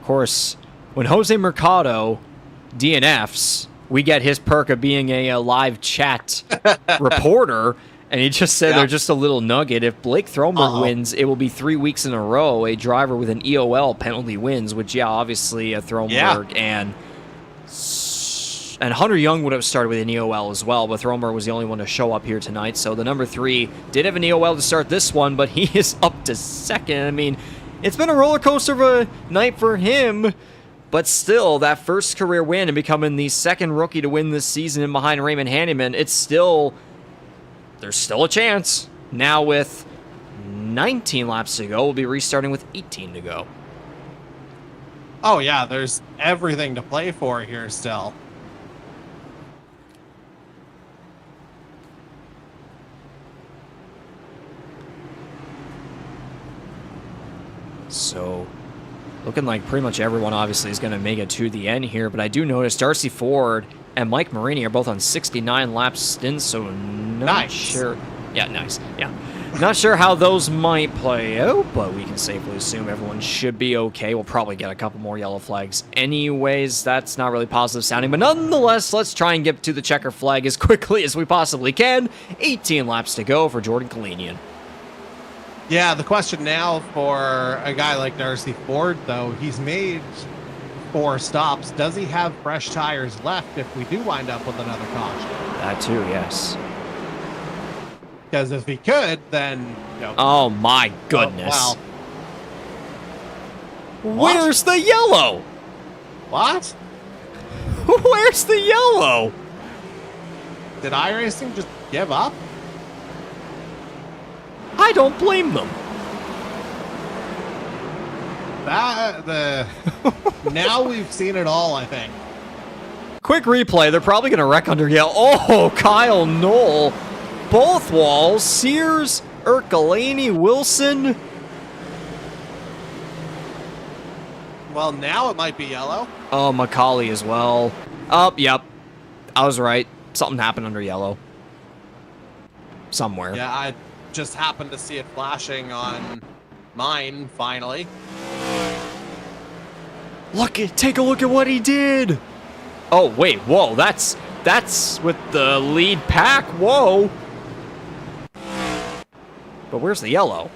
Of course, when Jose Mercado DNFs, we get his perk of being a live chat reporter, and he just said they're just a little nugget. If Blake Thronberg wins, it will be 3 weeks in a row a driver with an EOL penalty wins, which, obviously Thronberg and Hunter Young would have started with an EOL as well, but Thronberg was the only one to show up here tonight. So the number 3 did have an EOL to start this one, but he is up to second. I mean, it's been a roller coaster of a night for him, but still, that first career win and becoming the second rookie to win this season in behind Raymond Hanneman, there's still a chance. Now with 19 laps to go, we'll be restarting with 18 to go. Oh yeah, there's everything to play for here still. So, looking like pretty much everyone obviously is going to make it to the end here, but I do notice Darcy Ford and Mike Marini are both on 69 lap stints, so not sure. Yeah, nice. Yeah. Not sure how those might play out, but we can safely assume everyone should be okay. We'll probably get a couple more yellow flags anyways. That's not really positive sounding, but nonetheless, let's try and get to the checker flag as quickly as we possibly can. 18 laps to go for Jordan Kalinian. Yeah, the question now for a guy like Darcy Ford, though, he's made 4 stops. Does he have fresh tires left if we do wind up with another caution? That too, yes. Because if he could, then... Oh my goodness. Oh, wow. Where's the yellow? What? Where's the yellow? Did iRacing just give up? I don't blame them. Now we've seen it all, I think. Quick replay. They're probably going to wreck under yellow. Oh, Kyle Knoll. Both walls. Sears, Ercolini, Wilson. Well, now it might be yellow. Oh, McCauley as well. Oh, yep. I was right. Something happened under yellow. Somewhere. Yeah, I just happened to see it flashing on mine, finally. Take a look at what he did. Oh, wait, whoa, that's with the lead pack, whoa. But where's the yellow?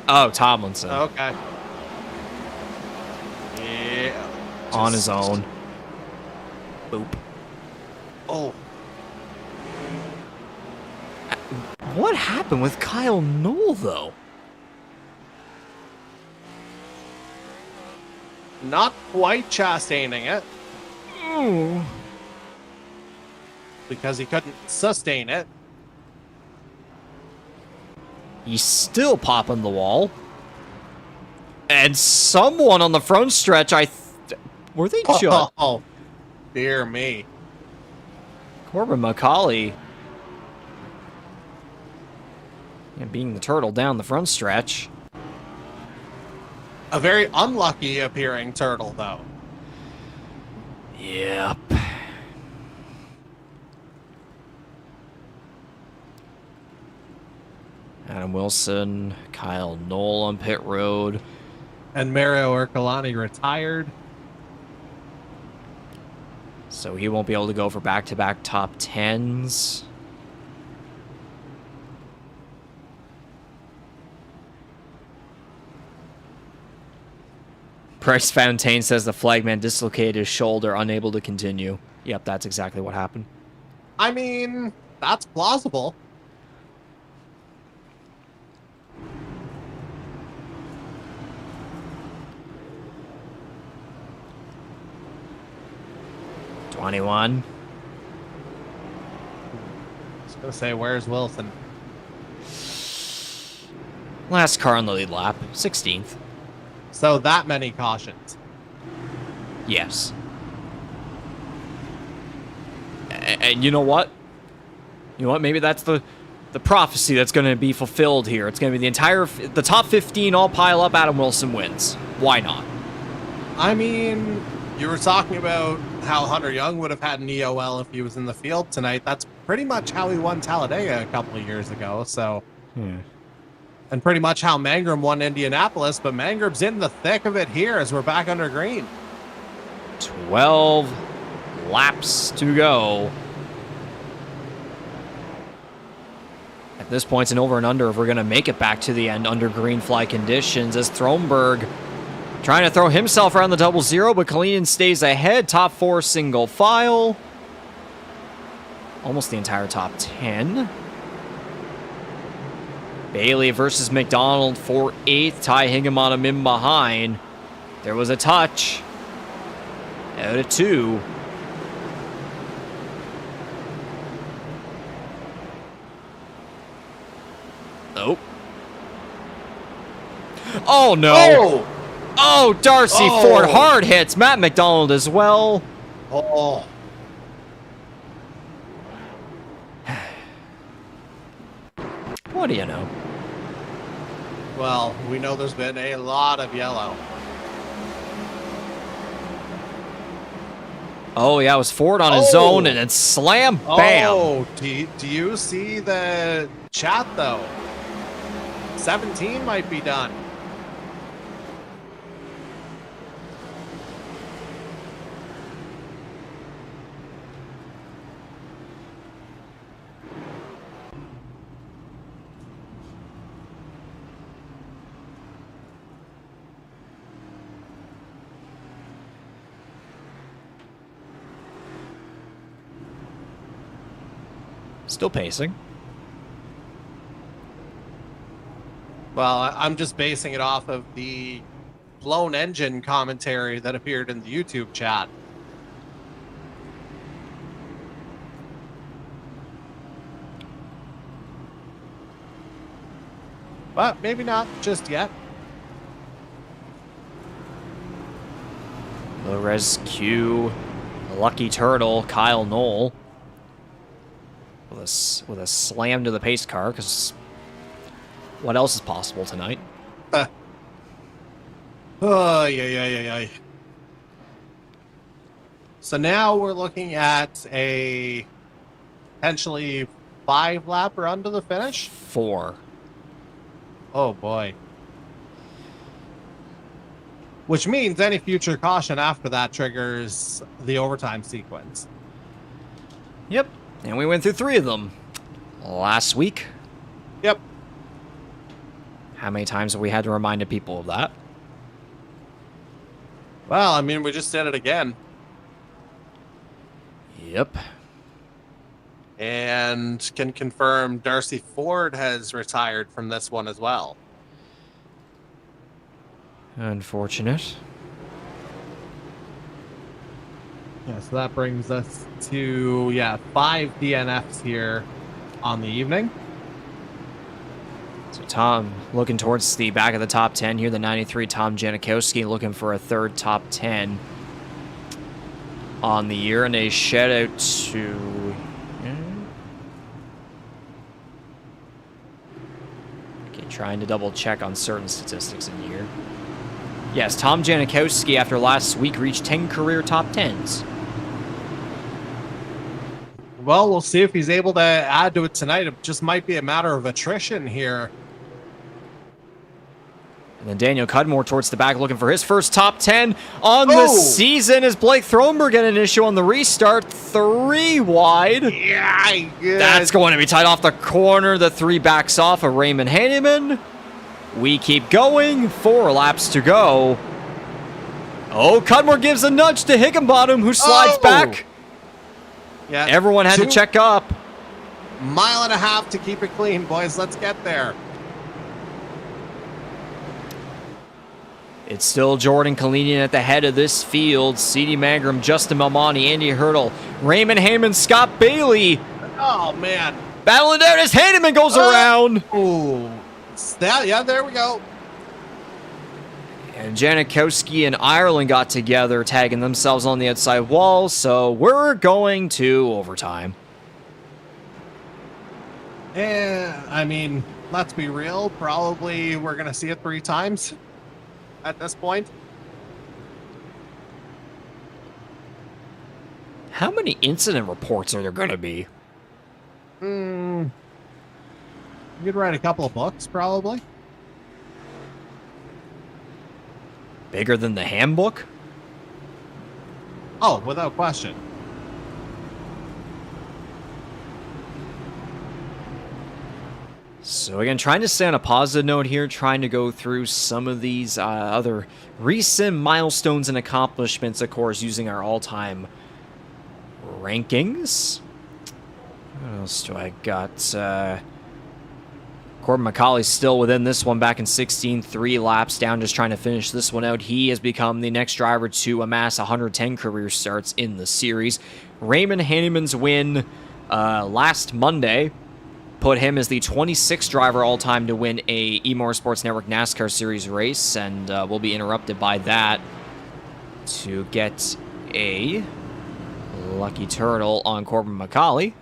Oh, Tomlinson. Okay. Yeah. On his own. Boop. Oh. What happened with Kyle Knoll, though? Not quite Chastaining it. Because he couldn't sustain it. He's still popping the wall. And someone on the front stretch, were they just... Oh, dear me. Corbin McCauley. And being the turtle down the front stretch. A very unlucky appearing turtle, though. Yep. Adam Wilson, Kyle Knoll on pit road. And Mario Ercolani retired. So he won't be able to go for back-to-back top 10s. Bryce Fontaine says the flagman dislocated his shoulder, unable to continue. Yep, that's exactly what happened. I mean, that's plausible. I was gonna say, where's Wilson? Last car on the lead lap, 16th. So that many cautions. Yes. And you know what? You know what? Maybe that's the prophecy that's going to be fulfilled here. It's going to be the top 15 all pile up. Adam Wilson wins. Why not? I mean, you were talking about how Hunter Young would have had an EOL if he was in the field tonight. That's pretty much how he won Talladega a couple of years ago. So, and pretty much how Mangrum won Indianapolis. But Mangrum's in the thick of it here as we're back under green. 12 laps to go. At this point, it's an over and under if we're going to make it back to the end under green flag conditions, as Thronberg trying to throw himself around the 00, but Kalinin stays ahead. Top 4 single file. Almost the entire top 10. Bailey versus McDonald for 8th. Ty Hingham in behind. There was a touch. Out of 2. Oh. Oh, no. Oh! Oh, Darcy Ford hard hits Matt McDonald as well. Oh. What do you know? Well, we know there's been a lot of yellow. Oh, yeah, it was Ford on his own and then slam, bam. Oh, do you see the chat, though? 17 might be done. Still pacing. Well, I'm just basing it off of the blown engine commentary that appeared in the YouTube chat. But maybe not just yet. The rescue, lucky turtle, Kyle Knoll. With a slam to the pace car, because what else is possible tonight? Oh, yeah. So now we're looking at a potentially 5-lap run to the finish? 4. Oh, boy. Which means any future caution after that triggers the overtime sequence. Yep, and we went through 3 of them last week. Yep. How many times have we had to remind the people of that? Well, I mean, we just did it again. Yep. And can confirm Darcy Ford has retired from this one as well. Unfortunate. Yeah, so that brings us to, 5 DNFs here on the evening. So Tom looking towards the back of the top 10 here. The 93 Tom Janikowski looking for a 3rd top 10 on the year. And a shout out to... Okay, trying to double check on certain statistics in here. Yes, Tom Janikowski after last week reached 10 career top 10s. Well, we'll see if he's able to add to it tonight. It just might be a matter of attrition here. And then Daniel Cudmore towards the back looking for his first top 10 on the season as Blake Thronberg get an issue on the restart. 3 wide. Yeah, that's going to be tight off the corner. The 3 backs off of Raymond Hanneman. We keep going. 4 laps to go. Oh, Cudmore gives a nudge to Higginbottom, who slides back. Yeah, everyone had to check up. 1.5 miles to keep it clean, boys. Let's get there. It's still Jordan Kalinian at the head of this field. C.D. Mangrum, Justin Malmoney, Andy Hurdle, Raymond Heyman, Scott Bailey. Oh, man. Battling down as Hanneman goes around. Oh, yeah, there we go. And Janikowski and Ireland got together, tagging themselves on the outside wall, so we're going to overtime. Yeah, I mean, let's be real. Probably we're going to see it 3 times at this point. How many incident reports are there going to be? You could write a couple of books, probably. Bigger than the handbook? Oh, without question. So again, trying to stay on a positive note here, trying to go through some of these other recent milestones and accomplishments, of course, using our all-time rankings. What else do I got? Corbin McCauley's still within this one, back in 16, 3 laps down, just trying to finish this one out. He has become the next driver to amass 110 career starts in the series. Raymond Hanneman's win last Monday put him as the 26th driver all-time to win a E-Motorsports Network NASCAR Series race, and will be interrupted by that to get a lucky turtle on Corbin McCauley.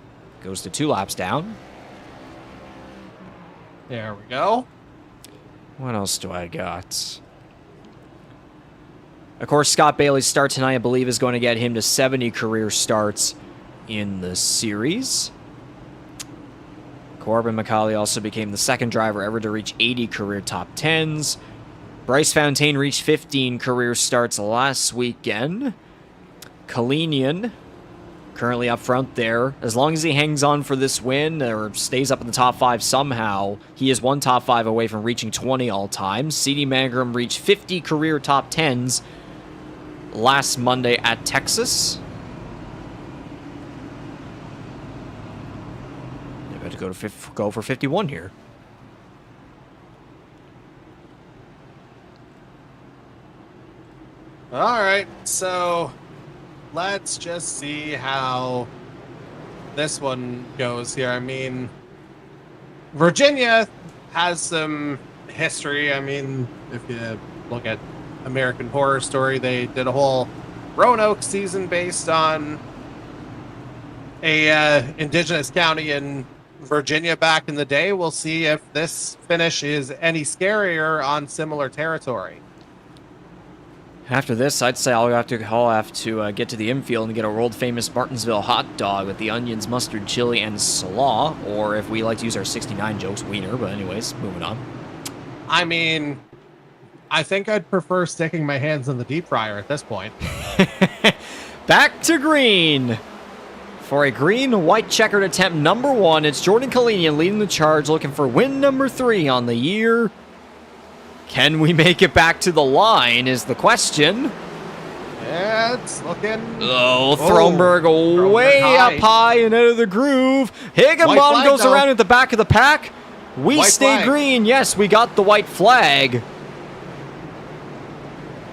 Goes to 2 laps down. There we go. What else do I got? Of course, Scott Bailey's start tonight, I believe, is going to get him to 70 career starts in the series. Corbin McCauley also became the 2nd driver ever to reach 80 career top 10s. Bryce Fontaine reached 15 career starts last weekend. Kalinian currently up front there. As long as he hangs on for this win or stays up in the top 5 somehow, he is 1 top 5 away from reaching 20 all-time. C.D. Mangrum reached 50 career top 10s last Monday at Texas. They're about to go for 51 here. All right, so let's just see how this one goes here. I mean, Virginia has some history. I mean, if you look at American Horror Story, they did a whole Roanoke season based on a indigenous county in Virginia back in the day. We'll see if this finish is any scarier on similar territory. After this, I'd say I'll have to get to the infield and get a world-famous Martinsville hot dog with the onions, mustard, chili, and slaw. Or if we like to use our 69 jokes, wiener. But anyways, moving on. I mean, I think I'd prefer sticking my hands in the deep fryer at this point. Back to green. For a green-white checkered attempt number 1, it's Jordan Kalinian leading the charge, looking for win number 3 on the year. Can we make it back to the line is the question. Yeah, it's looking... Oh, Thronberg way up high and out of the groove. Higginbottom goes around at the back of the pack. We stay green. Yes, we got the white flag.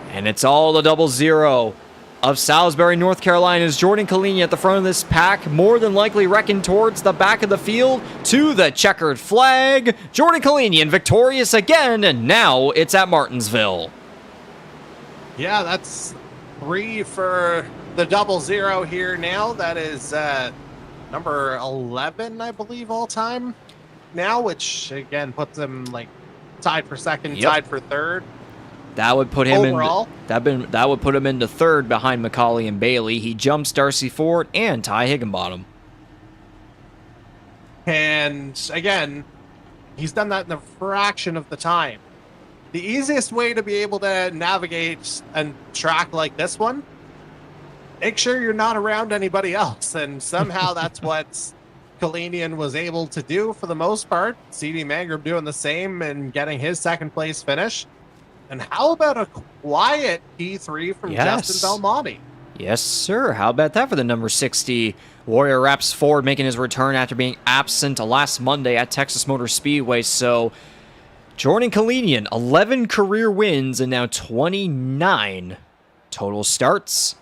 And it's all the 00 of Salisbury, North Carolina's Jordan Kalinian at the front of this pack, more than likely reckoned towards the back of the field to the checkered flag. Jordan Kalinian victorious again, and now it's at Martinsville. Yeah, that's 3 for the 00 here now. That is number 11, I believe, all time now, which again puts him like tied for second, tied for third. That would put him overall. That would put him into third behind McCauley and Bailey. He jumps Darcy Ford and Ty Higginbottom. And again, he's done that in a fraction of the time. The easiest way to be able to navigate a track like this one, make sure you're not around anybody else. And somehow that's what Kalinian was able to do for the most part. CD Mangrum doing the same and getting his second place finish. And how about a quiet P3 from Justin Belmonte? Yes, sir. How about that for the number 60 Warrior Raps Ford making his return after being absent last Monday at Texas Motor Speedway. So Jordan Kalinian, 11 career wins and now 29 total starts.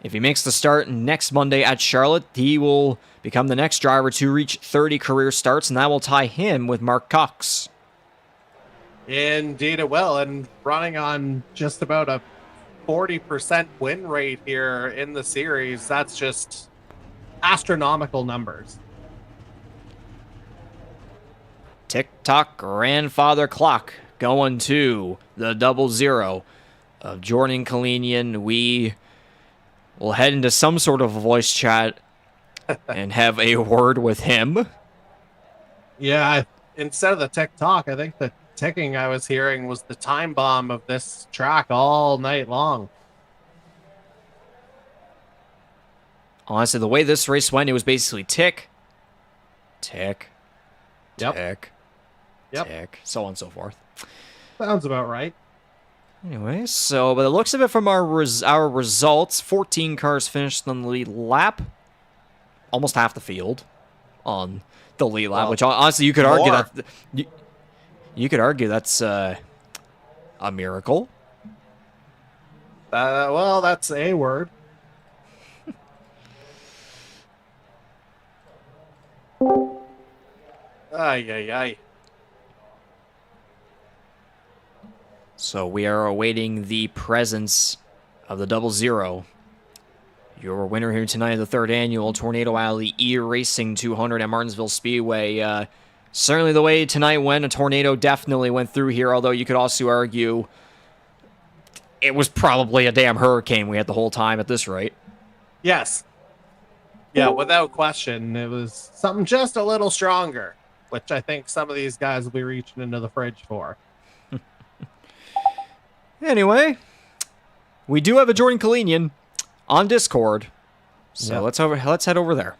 If he makes the start next Monday at Charlotte, he will become the next driver to reach 30 career starts, and that will tie him with Mark Cox. Indeed it will, and running on just about a 40% win rate here in the series. That's just astronomical numbers. Tick-tock grandfather clock going to the 00 of Jordan Kalinian. We will head into some sort of a voice chat and have a word with him. Yeah, instead of the tick-tock, I think the ticking I was hearing was the time bomb of this track all night long. Honestly, the way this race went, it was basically tick, tick, tick, tick, so on and so forth. Sounds about right. Anyway, so by the looks of it from our results, 14 cars finished on the lead lap. Almost half the field on the lead lap, which honestly you could argue that... You could argue that's a miracle. Well, that's a word. Ay. So we are awaiting the presence of the 00. Your winner here tonight of the 3rd annual Tornado Alley E-Racing 200 at Martinsville Speedway. Certainly the way tonight went, a tornado definitely went through here, although you could also argue it was probably a damn hurricane we had the whole time at this rate. Yes. Yeah, without question. It was something just a little stronger, which I think some of these guys will be reaching into the fridge for. Anyway, we do have a Jordan Kalinian on Discord, so let's head over there.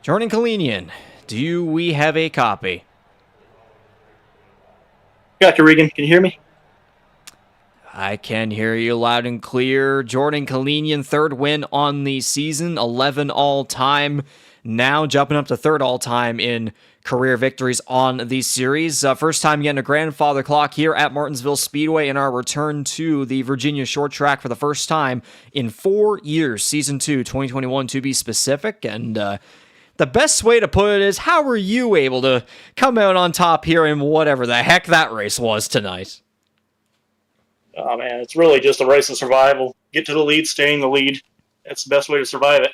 Jordan Kalinian, do we have a copy? Got you, Regan. Can you hear me? I can hear you loud and clear. Jordan Kalinian, 3rd win on the season, 11 all-time. Now jumping up to 3rd all-time in career victories on the series. First time getting a grandfather clock here at Martinsville Speedway in our return to the Virginia short track for the first time in 4 years, season 2, 2021 to be specific. And the best way to put it is, how were you able to come out on top here in whatever the heck that race was tonight? Oh, man, it's really just a race of survival. Get to the lead, stay in the lead. That's the best way to survive it.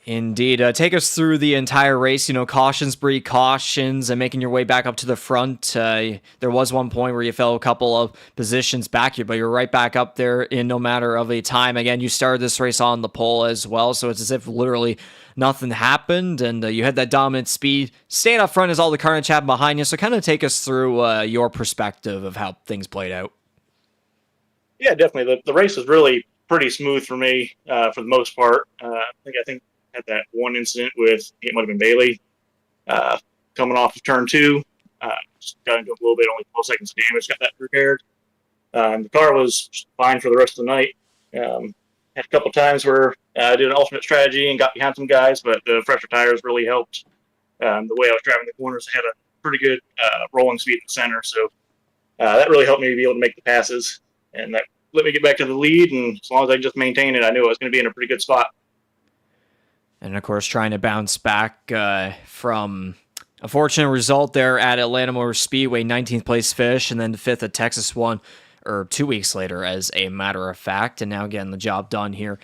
Indeed. Take us through the entire race, cautions breed cautions and making your way back up to the front. There was one point where you fell a couple of positions back here, but you're right back up there in no matter of a time. Again, you started this race on the pole as well, so it's as if literally nothing happened, and you had that dominant speed. Staying up front as all the carnage happened behind you, so kind of take us through your perspective of how things played out. Yeah, definitely. The race was really pretty smooth for me for the most part. I think had that one incident with, it might have been Bailey, coming off of turn 2. Just got into a little bit, only 12 seconds of damage, got that repaired. The car was fine for the rest of the night. Had a couple times where I did an alternate strategy and got behind some guys, but the fresher tires really helped. The way I was driving the corners, I had a pretty good rolling speed in the center, so that really helped me be able to make the passes, and that let me get back to the lead, and as long as I just maintained it, I knew I was going to be in a pretty good spot. And, of course, trying to bounce back from a fortunate result there at Atlanta Motor Speedway, 19th place finish, and then 5th at Texas 1, or 2 weeks later, as a matter of fact. And now getting the job done here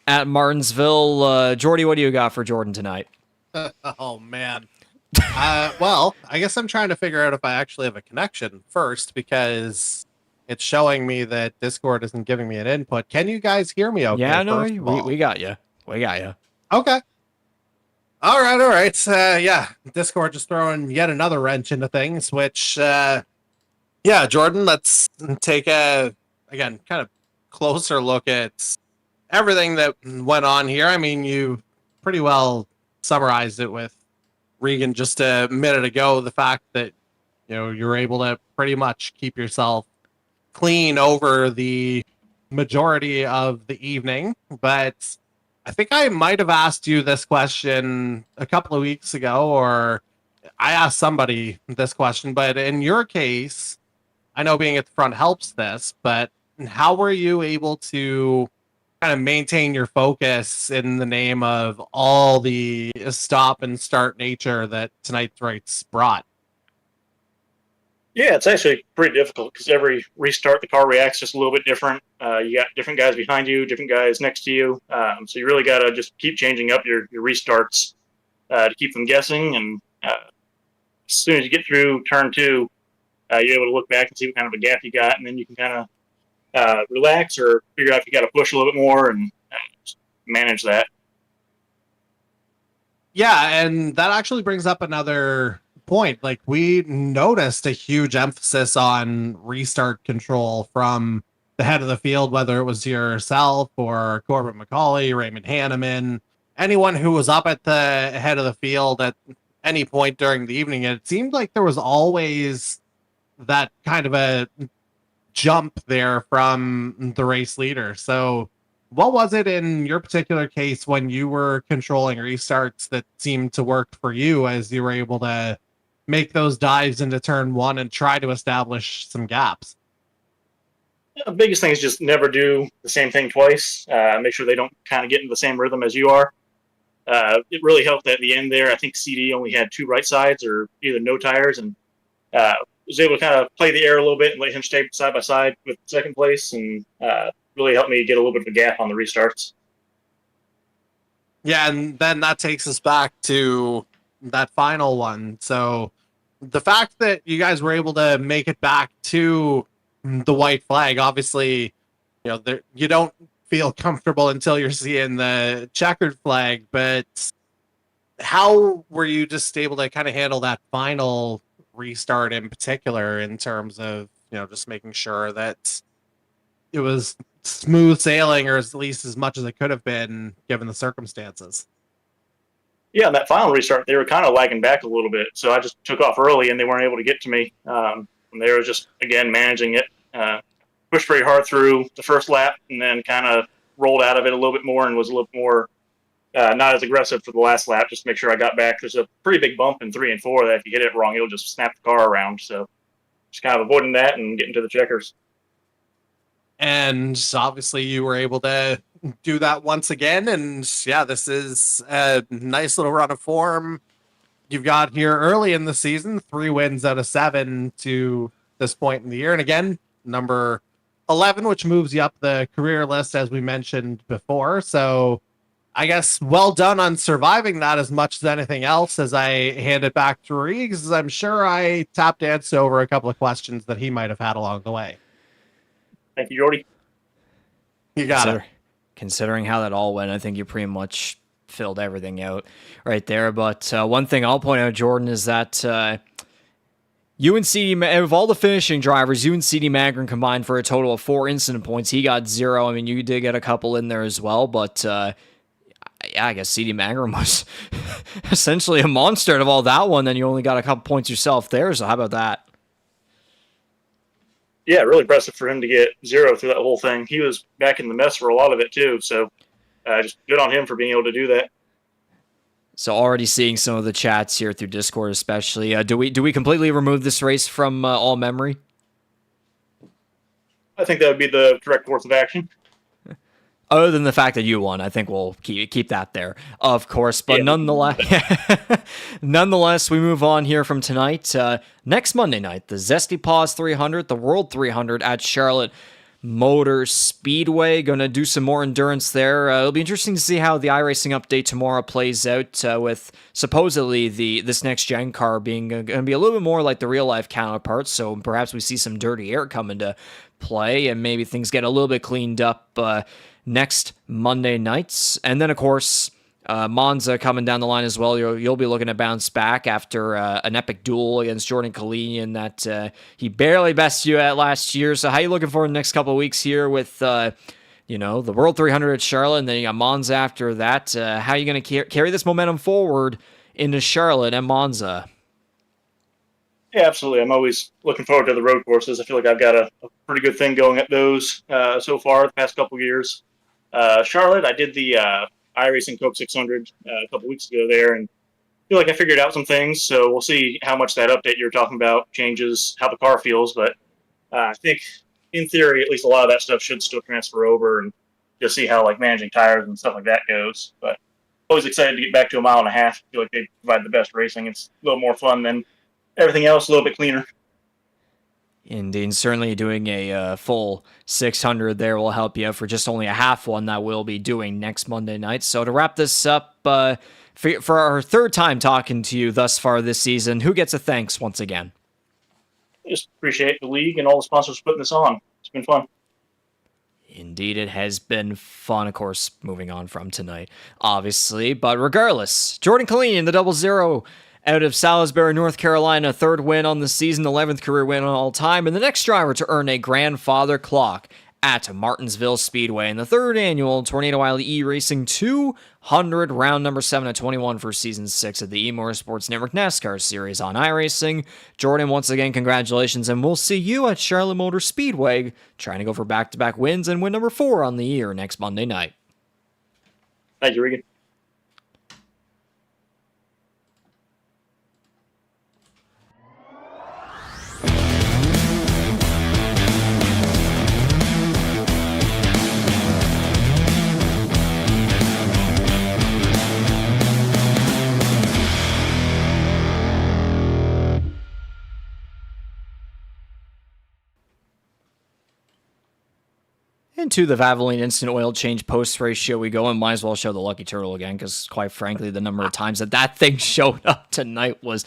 at Martinsville. Jordy, what do you got for Jordan tonight? Oh, man. Well, I guess I'm trying to figure out if I actually have a connection first, because it's showing me that Discord isn't giving me an input. Can you guys hear me okay? Yeah, no, we got you. We got you. Okay. All right. Yeah, Discord just throwing yet another wrench into things, which, yeah, Jordan, let's take a, again, kind of closer look at everything that went on here. I mean, you pretty well summarized it with Regan just a minute ago, the fact that, you were able to pretty much keep yourself clean over the majority of the evening, but I think I might have asked you this question a couple of weeks ago, or I asked somebody this question, but in your case, I know being at the front helps this, but how were you able to kind of maintain your focus in the name of all the stop and start nature that tonight's race brought? Yeah, it's actually pretty difficult because every restart, the car reacts just a little bit different. You got different guys behind you, different guys next to you. So you really got to just keep changing up your restarts to keep them guessing. And as soon as you get through turn 2, you're able to look back and see what kind of a gap you got. And then you can kind of relax or figure out if you got to push a little bit more and manage that. Yeah, and that actually brings up another point. Like, we noticed a huge emphasis on restart control from the head of the field, whether it was yourself or Corbett McCauley, Raymond Hanneman, anyone who was up at the head of the field at any point during the evening. And it seemed like there was always that kind of a jump there from the race leader. So what was it in your particular case when you were controlling restarts that seemed to work for you as you were able to make those dives into turn 1 and try to establish some gaps? The biggest thing is just never do the same thing twice. Make sure they don't kind of get into the same rhythm as you are. It really helped at the end there. I think CD only had 2 right sides or either no tires, and was able to kind of play the air a little bit and let him stay side by side with second place, and really helped me get a little bit of a gap on the restarts. Yeah, and then that takes us back to that final one. So the fact that you guys were able to make it back to the white flag, obviously, you don't feel comfortable until you're seeing the checkered flag, but how were you just able to kind of handle that final restart in particular in terms of, just making sure that it was smooth sailing, or at least as much as it could have been given the circumstances? Yeah, that final restart, they were kind of lagging back a little bit, so I just took off early, and they weren't able to get to me. And they were just, again, managing it. Pushed very hard through the first lap, and then kind of rolled out of it a little bit more and was a little more not as aggressive for the last lap, just to make sure I got back. There's a pretty big bump in 3 and 4 that if you hit it wrong, it'll just snap the car around. So just kind of avoiding that and getting to the checkers. And obviously you were able to do that once again. And yeah, this is a nice little run of form you've got here early in the season. 3 wins out of 7 to this point in the year. And again, number 11, which moves you up the career list, as we mentioned before. So I guess well done on surviving that as much as anything else, as I hand it back to Reeves. I'm sure I tap danced over a couple of questions that he might have had along the way. Thank you, Jordy. You got it. Considering how that all went, I think you pretty much filled everything out right there. But one thing I'll point out, Jordan, is that you and CD, of all the finishing drivers, you and CD Magrin combined for a total of 4 incident points. He got 0. I mean, you did get a couple in there as well, but yeah, I guess CD Magrin was essentially a monster out of all that one. Then you only got a couple points yourself there. So how about that? Yeah, really impressive for him to get 0 through that whole thing. He was back in the mess for a lot of it too, so just good on him for being able to do that. So already seeing some of the chats here through Discord, especially. Do we completely remove this race from all memory? I think that would be the correct course of action. Other than the fact that you won, I think we'll keep that there, of course. But yeah. nonetheless, we move on here from tonight. Next Monday night, the Zesty Paws 300, the World 300 at Charlotte Motor Speedway. Going to do some more endurance there. It'll be interesting to see how the iRacing update tomorrow plays out with supposedly this next gen car being going to be a little bit more like the real life counterparts. So perhaps we see some dirty air come into play and maybe things get a little bit cleaned up next Monday nights. And then, of course, Monza coming down the line as well. You'll be looking to bounce back after an epic duel against Jordan Kalinian that he barely bested you at last year. So how are you looking for the next couple of weeks here with, the World 300 at Charlotte, and then you got Monza after that? How are you going to carry this momentum forward into Charlotte and Monza? Yeah, absolutely. I'm always looking forward to the road courses. I feel like I've got a pretty good thing going at those so far the past couple of years. Charlotte, I did the iRacing Coke 600 a couple weeks ago there, and I feel like I figured out some things. So we'll see how much that update you're talking about changes how the car feels. But I think, in theory, at least a lot of that stuff should still transfer over, and just see how like managing tires and stuff like that goes. But always excited to get back to a mile and a half. I feel like they provide the best racing. It's a little more fun than everything else, a little bit cleaner. Indeed, certainly doing a full 600 there will help you for just only a half one that we'll be doing next Monday night. So to wrap this up, for our third time talking to you thus far this season, who gets a thanks once again? Just appreciate the league and all the sponsors putting this on. It's been fun. Indeed, it has been fun, of course, moving on from tonight, obviously. But regardless, Jordan Kalinian, the 00 out of Salisbury, North Carolina, 3rd win on the season, 11th career win on all time, and the next driver to earn a grandfather clock at Martinsville Speedway in the 3rd annual Tornado Alley E-Racing 200, round number 7 of 21 for season 6 of the E-Motorsports Network NASCAR Series on iRacing. Jordan, once again, congratulations, and we'll see you at Charlotte Motor Speedway, trying to go for back-to-back wins and win number 4 on the year next Monday night. Thank you, Regan. Into the Valvoline Instant Oil Change post-race show we go, and might as well show the Lucky Turtle again, because quite frankly, the number of times that thing showed up tonight was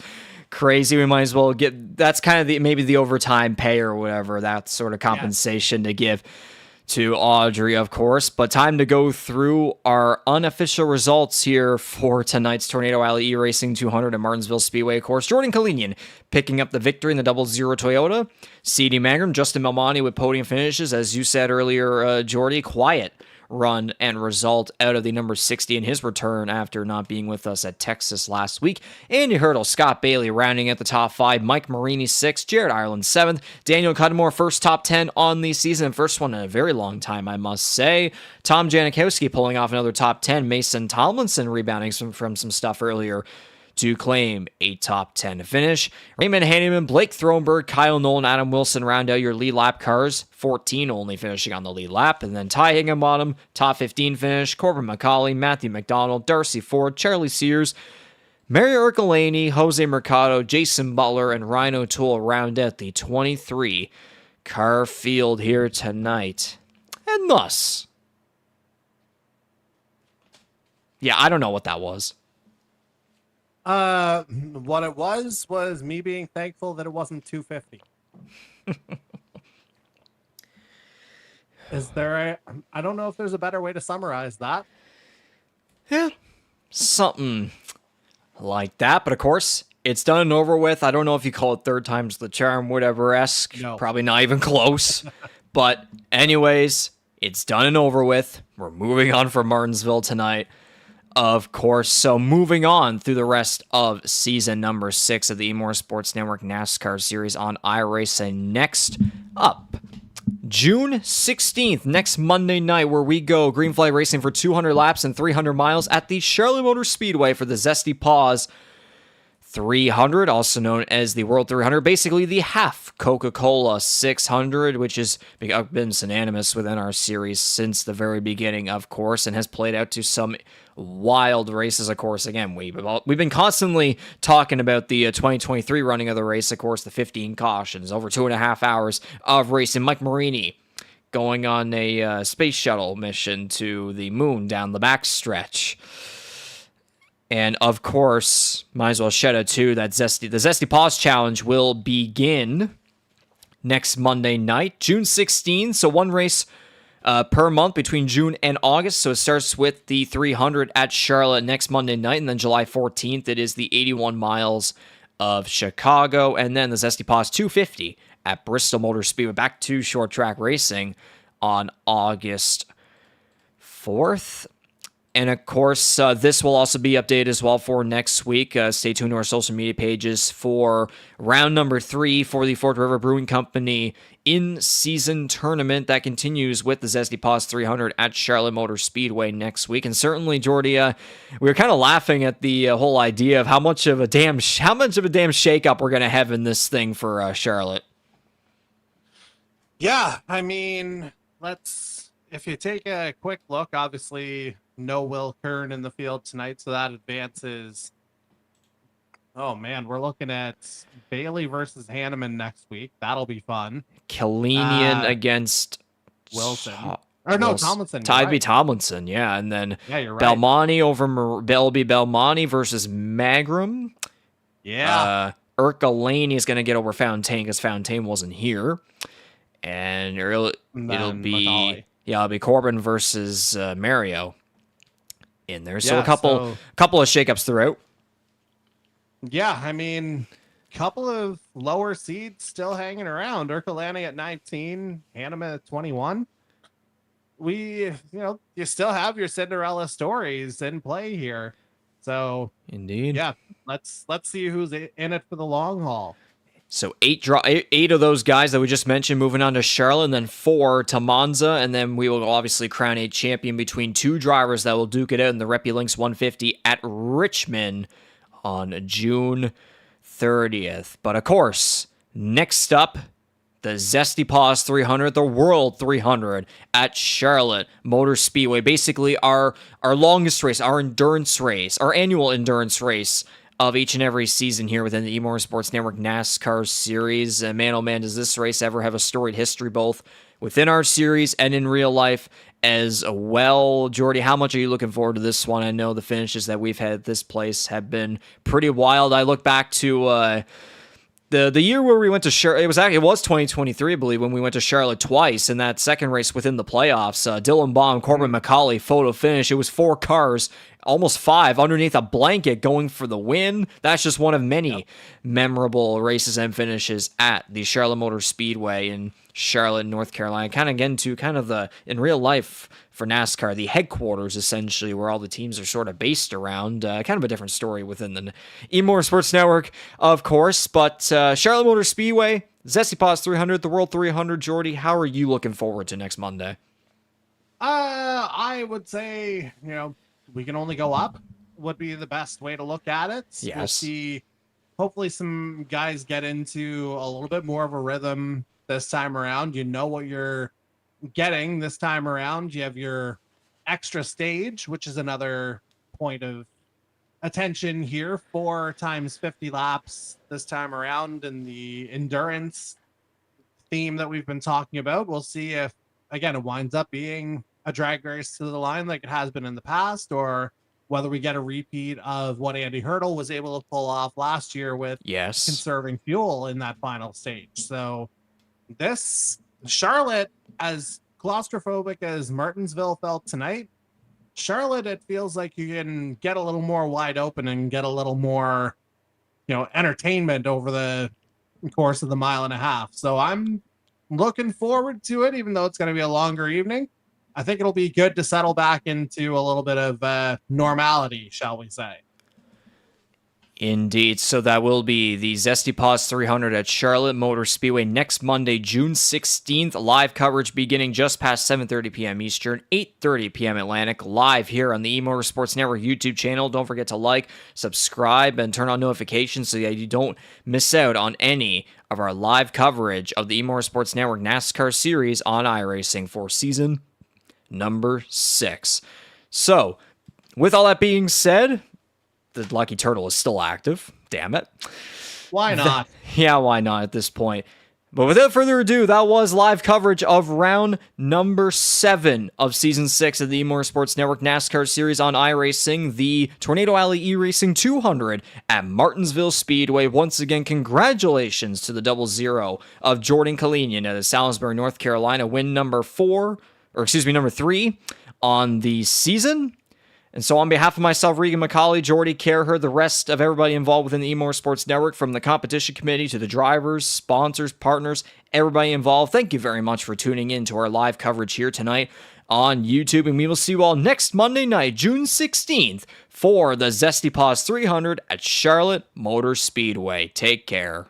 crazy. We might as well that's kind of maybe the overtime pay or whatever, that sort of compensation to give to Audrey, of course. But time to go through our unofficial results here for tonight's Tornado Alley E-Racing 200 at Martinsville Speedway course. Jordan Kalinian picking up the victory in the 00 Toyota. CD Mangrum, Justin Melmani with podium finishes. As you said earlier, Jordy, quiet run and result out of the number 60 in his return after not being with us at Texas last week. Andy Hurdle, Scott Bailey rounding at the top 5, Mike Marini 6th, Jared Ireland 7th, Daniel Cudmore first top 10 on the season, first one in a very long time, I must say. Tom Janikowski pulling off another top 10, Mason Tomlinson rebounding from some stuff earlier to claim a top 10 finish. Raymond Hanneman, Blake Thronberg, Kyle Nolan, Adam Wilson round out your lead lap cars, 14 only finishing on the lead lap, and then Ty Higginbottom, top 15 finish, Corbin McCauley, Matthew McDonald, Darcy Ford, Charlie Sears, Mario Ercolini, Jose Mercado, Jason Butler, and Ryan O'Toole round out the 23 car field here tonight. And thus, yeah, I don't know what that was. What it was me being thankful that it wasn't 250. Is there I don't know if there's a better way to summarize that. Yeah, something like that. But of course, it's done and over with. I don't know if you call it third time's the charm, whatever-esque. No. Probably not even close. But anyways, it's done and over with. We're moving on from Martinsville tonight. Of course, so moving on through the rest of season number 6 of the E-Motorsports Network NASCAR Series on iRacing. Next up, June 16th, next Monday night, where we go green flag racing for 200 laps and 300 miles at the Charlotte Motor Speedway for the Zesty Paws 300, also known as the World 300, basically the half Coca-Cola 600, which has been synonymous within our series since the very beginning, of course, and has played out to some wild races, of course. Again, we've been constantly talking about the 2023 running of the race, of course, the 15 cautions, over 2.5 hours of racing. Mike Marini going on a space shuttle mission to the moon down the backstretch. And of course, might as well shout out too that the Zesty Paws Challenge will begin next Monday night, June 16th. So one race per month between June and August. So it starts with the 300 at Charlotte next Monday night, and then July 14th it is the 81 miles of Chicago, and then the Zesty Paws 250 at Bristol Motor Speedway. Back to short track racing on August 4th. And of course, this will also be updated as well for next week. Stay tuned to our social media pages for round number 3 for the Fort River Brewing Company in-season tournament that continues with the Zesty Paws 300 at Charlotte Motor Speedway next week. And certainly, Jordy, we were kind of laughing at the whole idea of how much of a damn shakeup we're going to have in this thing for Charlotte. Yeah, I mean, if you take a quick look, obviously no Will Kern in the field tonight, so that advances. Oh man, we're looking at Bailey versus Hanneman next week. That'll be fun. Kalinian against Wilson. Tomlinson. I'd be Tomlinson, yeah. And then you're right. Belmonte Belmonte versus Magram. Yeah. Ercolini is going to get over Fountaine because Fountaine wasn't here. And it'll be Corbin versus Mario in there. So a couple of shakeups throughout. Yeah, I mean, couple of lower seeds still hanging around. Ercolini at 19, Hanneman at 21. You still have your Cinderella stories in play here. So indeed, yeah, let's see who's in it for the long haul. So eight of those guys that we just mentioned moving on to Charlotte, and then 4 to Monza, and then we will obviously crown a champion between 2 drivers that will duke it out in the Repulinks 150 at Richmond on June 30th. But of course, next up, the Zesty Paws 300, the World 300 at Charlotte Motor Speedway. Basically our longest race, our endurance race, our annual endurance race of each and every season here within the E-Motorsports Network NASCAR Series. Man, oh man, does this race ever have a storied history both within our series and in real life as well. Jordy, how much are you looking forward to this one? I know the finishes that we've had at this place have been pretty wild. I look back to the year where we went to Charlotte. It was 2023, I believe, when we went to Charlotte twice in that second race within the playoffs. Dylan Baum, Corbin McCauley, photo finish. It was 4 cars almost 5 underneath a blanket going for the win. That's just one of many memorable races and finishes at the Charlotte Motor Speedway in Charlotte, North Carolina. Kind of getting to kind of the, in real life for NASCAR, the headquarters essentially where all the teams are sort of based around. Kind of a different story within the E-Motorsports Network, of course. But Charlotte Motor Speedway, Zesty Paws 300, the World 300. Jordy, how are you looking forward to next Monday? I would say, we can only go up would be the best way to look at it. Yes. We'll see, hopefully some guys get into a little bit more of a rhythm this time around. You know what you're getting this time around. You have your extra stage, which is another point of attention here. 4 times 50 laps this time around, and the endurance theme that we've been talking about. We'll see if, again, it winds up being a drag race to the line like it has been in the past, or whether we get a repeat of what Andy Hurdle was able to pull off last year with conserving fuel in that final stage. So this Charlotte, as claustrophobic as Martinsville felt tonight, Charlotte, it feels like you can get a little more wide open and get a little more, entertainment over the course of the mile and a half. So I'm looking forward to it, even though it's going to be a longer evening. I think it'll be good to settle back into a little bit of normality, shall we say. Indeed. So that will be the Zesty Paws 300 at Charlotte Motor Speedway next Monday, June 16th. Live coverage beginning just past 7:30 p.m. Eastern, 8:30 p.m. Atlantic, live here on the E-Motorsports Network YouTube channel. Don't forget to like, subscribe, and turn on notifications so that you don't miss out on any of our live coverage of the E-Motorsports Network NASCAR Series on iRacing for season number 6. So, with all that being said, the Lucky Turtle is still active. Damn it. Why not? Yeah, why not at this point? But without further ado, that was live coverage of round number 7 of Season 6 of the E-Motorsports Network NASCAR Series on iRacing, the Tornado Alley E-Racing 200 at Martinsville Speedway. Once again, congratulations to the 00 of Jordan Kalinian at Salisbury, North Carolina, win number 3 on the season. And so on behalf of myself, Regan McCauley, Jordy Carher, the rest of everybody involved within the E-Motorsports Network, from the competition committee to the drivers, sponsors, partners, everybody involved, thank you very much for tuning in to our live coverage here tonight on YouTube. And we will see you all next Monday night, June 16th, for the Zesty Paws 300 at Charlotte Motor Speedway. Take care.